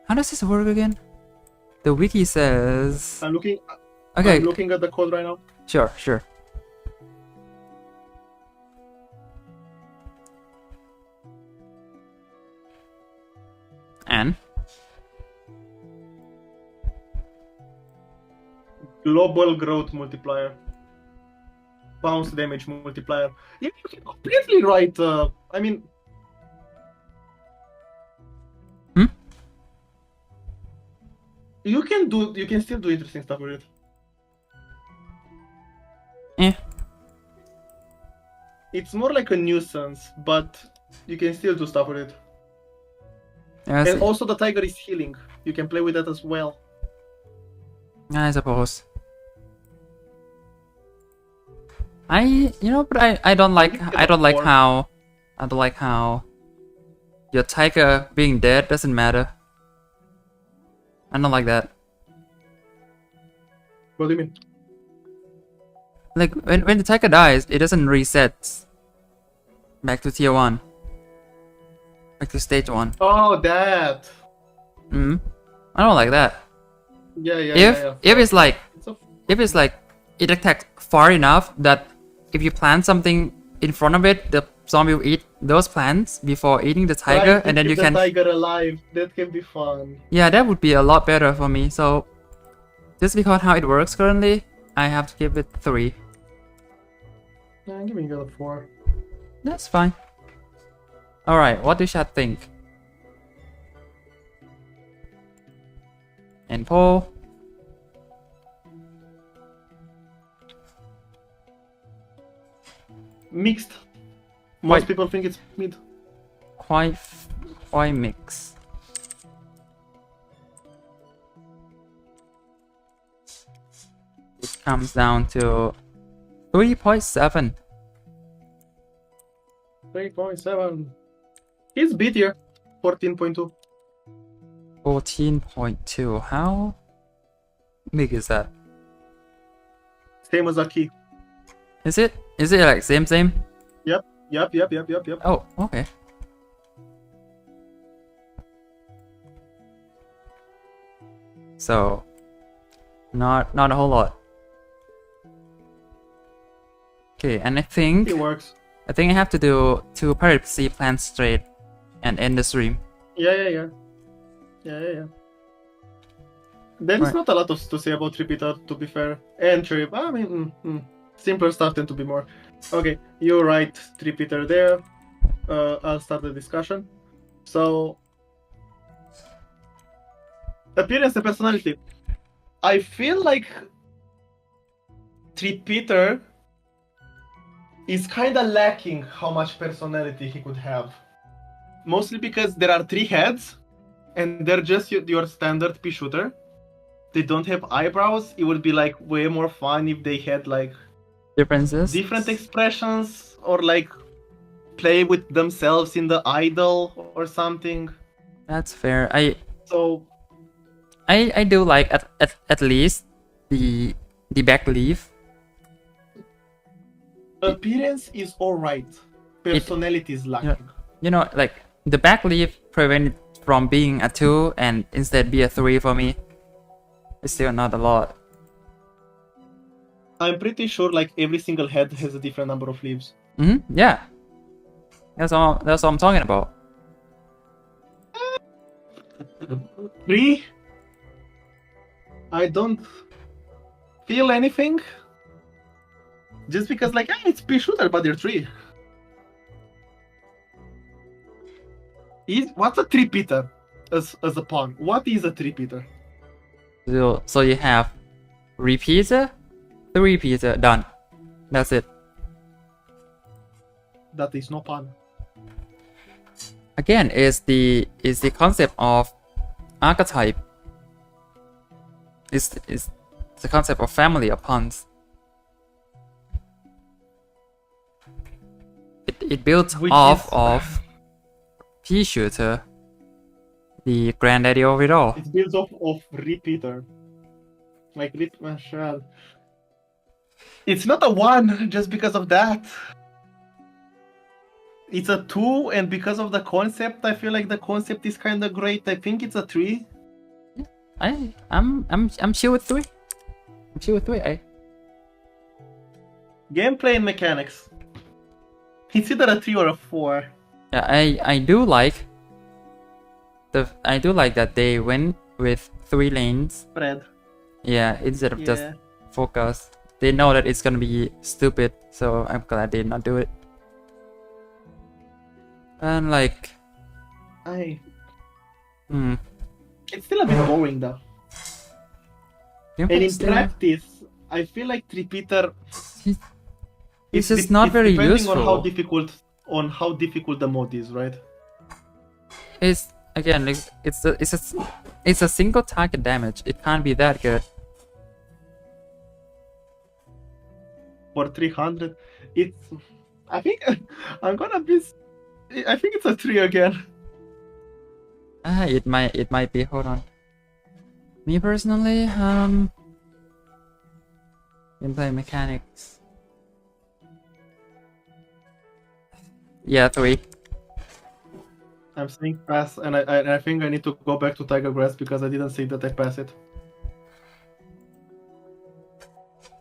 How does this work again? The wiki says. Okay. Okay. I'm looking at the code right now. Sure. And global growth multiplier, bounce damage multiplier. Yeah, you can completely write. I mean, you can still do interesting stuff with it. Yeah. It's more like a nuisance, but you can still do stuff with it. Yeah, And also the tiger is healing. You can play with that as well. I suppose. But I don't like how your tiger being dead doesn't matter. I don't like that. What do you mean? Like when the tiger dies, it doesn't reset back to tier 1. Back to stage 1. Oh, that. I don't like that. Yeah. If it's like it attacks far enough that if you plant something in front of it, the zombie will eat those plants before eating the tiger, Right, and then you keep can. the tiger alive. That can be fun. Yeah, that would be a lot better for me. So just because how it works currently, I have to give it 3. Yeah, I'm giving it a 4. That's fine. Alright, what do chat think? And poll. Mixed. Most people think it's mid. Quite mix. It comes down to 3.7. 3.7. He's beat here. 14.2. 14.2. How big is that? Same as a key. Is it like same? Yep. Oh, okay. So not a whole lot. Okay, and I think It works. I have to do 2 PvZ plans straight and end the stream. Yeah. There's not a lot to say about repeater, to be fair. And trip. I mean, simpler stuff tend to be more. Okay, you write repeater there. I'll start the discussion. So, appearance and personality. I feel like Peter is kind of lacking how much personality he could have. Mostly because there are 3 heads, and they're just your standard pea shooter. They don't have eyebrows. It would be like way more fun if they had like Differences? different expressions, or like play with themselves in the idol or something. That's fair. So I do like at least the back leaf. appearance is alright. Personality is lacking. You know, like the back leaf prevent it from being a 2 and instead be a 3 for me. It's still not a lot. I'm pretty sure like every single head has a different number of leaves. Yeah. That's all I'm talking about. 3? I don't feel anything. Just because like, it's pea shooter, but they're 3. What's a 3-peater as a pawn? What is a 3-peater? So you have repeater, 3-peater, done. That's it. That is no pawn. Again, is the concept of archetype. Is the concept of family of pawns. It builds off of pea shooter, the granddaddy of it all. It builds off of repeater. Like Marshall. It's not a 1 just because of that. It's a 2, and because of the concept, I feel like the concept is kind of great. I think it's a 3. I'm chill with 3. I'm chill with 3. Gameplay and mechanics. It's either a 3 or a 4. Yeah, I do like that they went with 3 lanes. Spread. Yeah, instead of just Yeah. focus. They know that it's gonna be stupid, so I'm glad they did not do it. And like, It's still a bit boring though. And in practice, I feel like Repeater. It's just not very depending useful. on how difficult the mode is, right? It's again, it's a single target damage. It can't be that good. For 300, I think I'm gonna be. I think it's a 3 again. It might be. Hold on. Me personally, gameplay mechanics. Yeah, 3. I'm saying pass, and I think I need to go back to Tiger Grass because I didn't see that I pass it.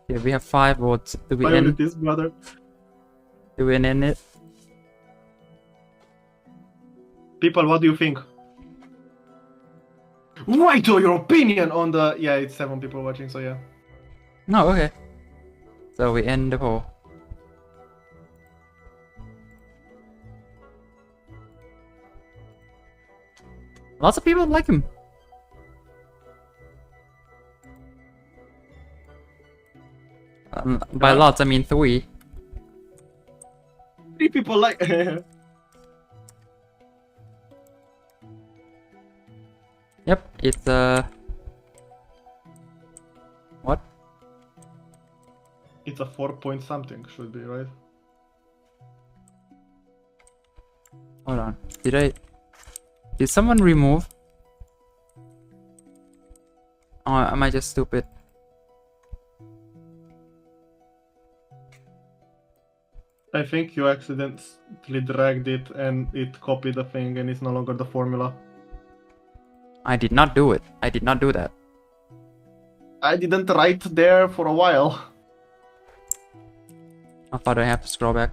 Yeah, we have 5 votes. Do we Priorities, brother. Do we end it? People, what do you think? Write your opinion on the. Yeah, it's 7 people watching, so yeah. No, okay. So we end the poll. Lots of people like him. By lots, I mean 3. 3 people like. Yep, it's what? It's a 4 point something, should be, right? Hold on. Did someone remove? Oh, am I just stupid? I think you accidentally dragged it and it copied the thing and it's no longer the formula. I did not do it. I did not do that. I didn't write there for a while. I thought I have to scroll back.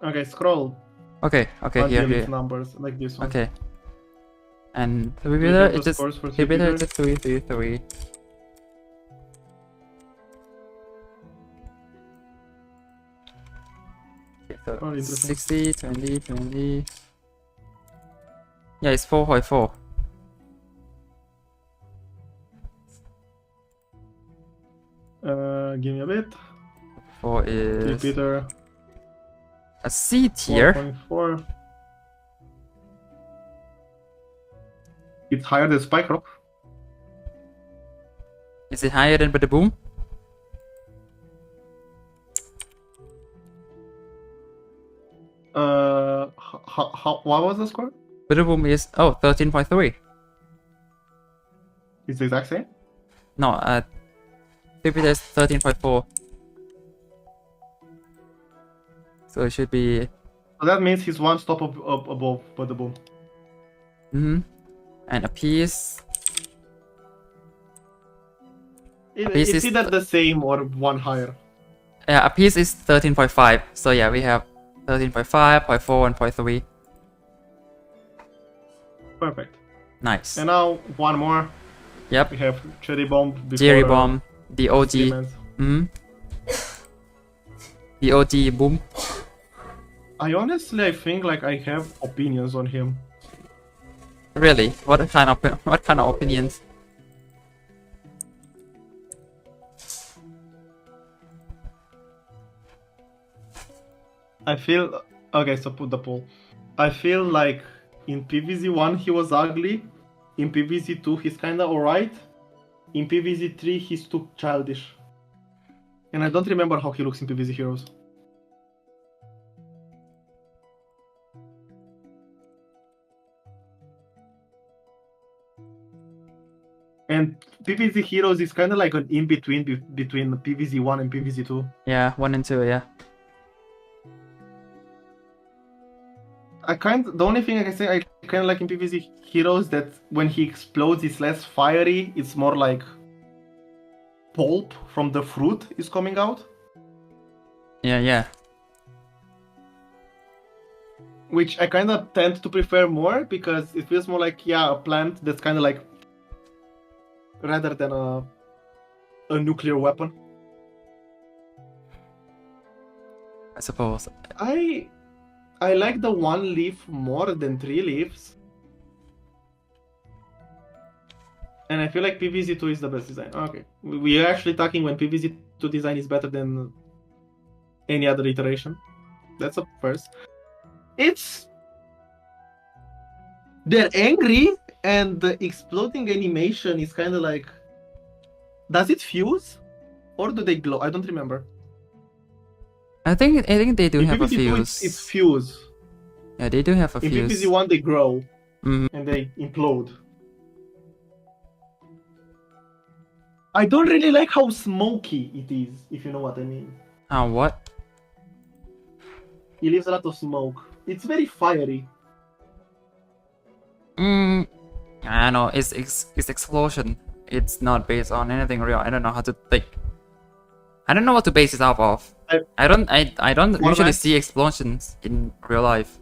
Okay, scroll. Okay, Until here. it's numbers like this one. Okay. And Do you Repeater, have the it's just scores for Repeater, Repeater? it's just 3. so Oh, interesting. 60, 20, 20. Yeah, it's 4.4. Give me a bit. 4 is Repeater a C tier. 4.4. It's higher than Spike Rock. Is it higher than Bada Boom? What was the score? Bada Boom is 13.3. It's the exact same. No, PvZ is 13.4. So it should be. So that means he's one stop above Bada Boom. And a piece. It's either the same or one higher. Yeah, a piece is 13.5. So yeah, we have 13.5, 0.4, and 0.3. Perfect. Nice. And now one more. Yep. We have Cherry Bomb. Cherry Bomb, the OG. Siemens. The OG Boom. I think like I have opinions on him. Really? What kind of opinions? I feel okay. So put the poll. I feel like in PvZ 1 he was ugly. In PvZ 2 he's kinda alright. In PvZ 3 he's too childish. And I don't remember how he looks in PvZ Heroes. And PvZ Heroes is kind of like an in-between between PvZ 1 and PvZ 2. Yeah, 1 and 2, yeah. The only thing I can say I kind of like in PvZ Heroes that when he explodes it's less fiery, it's more like pulp from the fruit is coming out. Yeah. Which I kind of tend to prefer more because it feels more like, yeah, a plant that's kind of like rather than a nuclear weapon. I suppose. I like the 1 leaf more than 3 leaves. And I feel like PvZ 2 is the best design. Okay. We are actually talking when PvZ 2 design is better than any other iteration. That's a first. They're angry and the exploding animation is kind of like... Does it fuse? Or do they glow? I don't remember. I think they do in have PvZ a fuse. It's fuse. Yeah, they do have a in fuse. In PvZ 1 they grow. Mm-hmm. And they implode. I don't really like how smoky it is, if you know what I mean. What? He leaves a lot of smoke. It's very fiery. I don't know. It's explosion. It's not based on anything real. I don't know how to think. I don't know what to base it off of. I don't usually see explosions in real life.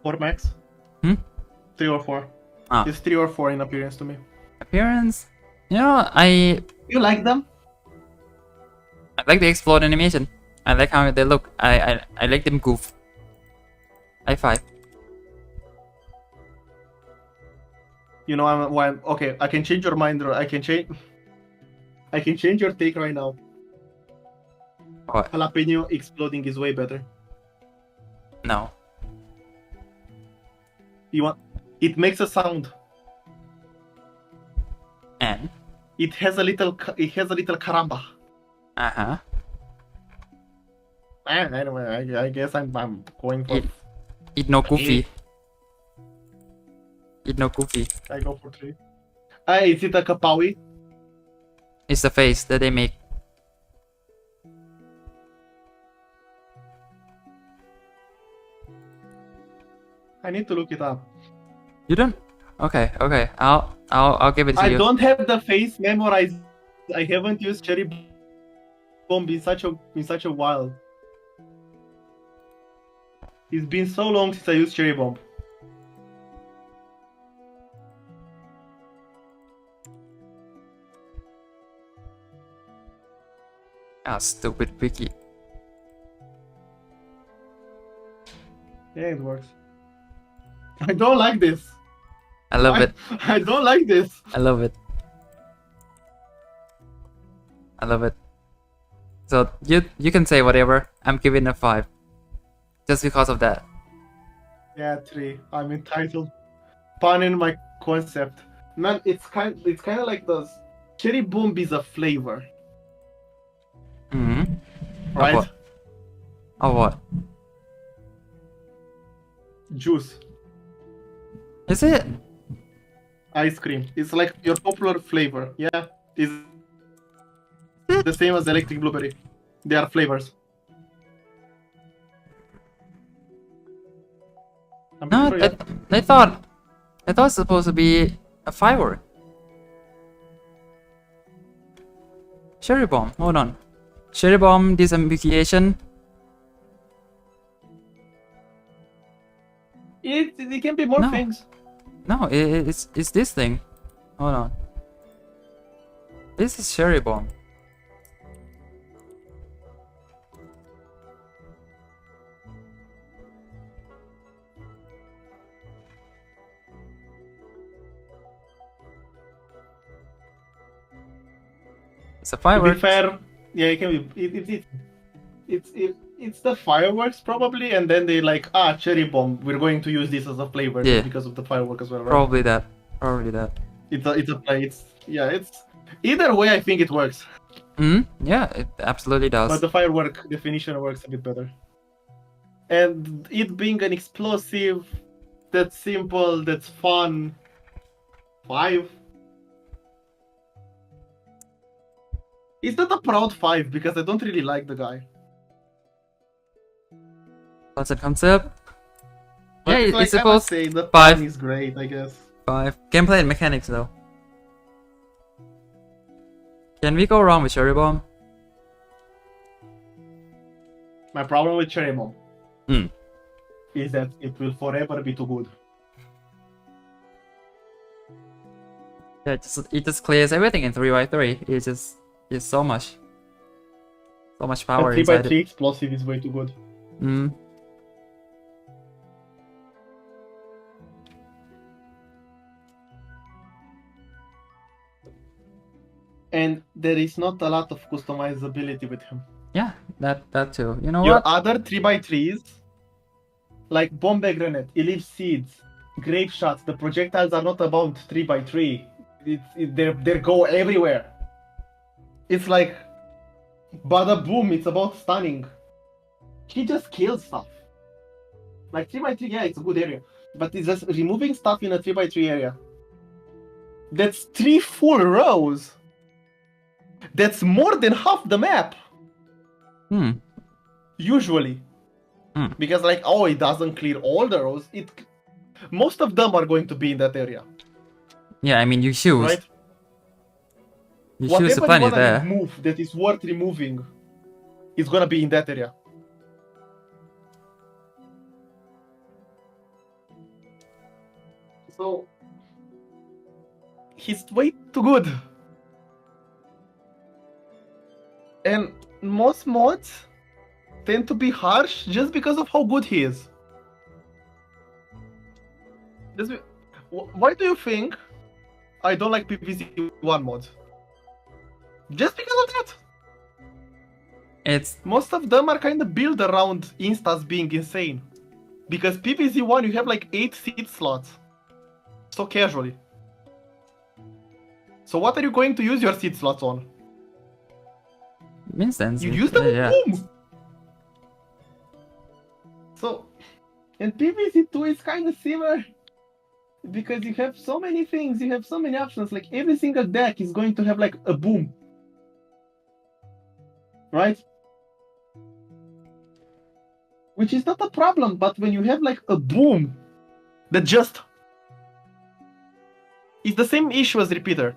4 max? 3 or 4. It's 3 or 4 in appearance to me. Appearance? You know, You like them? I like the explode animation. I like how they look. I like them goof. High five. You know, okay. I can change your mind. I can change your take right now. What? Jalapeno exploding is way better. No. It makes a sound. And it has a little caramba. Anyway, I guess I'm going for it no goofy. It no goofy. I go for 3. Is it a kapawi? It's the face that they make. I need to look it up. You don't? Okay. I'll give it to you. I don't have the face memorized. I haven't used Cherry Bomb in such a while. It's been so long since I used Cherry Bomb. Stupid wiki. Yeah, it works. I don't like this. I love it. I don't like this. I love it. I love it. So you can say whatever. I'm giving a 5. Just because of that. Yeah, 3. I'm entitled. Pun in my concept. Man, it's kind of like this. Cherry bomb is a flavor, Mm-hmm. right? Of what? Of what? Juice, Is it? ice cream. It's like your popular flavor. Yeah, it's the same as electric blueberry. They are flavors. I'm No, pretty sure, I thought it's supposed to be a firework. Cherry bomb. Hold on. Cherry bomb disambiguation. it can be more No. things. No, it's this thing. Hold on. This is cherry bomb. It's a To be firework. fair, yeah, it can be. It's the fireworks probably, and then they like cherry bomb. We're going to use this as a flavor Yeah. because of the firework as well, right? Probably that. Probably that. It's a play. It's either way. I think it works, Yeah, it absolutely does. but the firework definition works a bit better. And it being an explosive, that's simple, that's fun. 5. It's not a proud 5 because I don't really like the guy. Concept concept. But Yeah, it's, it's like, I must supposed say the 5. fun is great, I guess. 5. Gameplay and mechanics though. Can we go wrong with cherry bomb? My problem with Cherry Bomb Hmm. is that it will forever be too good. Yeah, it just clears everything in 3x3. It's so much power And inside 3x3 it. explosive is way too good. And there is not a lot of customizability with him. Yeah, that too. You know Your what? other 3x3s, like bomb grenade, it leaves seeds, grape shots, the projectiles are not about 3x3. They go everywhere. It's like Bada Boom, it's about stunning. He just kills stuff. Like 3x3, yeah, it's a good area. But it's just removing stuff in a 3x3 area. That's 3 full rows. That's more than half the map. Usually. Because like, it doesn't clear all the rows. Most of them are going to be in that area. Yeah, I mean you choose. Right? You choose Whatever the you planet wanna there. remove that is worth removing is gonna be in that area. So he's way too good. And most mods tend to be harsh just because of how good he is. Why do you think I don't like PvZ 1 mods? Just because of that. Most of them are kind of built around instas being insane. Because PvZ 1 you have like 8 seed slots. So casually. So what are you going to use your seed slots on? Instance. You use them on yeah. Boom! So, and PvZ 2 is kind of similar. Because you have so many things, you have so many options. Like every single deck is going to have like a boom. Right? Which is not a problem, but when you have like a boom that just is the same issue as repeater.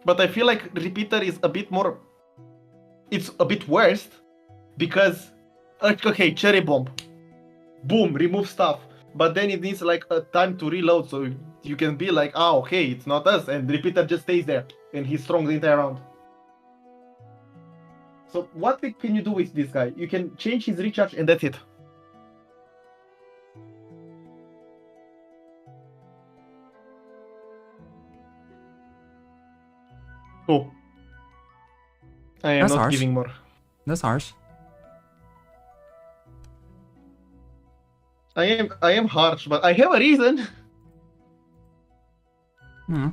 But I feel like repeater is a bit more, it's a bit worse because okay, cherry bomb, boom, remove stuff, but then it needs like a time to reload, so you can be like, okay, it's not us, and repeater just stays there and he's strong the entire round. So what can you do with this guy? You can change his recharge and that's it. Oh. I am That's not harsh. giving more. That's harsh. I am harsh, but I have a reason. Hmm.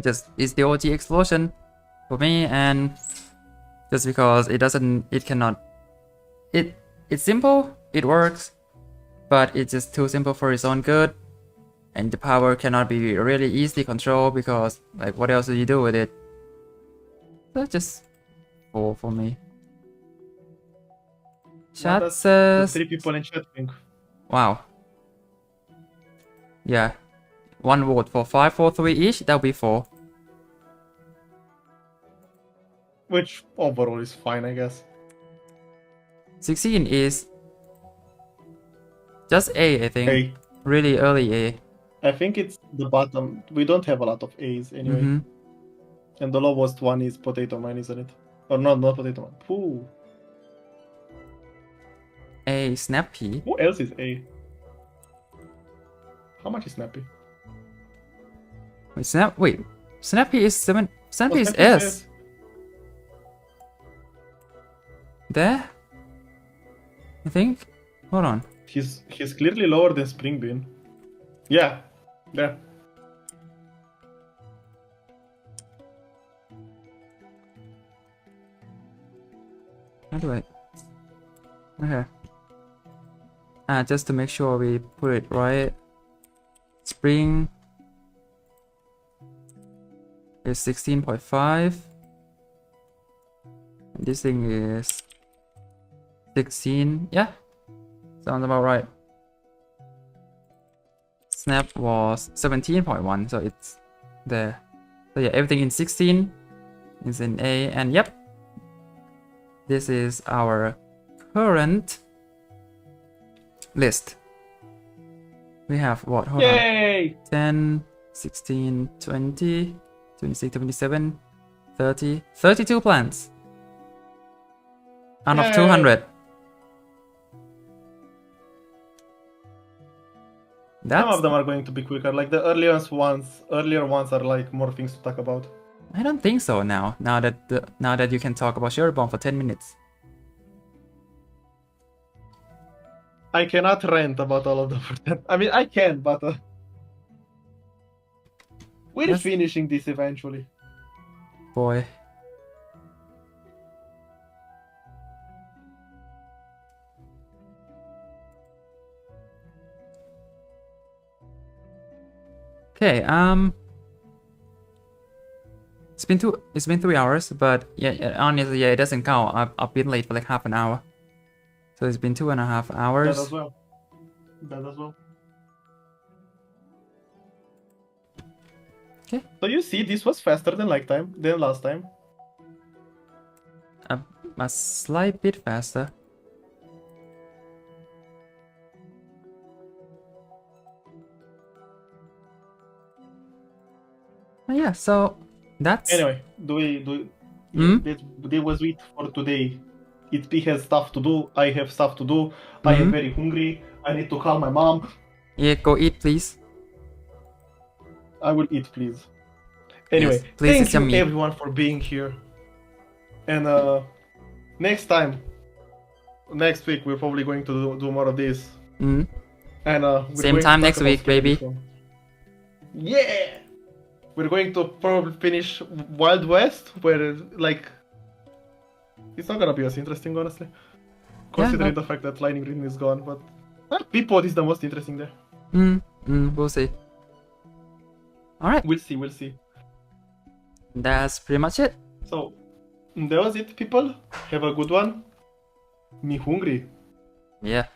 Just it's the OG explosion for me, and just because it cannot. It's simple, it works, but it's just too simple for its own good, and the power cannot be really easily controlled because like what else do you do with it? So just 4 for me. Chat The says, 3 people in chat think. wow. Yeah, 1 vote for 5, 4, 3 each. That'll be 4. Which overall is fine, I guess. 16 is just A, I think. A. Really early A. I think it's the bottom. We don't have a lot of A's anyway. Mm-hmm. And the lowest one is Potato Man, isn't it? Or not Potato Man. Who? A Snappy. Who else is A? How much is Snappy? Wait, Snappy is 7. Snappy is Snappy S. There? I think? Hold on. He's clearly lower than Spring Bean. Yeah. There. How do I? Okay. Just to make sure we put it right. Spring is 16.5. And this thing is 16. Yeah. Sounds about right. Snap was 17.1, so it's there. So yeah, everything in 16 is in A, and yep. This is our current list. We have what? Hold Yay! on. 10, 16, 20, 26, 27, 30, 32 plants. Out of Yay! 200. Some of them are going to be quicker. Like the earlier ones are like more things to talk about. I don't think so now. Now that you can talk about Cherry Bomb for 10 minutes. I cannot rant about all of them for that. I mean, I can, but we're Yes. finishing this eventually. Boy. Okay, it's been 3 hours, but yeah, honestly, yeah, it doesn't count. I've been late for like half an hour. So it's been 2.5 hours. That as well. Okay. So you see, this was faster than last time. A slight bit faster. Yeah, so that's Anyway, that was it for today. It has stuff to do. I have stuff to do. I am very hungry. I need to call my mom. Yeah, go eat, please. I will eat, please. Anyway, Yes, please, thank it's you yummy. everyone for being here. And next week we're probably going to do more of this. Mm. And we're Same going to time talk next about week, baby. Skeleton. Yeah, we're going to probably finish Wild West, where like it's not gonna be as interesting, honestly, considering the fact that Lightning Green is gone. But Peapod is the most interesting there. We'll see. All right, We'll see. that's pretty much it. So that was it, people. Have a good one. Me hungry. Yeah.